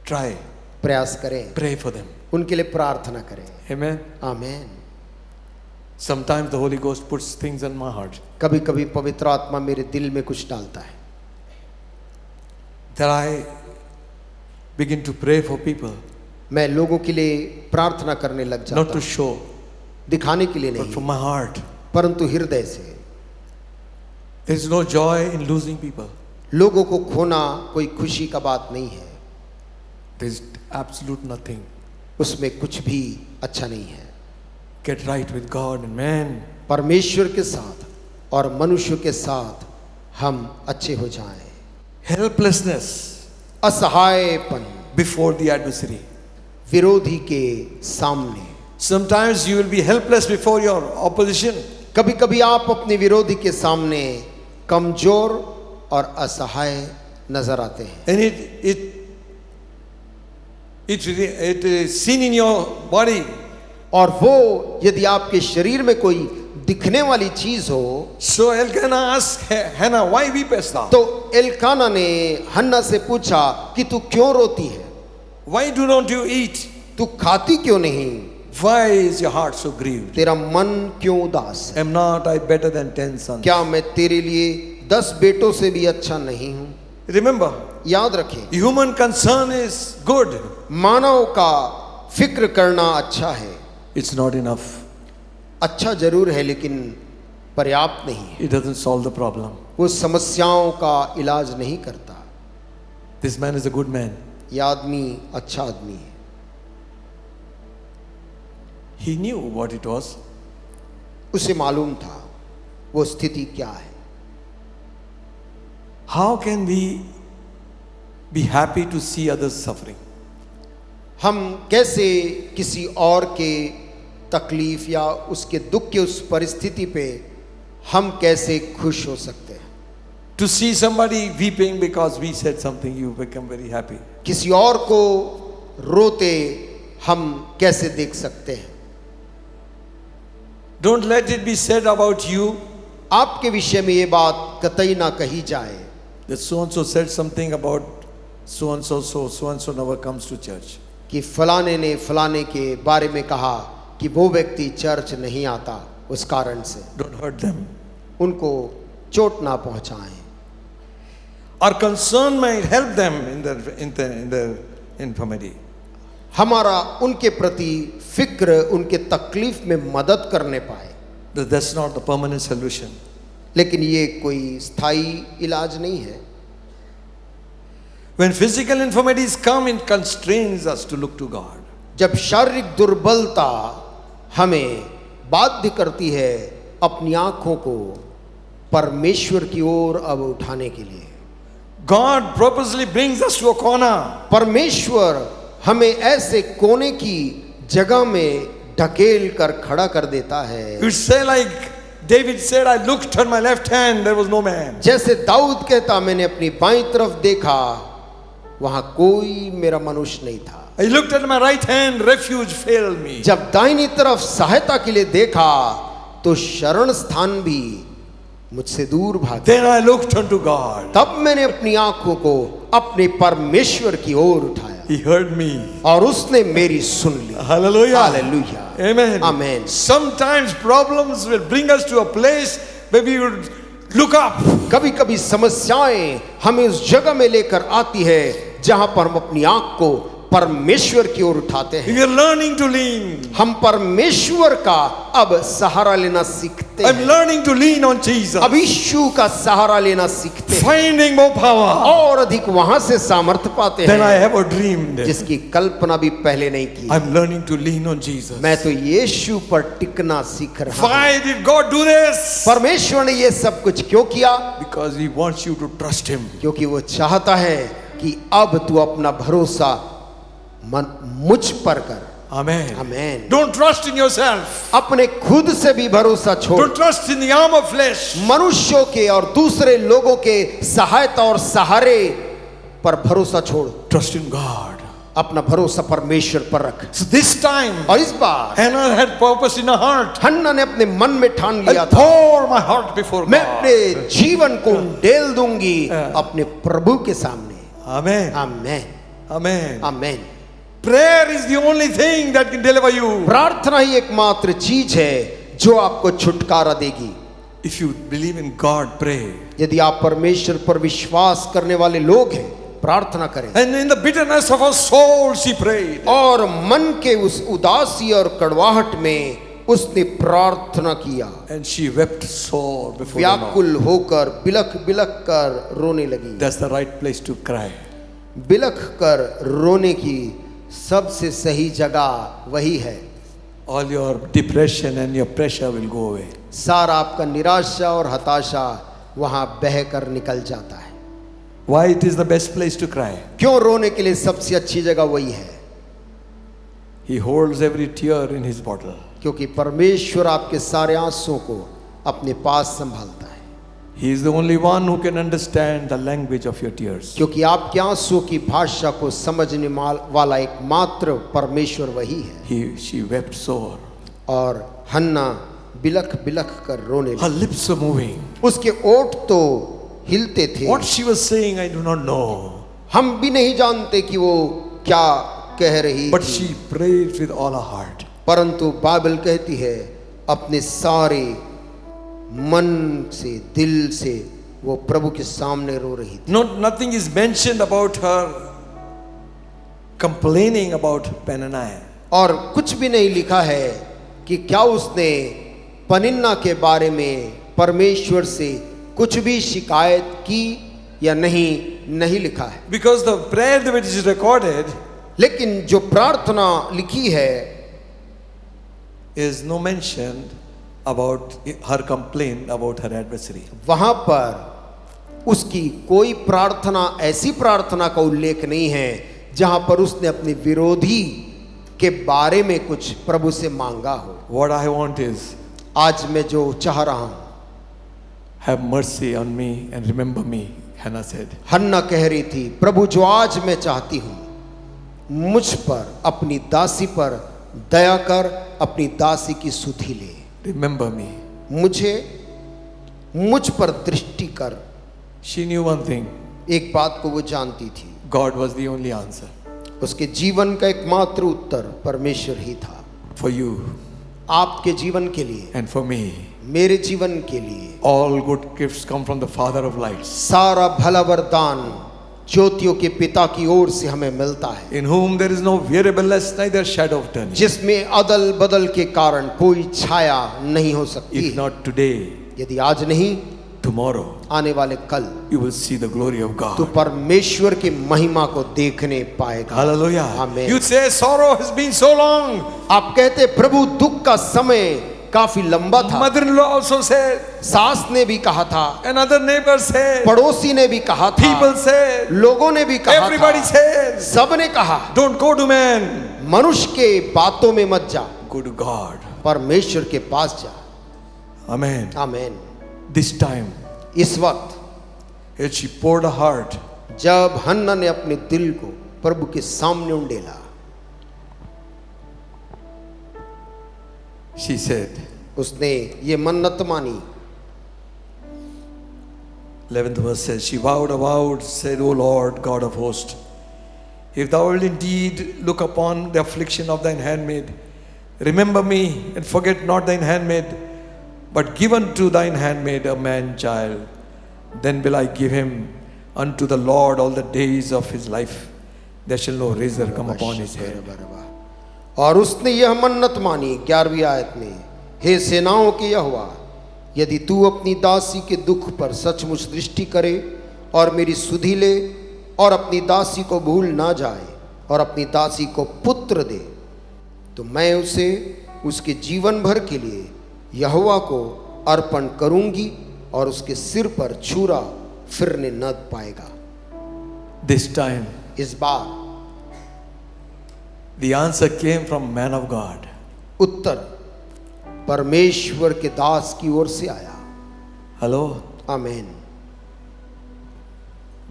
[SPEAKER 3] Try.
[SPEAKER 4] प्रयास करें,
[SPEAKER 3] Pray for them.
[SPEAKER 4] उनके लिए प्रार्थना करें।
[SPEAKER 3] Amen.
[SPEAKER 4] आमीन।
[SPEAKER 3] Sometimes the Holy Ghost puts things in my heart
[SPEAKER 4] कभी कभी पवित्र आत्मा मेरे दिल में कुछ डालता है,
[SPEAKER 3] that I begin to pray for people,
[SPEAKER 4] मैं लोगों के लिए प्रार्थना करने लग
[SPEAKER 3] not
[SPEAKER 4] जाता
[SPEAKER 3] to
[SPEAKER 4] हूँ,
[SPEAKER 3] show,
[SPEAKER 4] दिखाने के लिए
[SPEAKER 3] but
[SPEAKER 4] नहीं,
[SPEAKER 3] from my heart.
[SPEAKER 4] परंतु हृदय से।
[SPEAKER 3] There is no joy in losing people.
[SPEAKER 4] लोगों को खोना कोई खुशी का बात नहीं है,
[SPEAKER 3] There is absolute nothing.
[SPEAKER 4] उसमें कुछ भी अच्छा नहीं है।
[SPEAKER 3] Get right with God and man.
[SPEAKER 4] परमेश्वर के साथ और मनुष्य के साथ हम अच्छे हो जाएं।
[SPEAKER 3] Helplessness
[SPEAKER 4] असहायपन
[SPEAKER 3] before the adversary.
[SPEAKER 4] विरोधी के सामने।
[SPEAKER 3] Sometimes you will be helpless before your opposition.
[SPEAKER 4] कभी कभी आप अपने विरोधी के सामने कमजोर और असहाय नजर आते हैं,
[SPEAKER 3] And it is seen in your body.
[SPEAKER 4] और वो यदि आपके शरीर में कोई दिखने वाली चीज हो,
[SPEAKER 3] So Elkanah asked Hannah, why weepest thou?
[SPEAKER 4] तो एलकाना ने हन्ना से पूछा कि तू क्यों रोती है,
[SPEAKER 3] Why do not you eat?
[SPEAKER 4] तू खाती क्यों नहीं,
[SPEAKER 3] Why is your heart so grieved?
[SPEAKER 4] तेरा मन क्यों उदास है,
[SPEAKER 3] Am not I better than 10 sons?
[SPEAKER 4] क्या मैं तेरे लिए 10 बेटों से भी अच्छा नहीं हूं।
[SPEAKER 3] Remember,
[SPEAKER 4] याद रखें,
[SPEAKER 3] human concern is good.
[SPEAKER 4] मानव का फिक्र करना अच्छा है,
[SPEAKER 3] It's not enough.
[SPEAKER 4] अच्छा जरूर है लेकिन पर्याप्त नहीं है,
[SPEAKER 3] It doesn't solve the problem.
[SPEAKER 4] वो समस्याओं का इलाज नहीं करता।
[SPEAKER 3] This man is a good man.
[SPEAKER 4] ये आदमी अच्छा आदमी है,
[SPEAKER 3] He knew what it was.
[SPEAKER 4] उसे मालूम था वो स्थिति क्या है।
[SPEAKER 3] How can we be happy to see others suffering?
[SPEAKER 4] हम कैसे किसी और के तकलीफ या उसके दुख के उस परिस्थिति पे हम कैसे खुश हो सकते हैं।
[SPEAKER 3] To see somebody weeping because we said something, you become very happy.
[SPEAKER 4] किसी और को रोते हम कैसे देख सकते हैं।
[SPEAKER 3] Don't let it be said about you
[SPEAKER 4] आपके विषय में ये बात कतई ना कही जाए
[SPEAKER 3] that so and so said something about so and so never comes to church.
[SPEAKER 4] कि फलाने ने फलाने के बारे में कहा कि वो व्यक्ति चर्च नहीं आता उस कारण से।
[SPEAKER 3] Don't hurt them.
[SPEAKER 4] उनको चोट ना पहुंचाएं।
[SPEAKER 3] Our concern might help them in their infirmity.
[SPEAKER 4] हमारा उनके प्रति फिक्र उनके तकलीफ में मदद करने पाए,
[SPEAKER 3] But that's not the permanent solution.
[SPEAKER 4] लेकिन ये कोई स्थायी इलाज नहीं है।
[SPEAKER 3] When physical infirmities come, it constrains us to look to God.
[SPEAKER 4] जब शारीरिक दुर्बलता हमें बाध्य करती है अपनी आंखों को परमेश्वर की ओर अब उठाने के लिए।
[SPEAKER 3] God purposely brings us to a corner.
[SPEAKER 4] परमेश्वर हमें ऐसे कोने की जगह में ढकेल कर खड़ा कर देता है।
[SPEAKER 3] You say like David said, I looked on my left hand, there was no man.
[SPEAKER 4] जैसे दाऊद कहता, मैंने अपनी बाईं तरफ देखा, वहां कोई मेरा मनुष्य नहीं था।
[SPEAKER 3] I looked at my right hand, refuge failed me.
[SPEAKER 4] जब दाहिनी तरफ सहायता के लिए देखा तो शरण स्थान भी मुझसे दूर भागा।
[SPEAKER 3] Then I looked unto God.
[SPEAKER 4] तब मैंने अपनी आंखों को अपने परमेश्वर की ओर उठाया
[SPEAKER 3] He heard me.
[SPEAKER 4] और उसने मेरी सुन ली।
[SPEAKER 3] Hallelujah.
[SPEAKER 4] Hallelujah.
[SPEAKER 3] Amen.
[SPEAKER 4] Amen.
[SPEAKER 3] Sometimes problems will bring us to a place where we would look up.
[SPEAKER 4] कभी कभी समस्याएं हमें उस जगह में लेकर आती है जहां पर हम अपनी आंख को परमेश्वर की ओर उठाते हैं।
[SPEAKER 3] We are learning to lean.
[SPEAKER 4] हम परमेश्वर का अब सहारा लेना सीखते
[SPEAKER 3] I'm
[SPEAKER 4] हैं।
[SPEAKER 3] learning to lean on Jesus.
[SPEAKER 4] अब यीशु का सहारा लेना सीखते हैं
[SPEAKER 3] Finding more power
[SPEAKER 4] और अधिक वहां से सामर्थ्य पाते
[SPEAKER 3] than I
[SPEAKER 4] हैं
[SPEAKER 3] ever dreamed.
[SPEAKER 4] जिसकी कल्पना भी पहले नहीं की।
[SPEAKER 3] I'm learning to lean on Jesus.
[SPEAKER 4] मैं तो यीशु पर टिकना सीख रहा हूं।
[SPEAKER 3] Why did God do this?
[SPEAKER 4] परमेश्वर ने ये सब कुछ क्यों किया?
[SPEAKER 3] Because He wants you to trust Him.
[SPEAKER 4] क्योंकि वो चाहता है कि अब तू अपना भरोसा मुझ पर कर।
[SPEAKER 3] Amen.
[SPEAKER 4] आमीन।
[SPEAKER 3] Don't trust in yourself.
[SPEAKER 4] अपने खुद से भी भरोसा छोड़।
[SPEAKER 3] Don't trust in the arm of flesh.
[SPEAKER 4] मनुष्यों के और दूसरे लोगों के सहायता और सहारे पर भरोसा छोड़।
[SPEAKER 3] Trust in God.
[SPEAKER 4] अपना भरोसा परमेश्वर पर रख।
[SPEAKER 3] So this time,
[SPEAKER 4] और इस बार
[SPEAKER 3] Hannah had purpose in her heart.
[SPEAKER 4] हन्ना ने अपने मन में ठान लिया
[SPEAKER 3] I'll
[SPEAKER 4] था,
[SPEAKER 3] pour my heart before
[SPEAKER 4] मैं
[SPEAKER 3] God.
[SPEAKER 4] अपने जीवन को उंडेल दूंगी अपने प्रभु के सामने।
[SPEAKER 3] Amen.
[SPEAKER 4] आमीन।
[SPEAKER 3] Amen.
[SPEAKER 4] आमीन।
[SPEAKER 3] Prayer is the only thing that can deliver you.
[SPEAKER 4] प्रार्थना ही एकमात्र चीज है जो आपको छुटकारा देगी।
[SPEAKER 3] If you believe in God, pray.
[SPEAKER 4] यदि आप परमेश्वर पर विश्वास करने वाले लोग हैं, प्रार्थना करें।
[SPEAKER 3] And in the bitterness of her soul, she prayed.
[SPEAKER 4] और मन के उस उदासी और कड़वाहट में उसने प्रार्थना किया।
[SPEAKER 3] And she wept sore before the Lord.
[SPEAKER 4] व्याकुल होकर बिलख बिलख कर रोने लगी।
[SPEAKER 3] That's the right place to cry.
[SPEAKER 4] बिलख कर रोने की सबसे सही जगह वही है।
[SPEAKER 3] All your depression and your pressure will go away.
[SPEAKER 4] सारा आपका निराशा और हताशा वहां बह कर निकल जाता है।
[SPEAKER 3] Why it is the best place to cry?
[SPEAKER 4] क्यों रोने के लिए सबसे अच्छी जगह वही है?
[SPEAKER 3] He holds every tear in his bottle.
[SPEAKER 4] क्योंकि परमेश्वर आपके सारे आंसुओं को अपने पास संभालता है।
[SPEAKER 3] He is the only one who can understand the language of your tears.
[SPEAKER 4] क्योंकि आपके आंसुओं की भाषा को समझने वाला एकमात्र परमेश्वर वही है।
[SPEAKER 3] She wept sore.
[SPEAKER 4] और हन्ना बिलख बिलख कर रोने
[SPEAKER 3] Her
[SPEAKER 4] लगी।
[SPEAKER 3] lips were moving.
[SPEAKER 4] उसके ओठ तो हिलते थे।
[SPEAKER 3] What she was saying, I do not know.
[SPEAKER 4] हम भी नहीं जानते कि वो क्या कह रही
[SPEAKER 3] But
[SPEAKER 4] थी।
[SPEAKER 3] she prayed with all her heart.
[SPEAKER 4] परंतु बाइबल कहती है अपने सारे मन से, दिल से वो प्रभु के सामने रो रही थी।
[SPEAKER 3] Nothing is mentioned about her complaining about Peninnah.
[SPEAKER 4] और कुछ भी नहीं लिखा है कि क्या उसने पनिन्ना के बारे में परमेश्वर से कुछ भी शिकायत की या नहीं लिखा है।
[SPEAKER 3] Because the prayer which is recorded
[SPEAKER 4] लेकिन जो प्रार्थना लिखी है
[SPEAKER 3] is no mention about her complaint about her adversary.
[SPEAKER 4] वहां पर उसकी कोई प्रार्थना, ऐसी प्रार्थना का उल्लेख नहीं है जहां पर उसने अपने विरोधी के बारे में कुछ प्रभु से मांगा हो।
[SPEAKER 3] What I want is,
[SPEAKER 4] आज मैं जो चाह रहा हूं,
[SPEAKER 3] have mercy on me and remember me, Hannah said.
[SPEAKER 4] हन्ना कह रही थी, प्रभु जो आज मैं चाहती हूं, मुझ पर, अपनी दासी पर दया कर, अपनी दासी की सुधि ले।
[SPEAKER 3] Remember me.
[SPEAKER 4] मुझ पर दृष्टि कर।
[SPEAKER 3] She knew one thing.
[SPEAKER 4] एक बात को वो जानती थी,
[SPEAKER 3] God was the only answer
[SPEAKER 4] उसके जीवन का एकमात्र उत्तर परमेश्वर ही था।
[SPEAKER 3] for you
[SPEAKER 4] आपके जीवन के लिए,
[SPEAKER 3] and for me.
[SPEAKER 4] मेरे जीवन के लिए
[SPEAKER 3] All good gifts come from the Father of lights,
[SPEAKER 4] सारा भला वरदान ज्योतियों के पिता की ओर से हमें मिलता है,
[SPEAKER 3] in whom there is no variableness, neither shadow of turning.
[SPEAKER 4] जिसमें अदल बदल के कारण कोई छाया नहीं हो सकती।
[SPEAKER 3] If not today,
[SPEAKER 4] यदि आज नहीं,
[SPEAKER 3] tomorrow
[SPEAKER 4] आने वाले कल
[SPEAKER 3] you will see the glory of
[SPEAKER 4] तो
[SPEAKER 3] God.
[SPEAKER 4] परमेश्वर की महिमा को देखने पाएगा।
[SPEAKER 3] Hallelujah.
[SPEAKER 4] Amen.
[SPEAKER 3] You say sorrow has been so long.
[SPEAKER 4] आप कहते प्रभु दुख का समय काफी लंबा था।
[SPEAKER 3] Mother-in-law also said,
[SPEAKER 4] सास ने भी कहा था,
[SPEAKER 3] another neighbor said,
[SPEAKER 4] पड़ोसी ने भी कहा था,
[SPEAKER 3] people said,
[SPEAKER 4] लोगों ने भी कहा
[SPEAKER 3] everybody
[SPEAKER 4] था,
[SPEAKER 3] said,
[SPEAKER 4] सबने कहा,
[SPEAKER 3] don't go to man,
[SPEAKER 4] मनुष्य के बातों में मत जा,
[SPEAKER 3] go to God.
[SPEAKER 4] परमेश्वर के पास जा।
[SPEAKER 3] Amen.
[SPEAKER 4] आमीन।
[SPEAKER 3] This time,
[SPEAKER 4] इस वक्त
[SPEAKER 3] as she poured her heart,
[SPEAKER 4] जब हन्ना ने अपने दिल को प्रभु के सामने उंडेला,
[SPEAKER 3] she said,
[SPEAKER 4] उसने ये मन्नत मानी।
[SPEAKER 3] 11th verse says, she vowed a vow, said, O Lord, God of hosts, if thou wilt indeed look upon the affliction of thine handmaid, remember me and forget not thine handmaid, but give unto thine handmaid a man child, then will I give him unto the Lord all the days of his life. There shall no razor come upon his head.
[SPEAKER 4] और उसने यह मन्नत मानी 11वीं आयत में, हे सेनाओं के यहोवा, यदि तू अपनी दासी के दुख पर सचमुच दृष्टि करे और मेरी सुधि ले और अपनी दासी को भूल ना जाए और अपनी दासी को पुत्र दे, तो मैं उसे उसके जीवन भर के लिए यहोवा को अर्पण करूंगी और उसके सिर पर छुरा फिरने न पाएगा।
[SPEAKER 3] This time,
[SPEAKER 4] इस बार
[SPEAKER 3] the answer came from man of God.
[SPEAKER 4] उत्तर परमेश्वर के दास की ओर से आया।
[SPEAKER 3] Hello?
[SPEAKER 4] आमीन।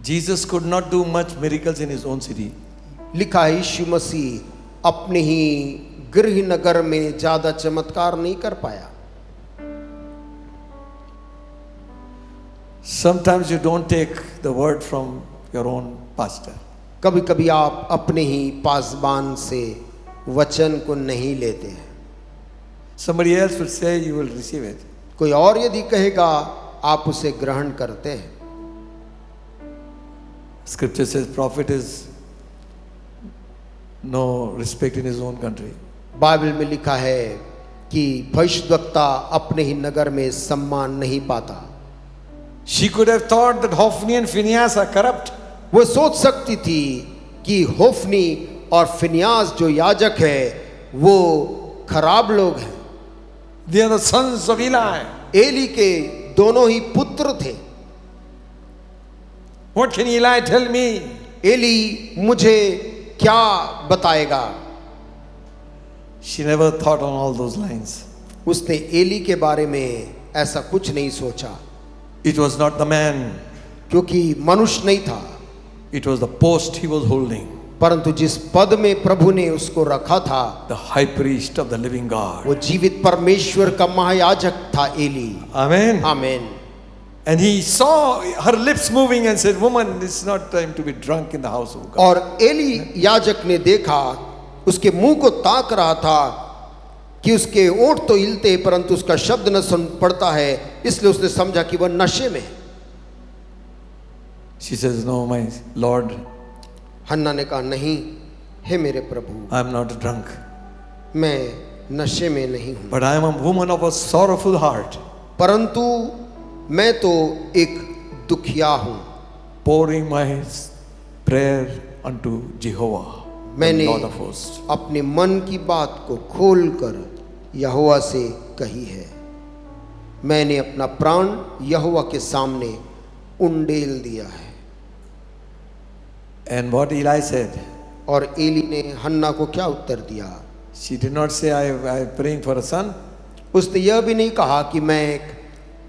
[SPEAKER 3] Jesus could not do much miracles in his own city.
[SPEAKER 4] लिखा है यीशु मसीह अपने ही गृह नगर में ज्यादा चमत्कार नहीं कर पाया।
[SPEAKER 3] Sometimes you don't take the word from your own pastor.
[SPEAKER 4] कभी कभी आप अपने ही पासबान से वचन को नहीं लेते हैं।
[SPEAKER 3] Somebody else will say you will receive it.
[SPEAKER 4] कोई और यदि कहेगा आप उसे ग्रहण करते हैं।
[SPEAKER 3] Scripture says prophet is no respect in his own country.
[SPEAKER 4] Bible में लिखा है कि भविष्यद्वक्ता अपने ही नगर में सम्मान नहीं पाता।
[SPEAKER 3] She could have thought that Hophni and Phinehas are corrupt.
[SPEAKER 4] वो सोच सकती थी कि होफनी और फिनियास जो याजक है वो खराब लोग हैं।
[SPEAKER 3] They are the sons of Eli.
[SPEAKER 4] Eli के दोनों ही पुत्र थे।
[SPEAKER 3] What can Eli tell me?
[SPEAKER 4] Eli मुझे क्या बताएगा?
[SPEAKER 3] She never thought on all those lines.
[SPEAKER 4] उसने एली के बारे में ऐसा कुछ नहीं सोचा,
[SPEAKER 3] It was not the man.
[SPEAKER 4] क्योंकि मनुष्य नहीं था,
[SPEAKER 3] It was the post he was holding.
[SPEAKER 4] परंतु जिस पद में प्रभु ने उसको रखा था
[SPEAKER 3] The high priest of the living God.
[SPEAKER 4] वो जीवित परमेश्वर का महायाजक था एली।
[SPEAKER 3] Amen.
[SPEAKER 4] आमीन।
[SPEAKER 3] And he saw her lips moving and said, woman, it's not time to be drunk in the house of God.
[SPEAKER 4] और एली याजक ने देखा, उसके मुंह को ताक रहा था कि उसके ओंठ तो हिलते परंतु उसका शब्द न सुन पड़ता है, इसलिए उसने समझा कि वह नशे में।
[SPEAKER 3] She says, no, my Lord,
[SPEAKER 4] हन्ना ने कहा, नहीं हे मेरे प्रभु,
[SPEAKER 3] I am not drunk,
[SPEAKER 4] मैं नशे में नहीं हूं,
[SPEAKER 3] but I am a woman of a sorrowful heart,
[SPEAKER 4] परंतु मैं तो एक दुखिया हूं।
[SPEAKER 3] pouring my prayer unto Jehovah, the
[SPEAKER 4] मैंने
[SPEAKER 3] Lord of hosts.
[SPEAKER 4] अपने मन की बात को खोलकर यहोवा से कही है। मैंने अपना प्राण यहोवा के सामने उंडेल दिया है।
[SPEAKER 3] And what Eli said,
[SPEAKER 4] और एली ने हन्ना को क्या उत्तर दिया?
[SPEAKER 3] she did not say, I am praying for a son.
[SPEAKER 4] उसने यह भी नहीं कहा कि मैं एक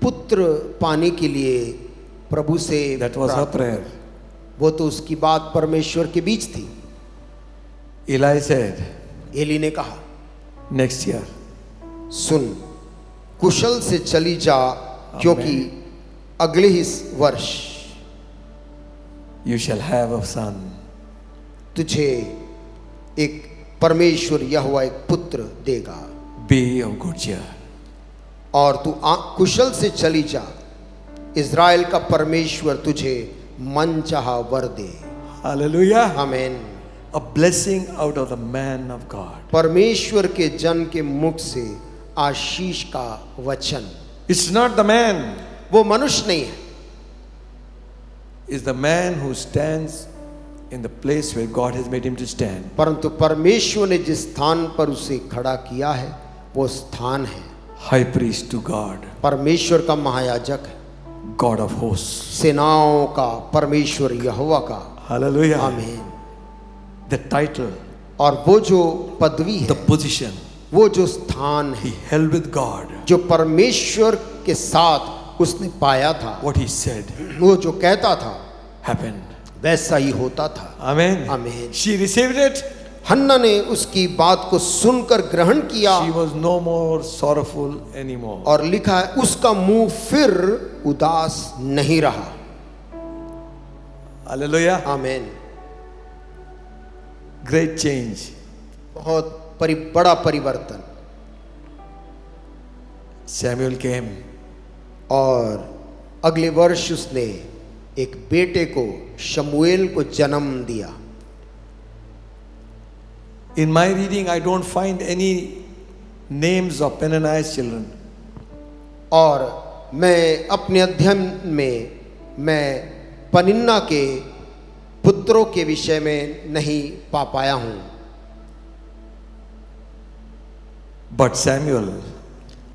[SPEAKER 4] पुत्र पाने के लिए प्रभु से
[SPEAKER 3] That was her
[SPEAKER 4] प्रार्थना
[SPEAKER 3] prayer.
[SPEAKER 4] करूं। वो तो उसकी बात परमेश्वर के बीच थी।
[SPEAKER 3] Eli said,
[SPEAKER 4] एली ने कहा,
[SPEAKER 3] next year.
[SPEAKER 4] सुन, कुशल से चली जा, क्योंकि अगले ही वर्ष
[SPEAKER 3] You shall have a son.
[SPEAKER 4] तुझे एक परमेश्वर यहोवा एक पुत्र देगा।
[SPEAKER 3] Be of good cheer.
[SPEAKER 4] और तू कुशल से चली जा, इज़राइल का परमेश्वर तुझे मनचाहा वर दे।
[SPEAKER 3] Hallelujah.
[SPEAKER 4] आमीन।
[SPEAKER 3] A blessing out of the man of God.
[SPEAKER 4] परमेश्वर के जन के मुख से आशीष का वचन।
[SPEAKER 3] It's not the man,
[SPEAKER 4] वो मनुष्य नहीं है,
[SPEAKER 3] it's the man who stands in the place where God has made him to stand.
[SPEAKER 4] परंतु परमेश्वर ने जिस स्थान पर उसे खड़ा किया है वो स्थान है।
[SPEAKER 3] high priest to God,
[SPEAKER 4] परमेश्वर का महायाजक है,
[SPEAKER 3] God of hosts.
[SPEAKER 4] सेनाओं का परमेश्वर यहोवा का।
[SPEAKER 3] Hallelujah.
[SPEAKER 4] आमीन।
[SPEAKER 3] The title,
[SPEAKER 4] और वो जो पदवी
[SPEAKER 3] the
[SPEAKER 4] है,
[SPEAKER 3] position
[SPEAKER 4] वो जो स्थान है
[SPEAKER 3] he held with God,
[SPEAKER 4] जो परमेश्वर के साथ उसने पाया था,
[SPEAKER 3] what he said
[SPEAKER 4] वो जो कहता था
[SPEAKER 3] happened.
[SPEAKER 4] वैसा ही होता था।
[SPEAKER 3] Amen.
[SPEAKER 4] आमीन।
[SPEAKER 3] She received it.
[SPEAKER 4] हन्ना ने उसकी बात को सुनकर ग्रहण किया
[SPEAKER 3] She was no more sorrowful anymore.
[SPEAKER 4] और लिखा है उसका मुंह फिर उदास नहीं रहा।
[SPEAKER 3] Hallelujah.
[SPEAKER 4] आमीन।
[SPEAKER 3] Great change.
[SPEAKER 4] बहुत बड़ा परिवर्तन।
[SPEAKER 3] Samuel came.
[SPEAKER 4] और अगले वर्ष उसने एक बेटे को शमूएल को जन्म दिया।
[SPEAKER 3] In my reading, I don't find any names of Peninnah's children.
[SPEAKER 4] और मैं अपने अध्ययन में मैं पनिन्ना के पुत्रों के विषय में नहीं पा पाया हूं।
[SPEAKER 3] But Samuel,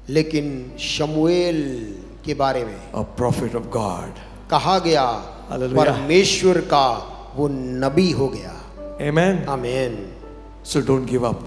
[SPEAKER 4] लेकिन शमूएल के बारे में
[SPEAKER 3] a prophet of God.
[SPEAKER 4] कहा गया,
[SPEAKER 3] Hallelujah.
[SPEAKER 4] परमेश्वर का वो नबी हो गया।
[SPEAKER 3] Amen.
[SPEAKER 4] आमीन।
[SPEAKER 3] So don't give up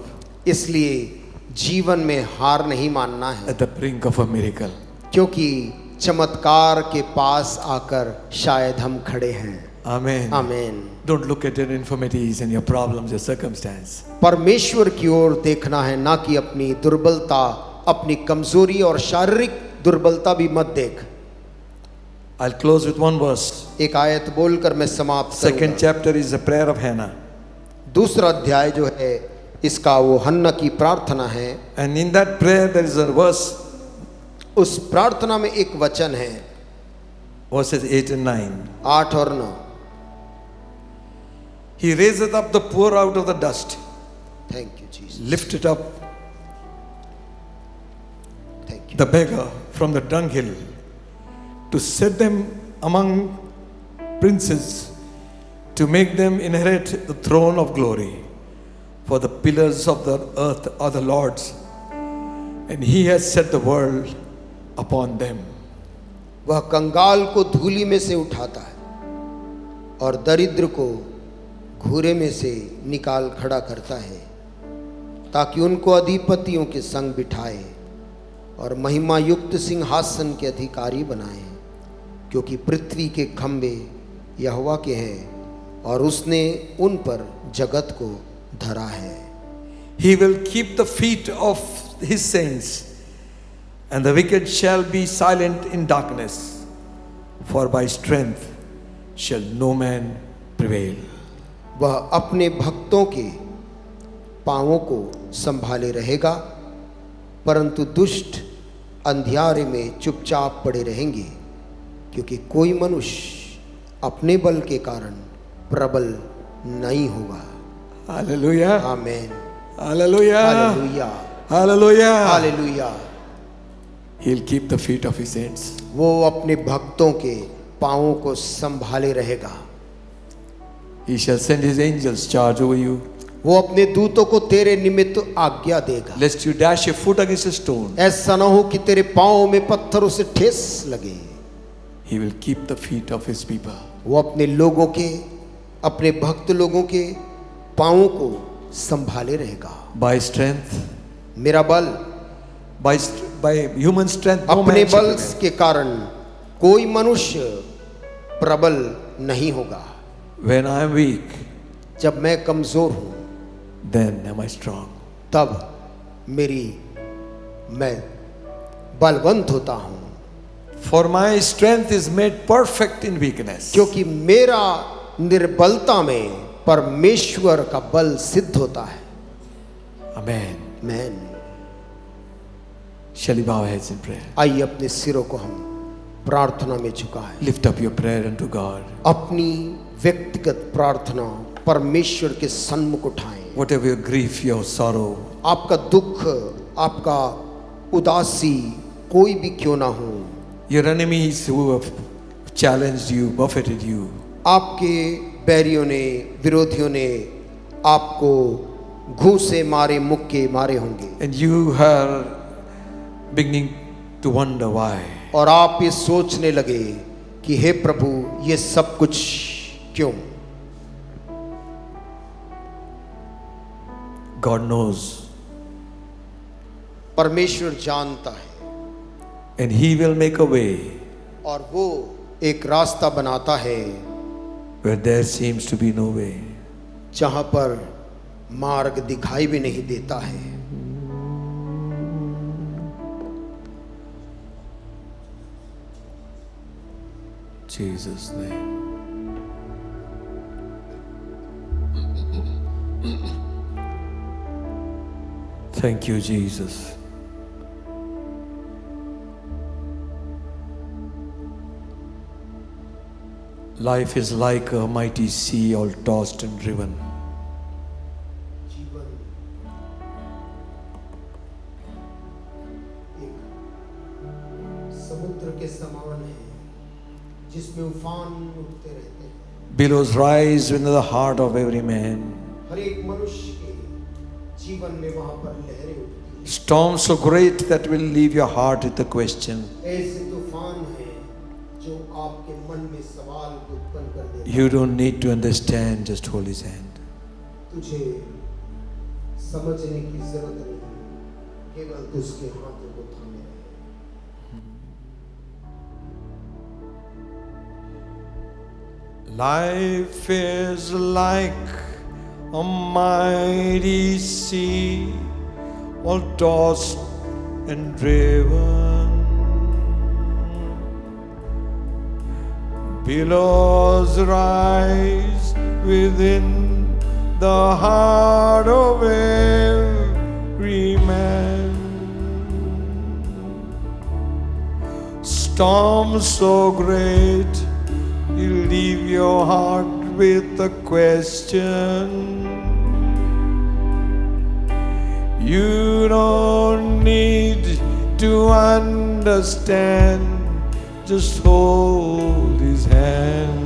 [SPEAKER 4] इसलिए जीवन में हार नहीं मानना है,
[SPEAKER 3] at the brink of a miracle.
[SPEAKER 4] क्योंकि चमत्कार के पास आकर शायद हम खड़े हैं।
[SPEAKER 3] Amen.
[SPEAKER 4] आमीन।
[SPEAKER 3] Don't look at your infirmities and your problems, your circumstance.
[SPEAKER 4] परमेश्वर की ओर देखना है, ना कि अपनी दुर्बलता, अपनी कमजोरी और शारीरिक दुर्बलता भी मत देख।
[SPEAKER 3] I'll close with one verse.
[SPEAKER 4] एक आयत बोलकर मैं समाप्त
[SPEAKER 3] Second
[SPEAKER 4] करूंगा।
[SPEAKER 3] chapter is the prayer of Hannah.
[SPEAKER 4] दूसरा अध्याय जो है इसका वो हन्ना की प्रार्थना है।
[SPEAKER 3] And in that prayer there is a verse,
[SPEAKER 4] उस प्रार्थना में एक वचन है,
[SPEAKER 3] verses 8 and 9.
[SPEAKER 4] 8 और 9।
[SPEAKER 3] He raiseth up the poor out of the dust,
[SPEAKER 4] thank you Jesus,
[SPEAKER 3] lifted up
[SPEAKER 4] thank you.
[SPEAKER 3] the beggar from the dunghill, to set them among princes, to make them inherit the throne of glory. For the pillars of the earth are the Lord's, and He has set the world upon them.
[SPEAKER 4] वह कंगाल को धूलि में से उठाता है और दरिद्र को घूरे में से निकाल खड़ा करता है, ताकि उनको अधिपतियों के संग बिठाए और महिमा युक्त सिंहासन के अधिकारी बनाए। क्योंकि पृथ्वी के खंबे यहोवा के हैं और उसने उन पर जगत को धरा है।
[SPEAKER 3] He will keep the feet of His saints, and the wicked shall be silent in darkness, for by strength shall no man prevail.
[SPEAKER 4] वह अपने भक्तों के पांवों को संभाले रहेगा, परंतु दुष्ट अंधियारे में चुपचाप पड़े रहेंगे, क्योंकि कोई मनुष्य अपने बल के कारण प्रबल नहीं होगा।
[SPEAKER 3] Hallelujah.
[SPEAKER 4] आमीन।
[SPEAKER 3] Hallelujah.
[SPEAKER 4] Hallelujah,
[SPEAKER 3] Hallelujah.
[SPEAKER 4] Hallelujah.
[SPEAKER 3] He'll keep the feet of His saints.
[SPEAKER 4] वो अपने भक्तों के पांवों को संभाले रहेगा।
[SPEAKER 3] He shall send His angels charge over you,
[SPEAKER 4] वो अपने दूतों को तेरे निमित्त आज्ञा देगा,
[SPEAKER 3] lest you dash your foot against a stone.
[SPEAKER 4] ऐसा न हो कि तेरे पांवों में पत्थरों से ठेस लगे।
[SPEAKER 3] He will keep the feet of His people.
[SPEAKER 4] वो अपने लोगों के, अपने भक्त लोगों के पांवों को संभाले रहेगा।
[SPEAKER 3] By strength,
[SPEAKER 4] मेरा बल,
[SPEAKER 3] by human strength, no
[SPEAKER 4] अपने
[SPEAKER 3] man shall
[SPEAKER 4] बल
[SPEAKER 3] prevail.
[SPEAKER 4] के कारण कोई मनुष्य प्रबल नहीं होगा।
[SPEAKER 3] When I am weak,
[SPEAKER 4] जब मैं कमजोर हूं,
[SPEAKER 3] then am I strong.
[SPEAKER 4] तब मैं बलवंत होता हूं,
[SPEAKER 3] For my strength is made perfect in weakness.
[SPEAKER 4] क्योंकि मेरा निर्बलता में परमेश्वर का बल सिद्ध होता है।
[SPEAKER 3] Amen.
[SPEAKER 4] Man.
[SPEAKER 3] Shall we bow our heads in prayer?
[SPEAKER 4] आइए अपने सिरों को हम प्रार्थना में झुकाएं।
[SPEAKER 3] Lift up your prayer unto God.
[SPEAKER 4] अपनी व्यक्तिगत प्रार्थना परमेश्वर के सन्मुख उठाएं।
[SPEAKER 3] Whatever your grief, your sorrow,
[SPEAKER 4] आपका दुख, आपका उदासी कोई भी क्यों ना हो,
[SPEAKER 3] your enemies who have challenged you, buffeted you,
[SPEAKER 4] आपके बैरियों ने, विरोधियों ने आपको घूसे मारे, मुक्के मारे होंगे,
[SPEAKER 3] and you are beginning to wonder why.
[SPEAKER 4] और आप ये सोचने लगे कि हे प्रभु ये सब कुछ क्यों?
[SPEAKER 3] God knows,
[SPEAKER 4] परमेश्वर जानता है
[SPEAKER 3] and He will make a way
[SPEAKER 4] और वो एक रास्ता बनाता है
[SPEAKER 3] where there seems to be no way.
[SPEAKER 4] जहां पर मार्ग दिखाई भी नहीं देता है।
[SPEAKER 3] Jesus' name. Thank you, Jesus. Life is like a mighty sea, all tossed and driven.
[SPEAKER 4] जीवन एक समुद्र के समान है जिसमें उफान उठते रहते हैं।
[SPEAKER 3] Billows rise within the heart of every man.
[SPEAKER 4] हर एक मनुष्य के जीवन में वहां पर लहरें उठती हैं।
[SPEAKER 3] Storms so great that will leave your heart with a question.
[SPEAKER 4] ऐसे तूफान हैं जो आपके मन में सवाल उत्पन्न कर देते हैं।
[SPEAKER 3] You don't need to understand, just hold His hand.
[SPEAKER 4] तुझे समझने की जरूरत नहीं, केवल तुझके हाथों को थामे रहे।
[SPEAKER 3] Life is like a mighty sea, all tossed and driven. Billows rise within the heart of every man. Storms so great, you leave your heart with a question. You don't need to understand, just hold His hand.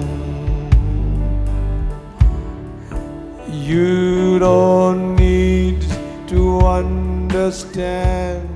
[SPEAKER 3] You don't need to understand,